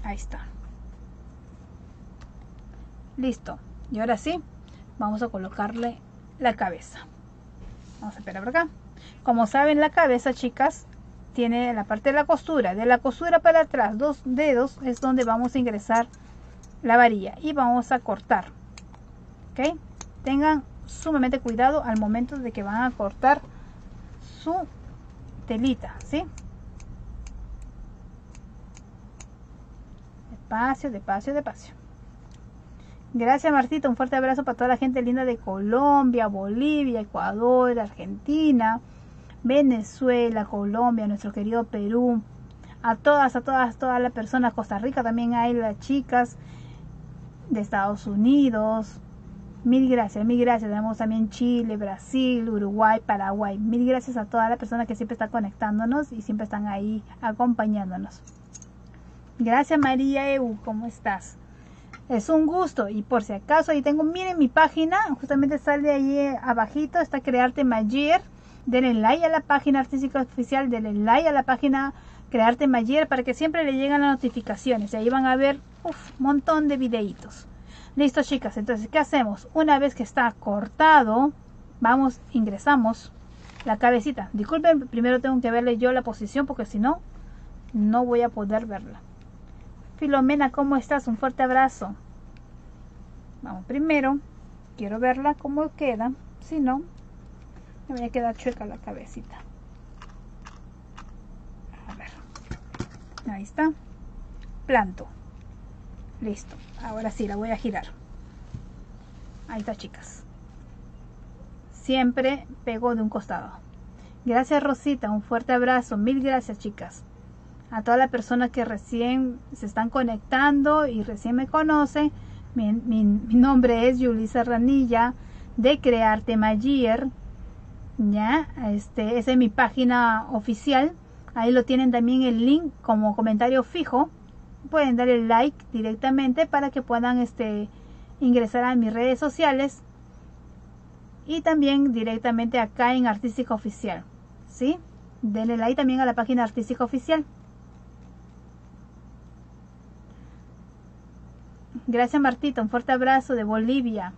ahí está. Listo. Y ahora sí, vamos a colocarle la cabeza. Vamos a esperar por acá. Como saben, la cabeza, chicas, tiene la parte de la costura. De la costura para atrás, 2 dedos, es donde vamos a ingresar la varilla. Y vamos a cortar. ¿Ok? Tengan sumamente cuidado al momento de que van a cortar su telita, ¿sí? Despacio, despacio, despacio. Gracias, Martita, un fuerte abrazo para toda la gente linda de Colombia, Bolivia, Ecuador, Argentina, Venezuela, Colombia, nuestro querido Perú, a todas las personas, Costa Rica también hay las chicas de Estados Unidos. Mil gracias, mil gracias. Tenemos también Chile, Brasil, Uruguay, Paraguay. Mil gracias a todas las personas que siempre están conectándonos y siempre están ahí acompañándonos. Gracias, María Eu, ¿cómo estás? Es un gusto. Y por si acaso, ahí tengo, miren mi página, justamente sale ahí abajito, está Crearte Magier. Denle like a la página artística oficial, denle like a la página Crearte Magier para que siempre le lleguen las notificaciones. Y ahí van a ver un montón de videitos. Listo, chicas, entonces, ¿qué hacemos? Una vez que está cortado, vamos, ingresamos la cabecita. Disculpen, primero tengo que verle yo la posición porque si no, no voy a poder verla. Filomena, ¿cómo estás? Un fuerte abrazo. Vamos, primero, quiero verla cómo queda. Si no, me voy a quedar chueca la cabecita. A ver. Ahí está. Planto. Listo. Ahora sí, la voy a girar. Ahí está, chicas. Siempre pego de un costado. Gracias, Rosita. Un fuerte abrazo. Mil gracias, chicas. A todas las personas que recién se están conectando y recién me conocen. Mi nombre es Yulisa Ranilla de Crearte Magier. Ya, esa es mi página oficial. Ahí lo tienen también el link como comentario fijo. Pueden darle like directamente para que puedan ingresar a mis redes sociales y también directamente acá en Artística Oficial, ¿sí? Denle like también a la página Artística Oficial. Gracias, Martita, un fuerte abrazo de Bolivia.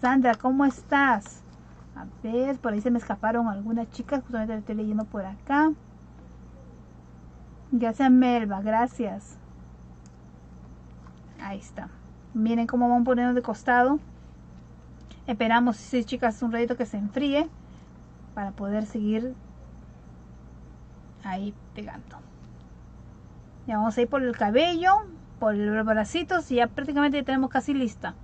Sandra, ¿cómo estás? A ver, por ahí se me escaparon algunas chicas, justamente estoy leyendo por acá. Gracias, Melba, gracias. Ahí está. Miren cómo vamos poniendo de costado. Esperamos, sí, chicas, un ratito que se enfríe para poder seguir ahí pegando. Ya vamos a ir por el cabello, por los bracitos y ya prácticamente tenemos casi lista.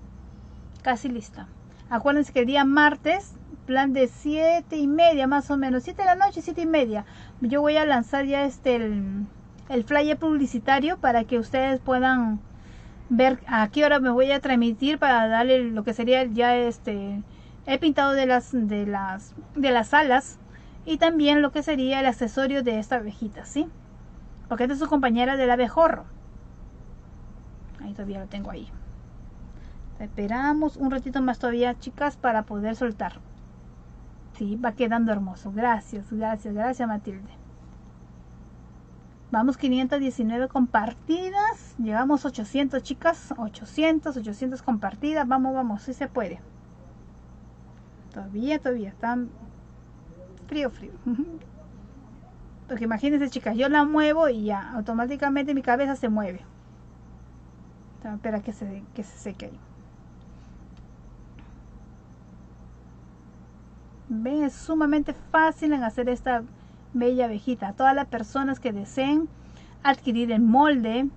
Casi lista. Acuérdense que el día martes, plan de 7:30 más o menos, 7 de la noche, 7:30. Yo voy a lanzar ya el flyer publicitario para que ustedes puedan ver a qué hora me voy a transmitir para darle lo que sería ya el pintado de las alas y también lo que sería el accesorio de esta abejita, ¿sí? Porque esta es su compañera del abejorro. Ahí todavía lo tengo ahí. Esperamos un ratito más todavía, chicas, para poder soltar. Sí, va quedando hermoso. Gracias, gracias, gracias, Matilde. Vamos 519 compartidas. Llevamos 800, chicas. 800 compartidas. Vamos, vamos, sí se puede. Todavía está frío. Porque imagínense, chicas, yo la muevo y ya automáticamente mi cabeza se mueve. Espera que se seque ahí. Ven, es sumamente fácil en hacer esta bella abejita. Todas las personas que deseen adquirir el molde,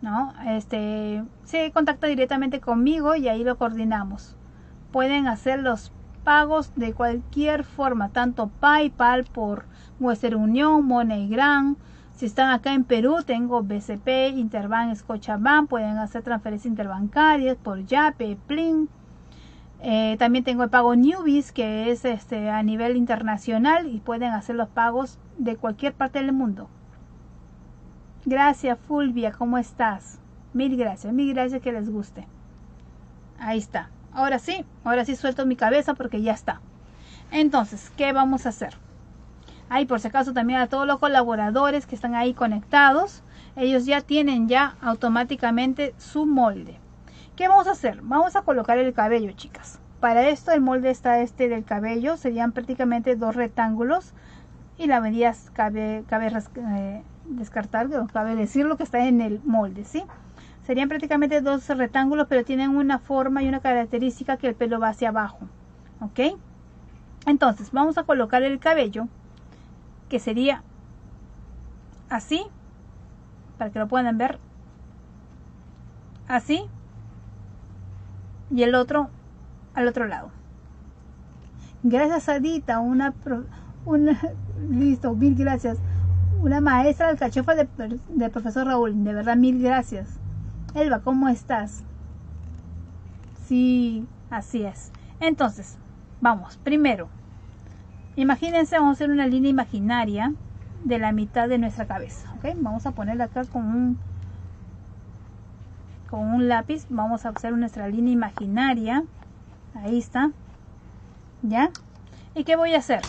¿no? Se contacta directamente conmigo y ahí lo coordinamos. Pueden hacer los pagos de cualquier forma, tanto PayPal, por Western Union, MoneyGram. Si están acá en Perú, tengo BCP, Interbank, Scotiabank. Pueden hacer transferencias interbancarias por Yape, Plin. También tengo el pago Newbies, que es a nivel internacional y pueden hacer los pagos de cualquier parte del mundo. Gracias, Fulvia, ¿cómo estás? Mil gracias que les guste. Ahí está. Ahora sí suelto mi cabeza porque ya está. Entonces, ¿qué vamos a hacer? Ahí, por si acaso, también a todos los colaboradores que están ahí conectados, ellos ya tienen automáticamente su molde. ¿Qué vamos a hacer? Vamos a colocar el cabello, chicas. Para esto el molde está del cabello. Serían prácticamente 2 rectángulos. Y la medida cabe descartar, cabe decir lo que está en el molde, ¿sí? Serían prácticamente 2 rectángulos, pero tienen una forma y una característica que el pelo va hacia abajo. ¿Ok? Entonces, vamos a colocar el cabello, que sería así, para que lo puedan ver. Así. Y el otro al otro lado. Gracias, Adita, listo, mil gracias. Una maestra del alcachofa del profesor Raúl, de verdad, mil gracias. Elba, ¿cómo estás? Sí, así es. Entonces, vamos, primero, imagínense, vamos a hacer una línea imaginaria de la mitad de nuestra cabeza, ¿ok? Vamos a ponerla acá con un lápiz. Vamos a hacer nuestra línea imaginaria. Ahí está. ¿Ya? ¿Y qué voy a hacer?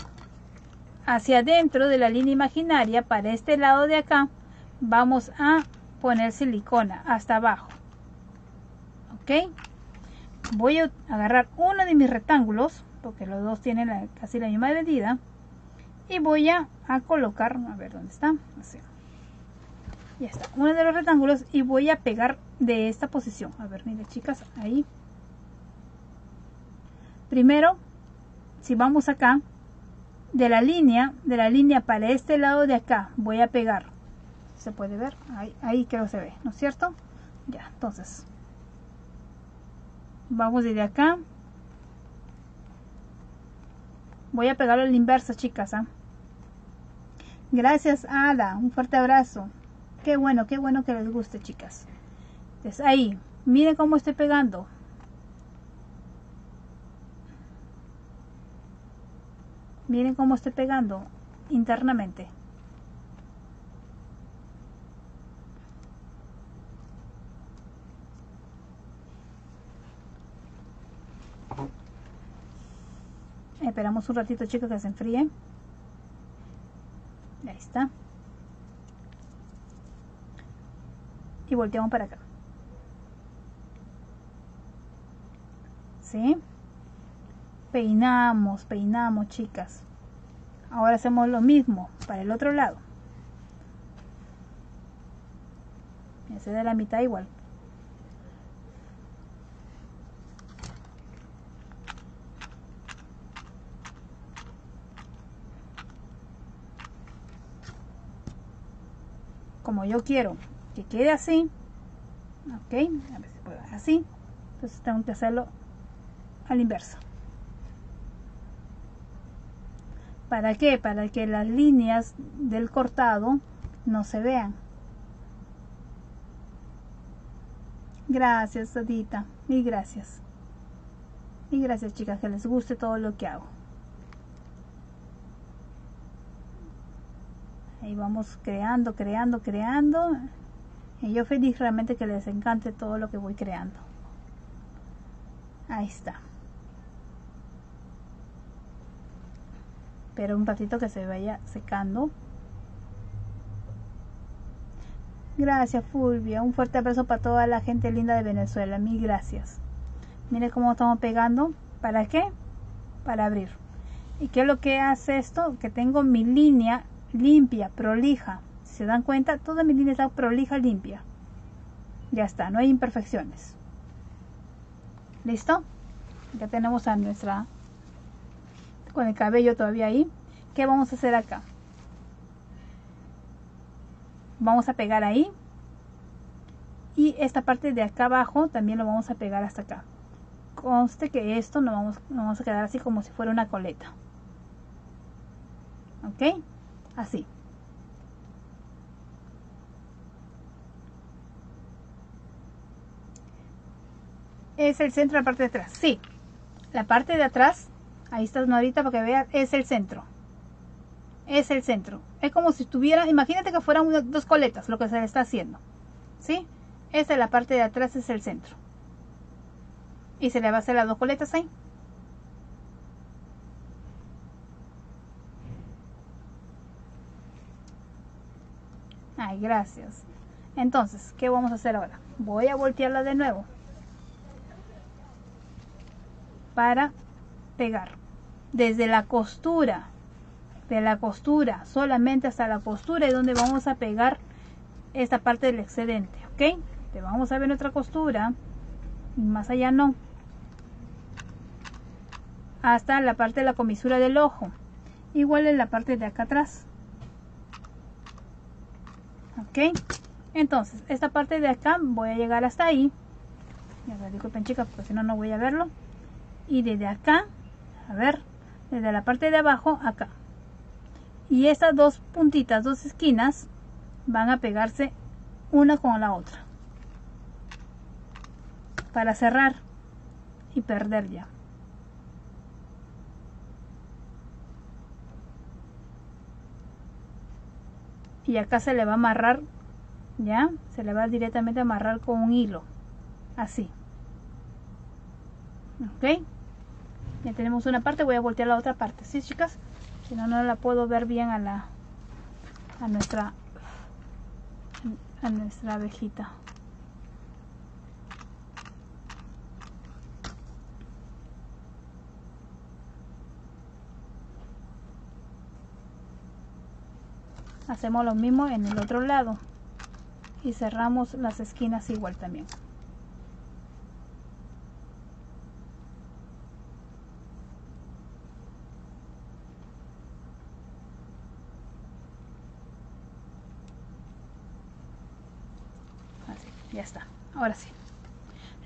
Hacia adentro de la línea imaginaria, para este lado de acá, vamos a poner silicona hasta abajo. ¿Ok? Voy a agarrar uno de mis rectángulos, porque los dos tienen casi la misma medida, y voy a colocar, a ver dónde está, así. Ya está, uno de los rectángulos, y voy a pegar de esta posición. A ver, miren, chicas, ahí. Primero, si vamos acá, de la línea para este lado de acá, voy a pegar. ¿Se puede ver? Ahí creo que se ve, ¿no es cierto? Ya, entonces, vamos desde acá. Voy a pegarlo a la inversa, chicas, ¿ah? Gracias, Ada, un fuerte abrazo. Qué bueno que les guste, chicas. Entonces ahí, miren cómo estoy pegando. Miren cómo estoy pegando internamente. Esperamos un ratito, chicos, que se enfríe. Ahí está. Y volteamos para acá. ¿Sí? Peinamos, chicas. Ahora hacemos lo mismo para el otro lado. Ese de la mitad igual. como yo quiero que quede así, ok, a ver si puedo así, entonces tengo que hacerlo al inverso. ¿Para qué? Para que las líneas del cortado no se vean. Gracias, Adita, y gracias. Y gracias, chicas, que les guste todo lo que hago. Ahí vamos creando, creando, creando. Y yo feliz realmente que les encante todo lo que voy creando. Ahí está. Pero un ratito que se vaya secando. Gracias, Fulvia. Un fuerte abrazo para toda la gente linda de Venezuela. Mil gracias. Miren cómo estamos pegando. ¿Para qué? Para abrir. ¿Y qué es lo que hace esto? Que tengo mi línea limpia, prolija. Si se dan cuenta, toda mi línea está prolija, limpia. Ya está, no hay imperfecciones. ¿Listo? Ya tenemos a nuestra... con el cabello todavía ahí. ¿Qué vamos a hacer acá? Vamos a pegar ahí. Y esta parte de acá abajo también lo vamos a pegar hasta acá. Conste que esto no vamos a quedar así como si fuera una coleta. ¿Ok? Así. Es el centro, la parte de atrás. Sí. La parte de atrás, ahí está una ahorita para que vean, es el centro. Es el centro. Es como si estuviera, imagínate que fueran dos coletas lo que se le está haciendo. ¿Sí? Esta es la parte de atrás, es el centro. Y se le va a hacer las dos coletas ahí. Ay, gracias. Entonces, ¿qué vamos a hacer ahora? Voy a voltearla de nuevo. Para pegar. Desde la costura. De la costura. Solamente hasta la costura es donde vamos a pegar esta parte del excedente. ¿Ok? Te vamos a ver nuestra costura. Y más allá no. Hasta la parte de la comisura del ojo. Igual en la parte de acá atrás. Ok, entonces esta parte de acá voy a llegar hasta ahí. Disculpen, chicas, porque si no, no voy a verlo. Y desde acá, a ver, desde la parte de abajo acá. Y estas dos puntitas, dos esquinas, van a pegarse una con la otra. Para cerrar y perder ya. Y acá se le va a amarrar, ya, se le va directamente a amarrar con un hilo, así. Ok, ya tenemos una parte, voy a voltear la otra parte, ¿sí, chicas? Si no, no la puedo ver bien a nuestra abejita. Hacemos lo mismo en el otro lado y cerramos las esquinas igual también. Así, ya está. Ahora sí.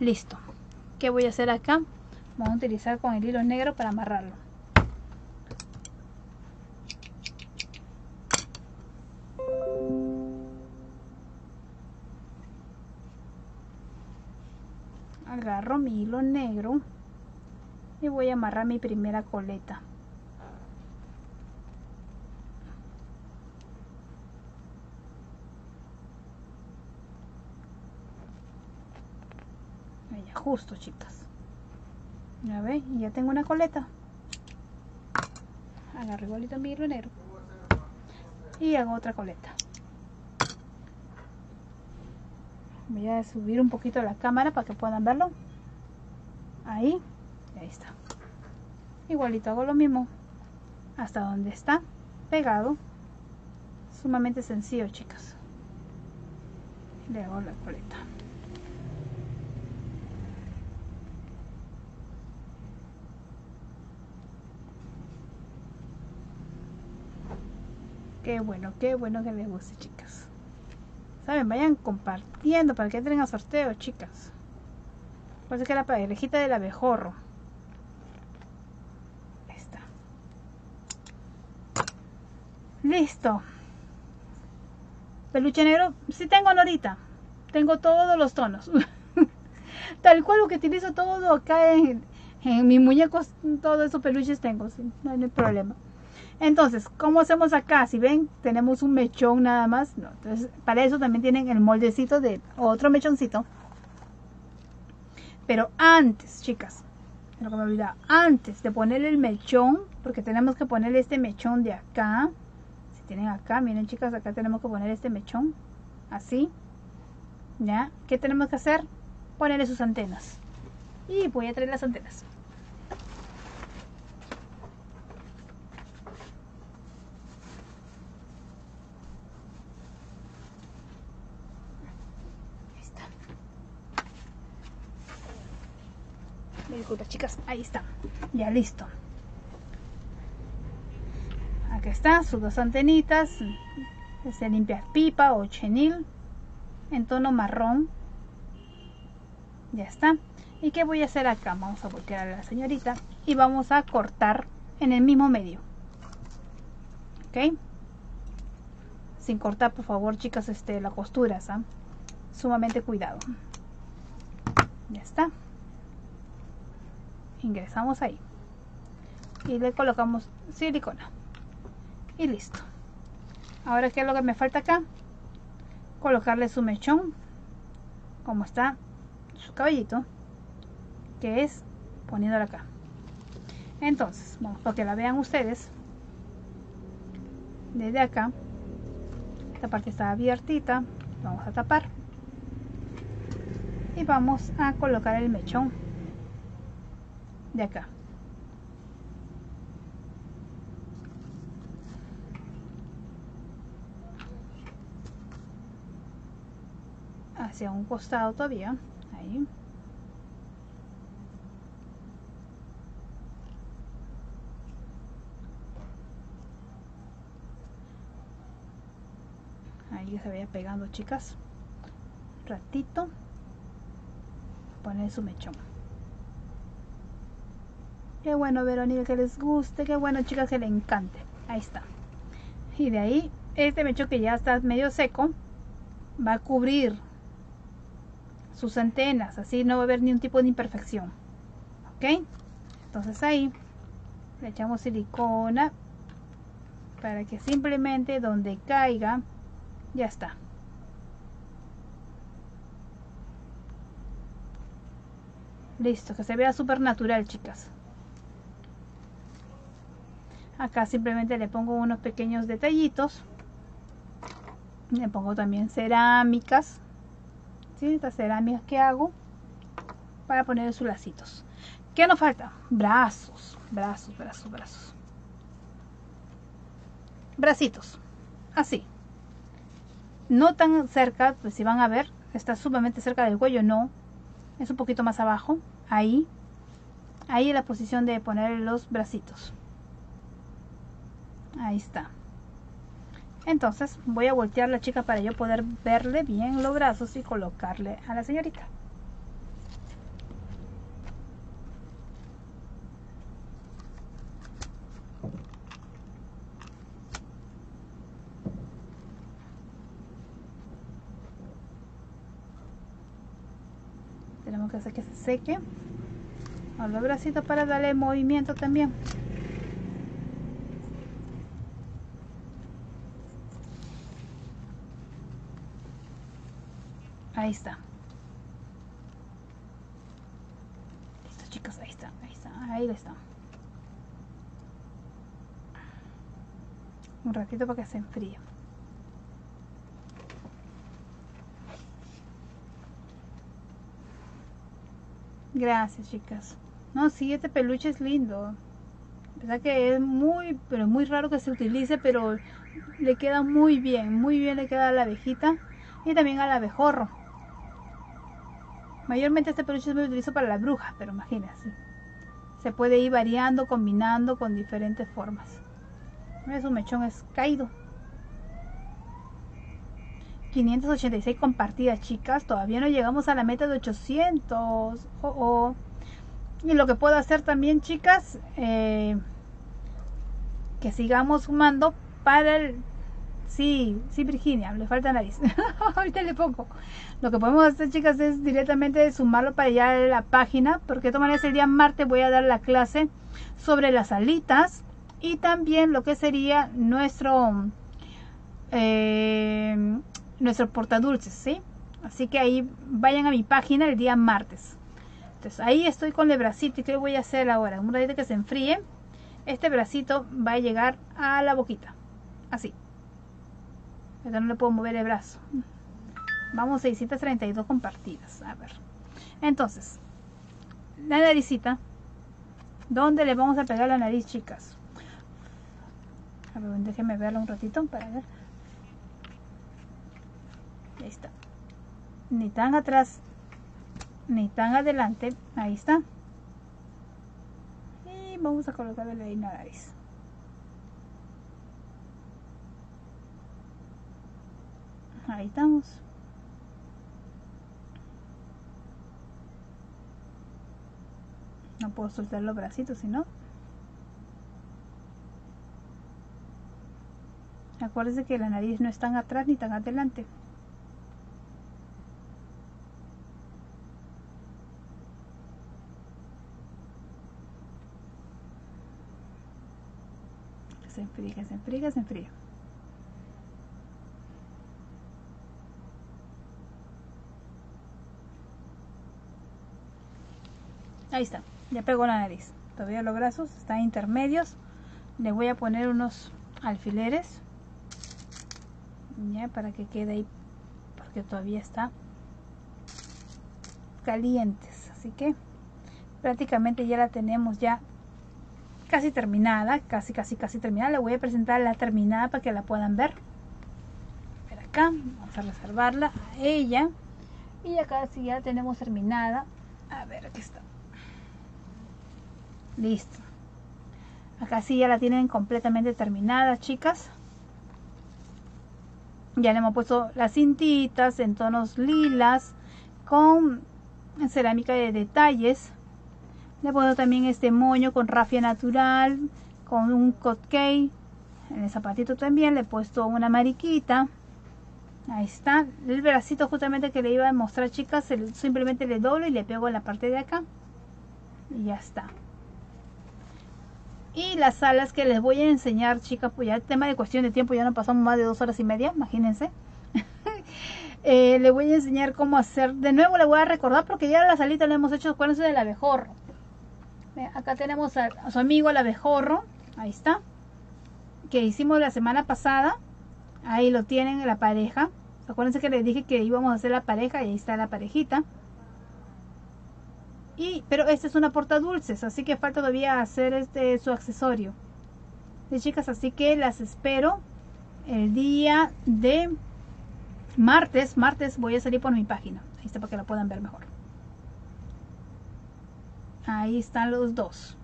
Listo. ¿Qué voy a hacer acá? Vamos a utilizar con el hilo negro para amarrarlo. Agarro mi hilo negro y voy a amarrar mi primera coleta. Ahí, justo, chicas. Ya ven, y ya tengo una coleta. Agarro igualito mi hilo negro y hago otra coleta. Voy a subir un poquito la cámara para que puedan verlo. Ahí, y ahí está. Igualito hago lo mismo hasta donde está pegado. Sumamente sencillo, chicas. Le hago la coleta. Qué bueno que les guste, chicas. saben, vayan compartiendo para que entren a sorteo, chicas. Parece que era para la parejita del abejorro. Ahí está. Listo. Peluche negro, sí tengo, Norita. Tengo todos los tonos. Tal cual lo que utilizo todo acá en mis muñecos, todos esos peluches tengo, sí, no hay problema. Entonces, ¿cómo hacemos acá? Si ven, tenemos un mechón nada más. No, entonces, para eso también tienen el moldecito de otro mechoncito. Pero antes, chicas, lo que me olvidaba, antes de ponerle el mechón, porque tenemos que ponerle este mechón de acá. Si tienen acá, miren chicas, acá tenemos que poner este mechón, así. ¿Ya? ¿Qué tenemos que hacer? Ponerle sus antenas. Y voy a traer las antenas. Disculpa, chicas, ahí está, ya listo. Aquí están sus dos antenitas. Se limpia pipa o chenil en tono marrón. Ya está. ¿Y qué voy a hacer acá? Vamos a voltear a la señorita y vamos a cortar en el mismo medio. Ok, sin cortar, por favor, chicas, la costura, ¿sabes? Sumamente cuidado. Ya está. Ingresamos ahí y le colocamos silicona y listo. Ahora, ¿qué es lo que me falta acá? Colocarle su mechón, como está su cabellito, que es poniéndolo acá. Entonces, vamos, para que la vean ustedes desde acá. Esta parte está abiertita, vamos a tapar y vamos a colocar el mechón de acá. Hacia un costado todavía, ahí. Ahí se vaya pegando, chicas. Un ratito. Poner su mechón. Qué bueno, Verónica, que les guste. Qué bueno, chicas, que le encante. Ahí está. Y de ahí, este mechón que ya está medio seco, va a cubrir sus antenas. Así no va a haber ni un tipo de imperfección. ¿Ok? Entonces ahí le echamos silicona para que simplemente donde caiga, ya está. Listo, que se vea súper natural, chicas. Acá simplemente le pongo unos pequeños detallitos. Le pongo también cerámicas. ¿Sí? Estas cerámicas que hago para poner sus lacitos. ¿Qué nos falta? Brazos, brazos, brazos, brazos. Bracitos. Así. No tan cerca, pues si van a ver, está sumamente cerca del cuello, no. Es un poquito más abajo. Ahí. Ahí es la posición de poner los bracitos. Ahí está. Entonces voy a voltear la chica para yo poder verle bien los brazos y colocarle a la señorita. Tenemos que hacer que se seque a los bracitos para darle movimiento también. Ahí está. Listo, chicos, ahí está, ahí está, ahí está. Un ratito para que se enfríe. Gracias, chicas. No, sí, este peluche es lindo. Verdad que es muy, pero muy raro que se utilice, pero le queda muy bien le queda a la abejita y también al abejorro. Mayormente este peluche se utiliza para la bruja, pero imagínense. Se puede ir variando, combinando con diferentes formas. Mira, su mechón es caído. 586 compartidas, chicas. Todavía no llegamos a la meta de 800. Y lo que puedo hacer también, chicas, que sigamos sumando para el... Sí, Virginia, le falta nariz. Ahorita le pongo. Lo que podemos hacer, chicas, es directamente sumarlo para allá a la página, porque de todas maneras el día martes voy a dar la clase sobre las alitas y también lo que sería nuestro portadulces, ¿sí? Así que ahí vayan a mi página el día martes. Entonces ahí estoy con el bracito. ¿Y qué voy a hacer ahora? Un ratito que se enfríe. Este bracito va a llegar a la boquita, así. Pero no le puedo mover el brazo. Vamos, 632 compartidas. A ver. Entonces, la naricita. ¿Dónde le vamos a pegar la nariz, chicas? A ver, déjenme verla un ratito para ver. Ahí está. Ni tan atrás, ni tan adelante. Ahí está. Y vamos a colocarle ahí la nariz. Ahí estamos. No puedo soltar los bracitos, si no. Acuérdense que la nariz no es tan atrás ni tan adelante. Que se enfríe, que se enfríe, que se enfríe. Ahí está, ya pegó la nariz. Todavía los brazos están intermedios. Le voy a poner unos alfileres, ya, para que quede ahí, porque todavía está calientes. Así que prácticamente ya la tenemos ya casi terminada, casi terminada. Le voy a presentar la terminada para que la puedan ver. Por acá vamos a reservarla a ella, y acá sí ya la tenemos terminada. A ver, aquí está. Listo. Acá sí ya la tienen completamente terminada, chicas. Ya le hemos puesto las cintitas en tonos lilas con cerámica de detalles. Le he puesto también este moño con rafia natural, con un cupcake. En el zapatito también le he puesto una mariquita. Ahí está. El bracito justamente que le iba a mostrar, chicas, simplemente le doblo y le pego en la parte de acá. Y ya está. Y las alas que les voy a enseñar, chicas, pues ya el tema de cuestión de tiempo, ya no pasamos más de 2 horas y media, imagínense. Le voy a enseñar cómo hacer. De nuevo le voy a recordar, porque ya las alitas le hemos hecho. Acuérdense del abejorro. Acá tenemos a su amigo el abejorro. Ahí está. Que hicimos la semana pasada. Ahí lo tienen en la pareja. Acuérdense que les dije que íbamos a hacer la pareja, y ahí está la parejita. Pero esta es una portadulces, así que falta todavía hacer su accesorio. Sí, chicas, así que las espero el día de martes. Martes voy a salir por mi página. Ahí está, para que la puedan ver mejor. Ahí están los dos.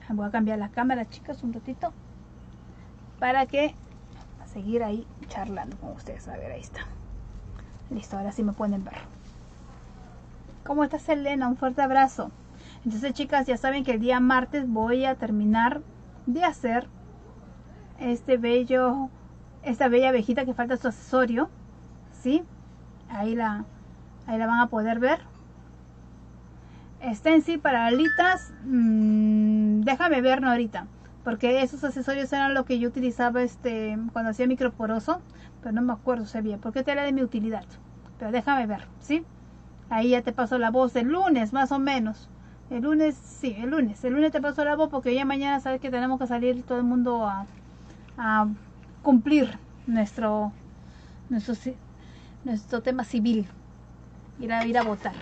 Voy a cambiar la cámara, chicas, un ratito, para que seguir ahí charlando con ustedes. A ver, ahí está. Listo, ahora sí me pueden ver. ¿Cómo está Selena? Un fuerte abrazo. Entonces, chicas, ya saben que el día martes voy a terminar de hacer esta bella abejita que falta su accesorio. ¿Sí? Ahí la van a poder ver. Stencil para alitas. Déjame ver, no ahorita. Porque esos accesorios eran lo que yo utilizaba cuando hacía microporoso. Pero no me acuerdo si bien. Porque esta era de mi utilidad. Pero déjame ver, ¿sí? Ahí ya te paso la voz el lunes, más o menos. El lunes, sí, el lunes te paso la voz, porque ya mañana sabes que tenemos que salir todo el mundo a cumplir nuestro tema civil. Ir a votar.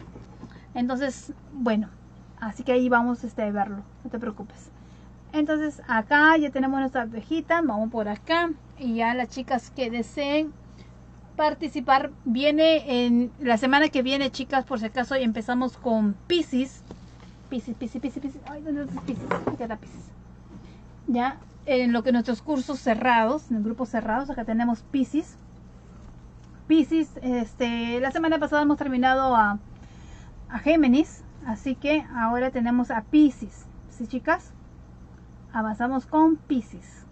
Entonces, bueno, así que ahí vamos a verlo, no te preocupes. Entonces, acá ya tenemos nuestra abejita, vamos por acá. Y ya las chicas que deseen participar, viene en la semana que viene, chicas, por si acaso, y empezamos con Piscis. Piscis. Ay, ¿dónde está Piscis? Aquí está Piscis. Ya, en lo que nuestros cursos cerrados, en el grupo cerrados, acá tenemos Piscis. Piscis, la semana pasada hemos terminado a Géminis, así que ahora tenemos a Piscis. ¿Sí, chicas? Avanzamos con Piscis.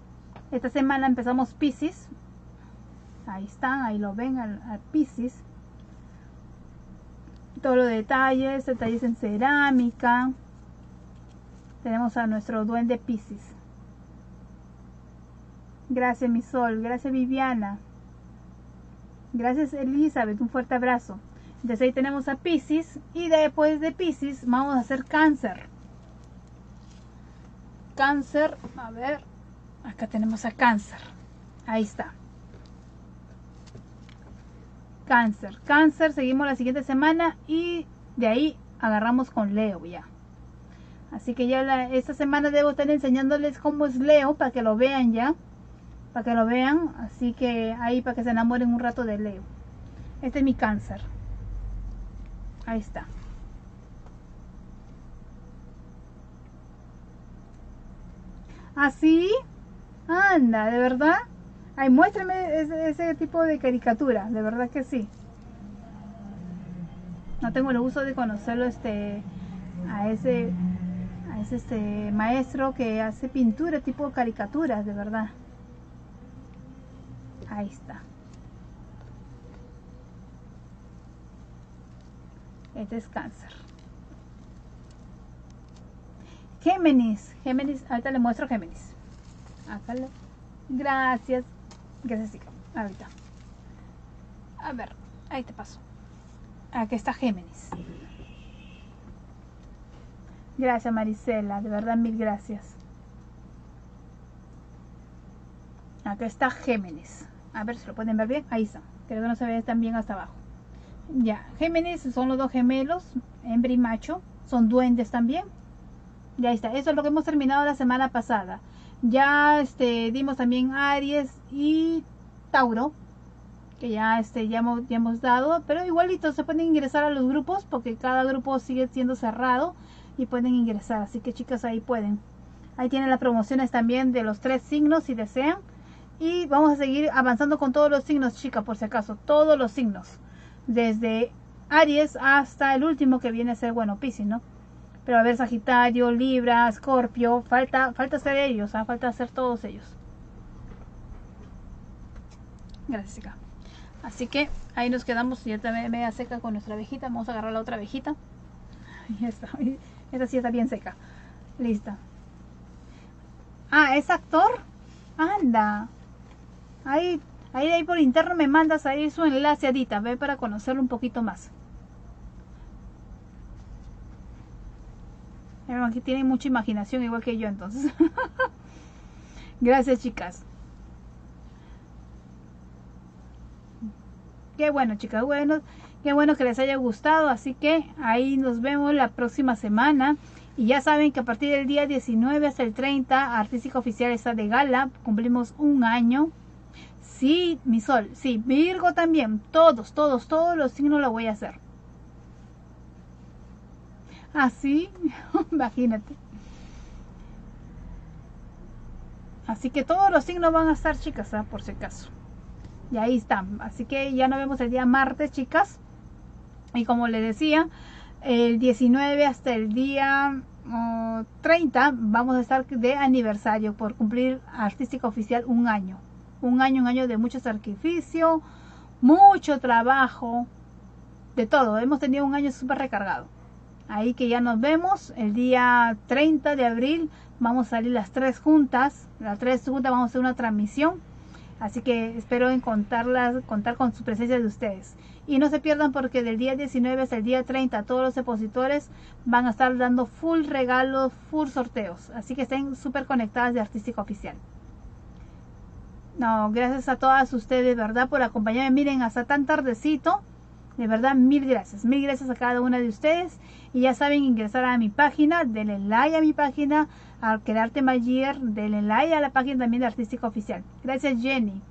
Esta semana empezamos Piscis. Ahí están, ahí lo ven al Piscis. Todos los detalles en cerámica. Tenemos a nuestro duende Piscis. Gracias, mi sol. Gracias, Viviana. Gracias, Elizabeth. Un fuerte abrazo. Entonces ahí tenemos a Piscis. Y después de Piscis vamos a hacer Cáncer. Cáncer. A ver. Acá tenemos a Cáncer. Ahí está. Cáncer. Cáncer. Seguimos la siguiente semana. Y de ahí agarramos con Leo ya. Así que ya esta semana debo estar enseñándoles cómo es Leo. Para que lo vean ya. Para que lo vean. Así que ahí para que se enamoren un rato de Leo. Este es mi Cáncer. Ahí está. ¿Así? Anda, ¿de verdad? Ay, muéstrame ese tipo de caricatura. De verdad que sí. No tengo el uso de conocerlo a ese maestro que hace pintura tipo caricaturas, de verdad. Ahí está. Este es Cáncer. Géminis. Géminis, ahorita le muestro Géminis. Acá gracias. Gracias, chica. Ahorita. A ver, ahí te paso. Aquí está Géminis. Gracias, Marisela. De verdad, mil gracias. Acá está Géminis. A ver si lo pueden ver bien. Ahí está. Creo que no se ve tan bien hasta abajo. Ya, Géminis son los dos gemelos, hembra y macho. Son duendes también. Ya está. Eso es lo que hemos terminado la semana pasada. Ya dimos también Aries y Tauro, que ya hemos dado, pero igualito se pueden ingresar a los grupos porque cada grupo sigue siendo cerrado y pueden ingresar, así que chicas ahí pueden. Ahí tienen las promociones también de los 3 signos si desean, y vamos a seguir avanzando con todos los signos, chicas, por si acaso, todos los signos, desde Aries hasta el último que viene a ser, bueno, Piscis, ¿no? Pero a ver, Sagitario, Libra, Escorpio, falta hacer ellos, falta hacer todos ellos. Gracias, chica. Así que ahí nos quedamos, ya también media seca con nuestra abejita. Vamos a agarrar la otra abejita. Ahí está. Esta sí está bien seca. Lista. Ah, ¿es actor? Anda. Ahí por interno me mandas ahí su enlace, Adita, ve, para conocerlo un poquito más. Aquí tienen mucha imaginación, igual que yo, entonces. Gracias, chicas. Qué bueno, chicas, bueno, qué bueno que les haya gustado. Así que ahí nos vemos la próxima semana. Y ya saben que a partir del día 19 hasta el 30, Artística Oficial está de gala. Cumplimos un año. Sí, mi sol, sí, Virgo también. Todos los signos lo voy a hacer. Así, imagínate. Así que todos los signos van a estar, chicas, por si acaso. Y ahí están. Así que ya nos vemos el día martes, chicas. Y como les decía, el 19 hasta el día 30 vamos a estar de aniversario por cumplir Artística Oficial un año. Un año de mucho sacrificio, mucho trabajo, de todo. Hemos tenido un año súper recargado. Ahí que ya nos vemos el día 30 de abril. Vamos a salir las 3 juntas. Las 3 juntas vamos a hacer una transmisión. Así que espero contar con su presencia de ustedes. Y no se pierdan porque del día 19 hasta el día 30 todos los expositores van a estar dando full regalos, full sorteos. Así que estén súper conectadas de Artística Oficial. No, gracias a todas ustedes, ¿verdad? Por acompañarme. Miren, hasta tan tardecito. De verdad, mil gracias. Mil gracias a cada una de ustedes. Y ya saben, ingresar a mi página, denle like a mi página, a Quedarte Magier, denle like a la página también de Artística Oficial. Gracias, Jenny.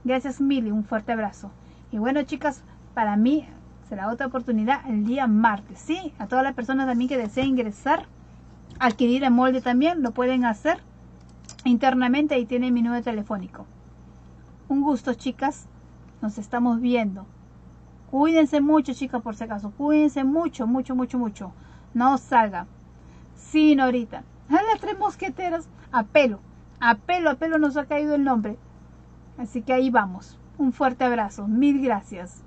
Gracias, Mili. Un fuerte abrazo. Y bueno, chicas, para mí será otra oportunidad el día martes, ¿sí? A todas las personas también que deseen ingresar, adquirir el molde también, lo pueden hacer internamente. Ahí tienen mi número telefónico. Un gusto, chicas. Nos estamos viendo. Cuídense mucho, chicas, por si acaso. Cuídense mucho, mucho, mucho, mucho. No salgan. Sí, Norita. A las tres mosqueteras. A pelo nos ha caído el nombre. Así que ahí vamos. Un fuerte abrazo. Mil gracias.